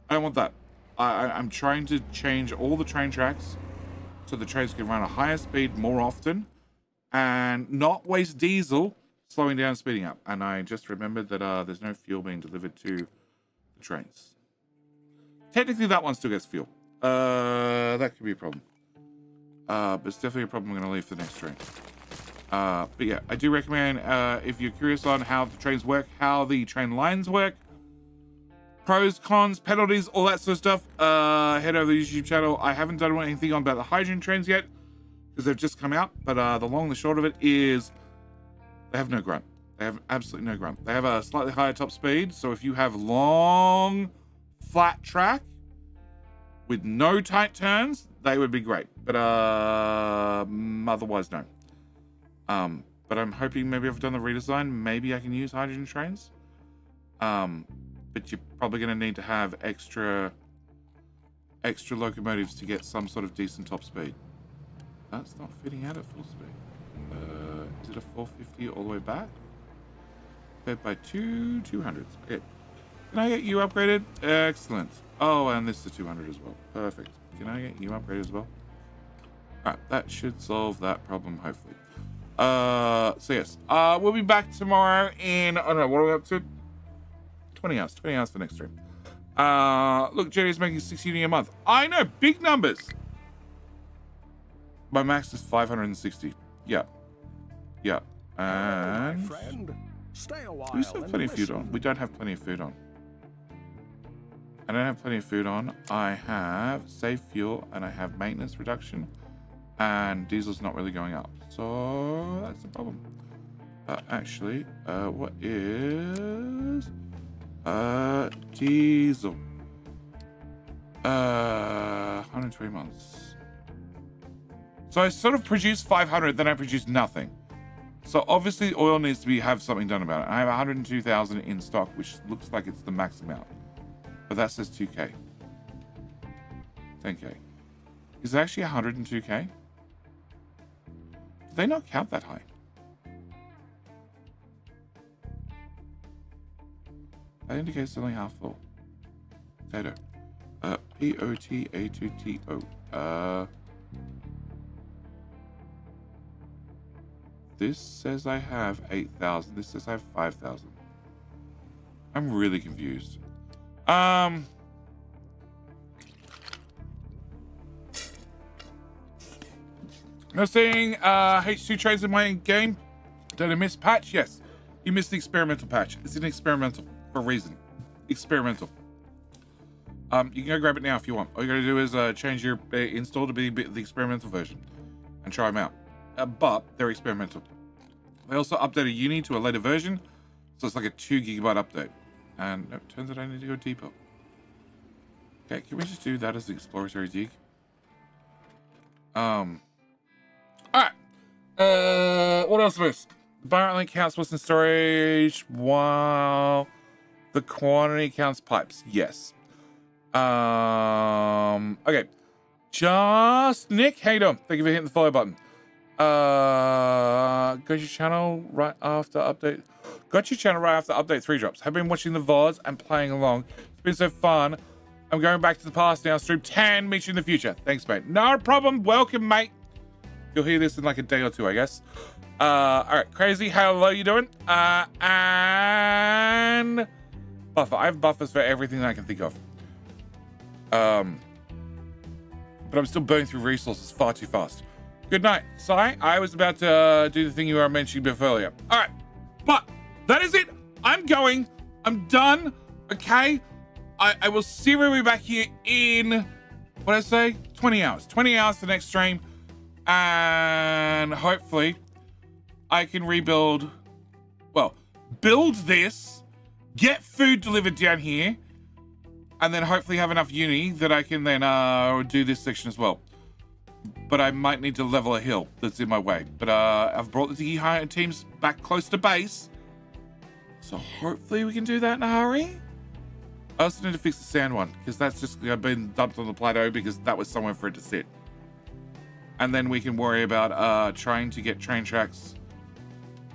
I don't want that. I'm trying to change all the train tracks so the trains can run a higher speed more often and not waste diesel slowing down and speeding up. And I just remembered that there's no fuel being delivered to the trains. Technically, that one still gets fuel. That could be a problem. But it's definitely a problem I'm going to leave for the next train. But yeah, I do recommend, if you're curious on how the trains work, how the train lines work, pros, cons, penalties, all that sort of stuff, head over to the YouTube channel. I haven't done anything on about the hydrogen trains yet because they've just come out. But the long and the short of it is they have no grunt. They have absolutely no grunt. They have a slightly higher top speed. So if you have long, flat track with no tight turns, they would be great. But otherwise, no. But I'm hoping maybe I've done the redesign. Maybe I can use hydrogen trains. But you're probably going to need to have extra locomotives to get some sort of decent top speed. That's not fitting out at full speed. Is it a 450 all the way back? Fed by 200s. Okay. Can I get you upgraded? Excellent. Oh, and this is 200 as well. Perfect. Can I get you upgraded as well? Alright, that should solve that problem, hopefully. So yes, we'll be back tomorrow in, I don't know, what are we up to? 20 hours for next stream. Look, Jerry's making 6 uni a month. I know, big numbers. My max is 560. Yeah. Yeah. And friend, stay a while. we still have plenty of food on. We don't have ply of food on. I don't have plenty of food on. I have save fuel and I have maintenance reduction. And diesel's not really going up. So that's the problem. Actually, what is diesel? 120 months. So I sort of produce 500, then I produce nothing. So obviously oil needs to have something done about it. I have 102,000 in stock, which looks like it's the max amount. But that says 2K. 10K. Is it actually 102K? Do they not count that high? That indicates only half full. Potato. P-O-T-A-2-T-O. This says I have 8,000. This says I have 5,000. I'm really confused. No seeing H2 trains in my game. Did I miss patch? Yes. You missed the experimental patch. It's an experimental for a reason. Experimental. You can go grab it now if you want. All you gotta do is change your install to be the experimental version and try them out. But they're experimental. They also updated Uni to a later version, so it's like a 2 gigabyte update. And no, turns out I need to go deeper. Okay, can we just do that as the exploratory dig? Alright. What else is this? Environment link counts what's in storage while the quantity counts pipes. Yes. Okay. Just Nick, how you doing? Thank you for hitting the follow button. Got your channel right after update. Got your channel right after update 3 drops. Have been watching the VODs and playing along. It's been so fun. I'm going back to the past now. Stream 10. Meet you in the future. Thanks, mate. No problem. Welcome, mate. You'll hear this in like a day or two, I guess. All right, Crazy. How you doing? And buffer. I have buffers for everything that I can think of. But I'm still burning through resources far too fast. Good night, Sai. I was about to do the thing you were mentioning before earlier. All right, but that is it. I'm going. I'm done. Okay. I will see you back here in, what did I say? 20 hours. 20 hours for the next stream. And hopefully I can rebuild, well, build this, get food delivered down here, and then hopefully have enough uni that I can then do this section as well. But I might need to level a hill that's in my way. But I've brought the Diggy High teams back close to base. So hopefully we can do that in a hurry. I also need to fix the sand one, because that's just been dumped on the plateau because that was somewhere for it to sit. And then we can worry about trying to get train tracks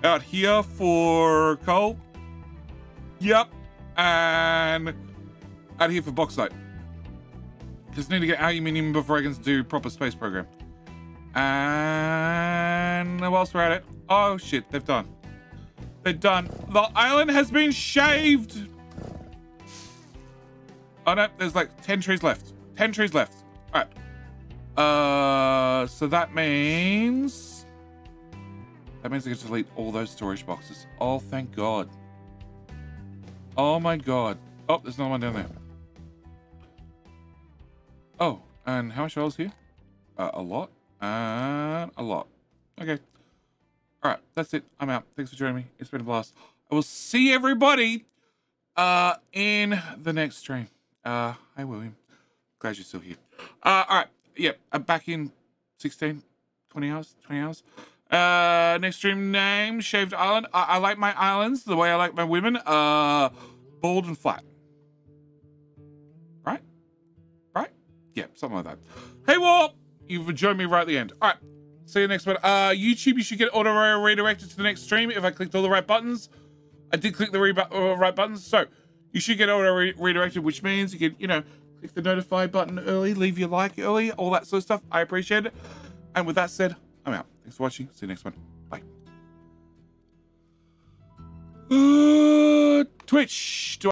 out here for coal. Yep. And out here for bauxite. Just need to get aluminium before I can do proper space program. And whilst we're at it, oh shit, they've done. They're done. The island has been shaved. Oh no, there's like 10 trees left. 10 trees left. All right. So that means I get to delete all those storage boxes. Oh, thank God. Oh my God. Oh, there's another one down there. Oh, and how much oil is here? A lot and a lot. Okay. All right, that's it. I'm out. Thanks for joining me. It's been a blast. I will see everybody in the next stream. Hi, William. Glad you're still here. All right. Yeah, I'm back in 16, 20 hours, 20 hours. Next stream name, Shaved Island. I like my islands the way I like my women. Bald and flat. Right? Right? Yeah, something like that. Hey, Warp! You've joined me right at the end. All right. See you next one. YouTube, you should get auto redirected to the next stream if I clicked all the right buttons. I did click the right buttons, so you should get auto redirected, which means you can, you know, click the notify button early, leave your like early, all that sort of stuff. I appreciate it. And with that said, I'm out. Thanks for watching. See you next one. Bye. Twitch.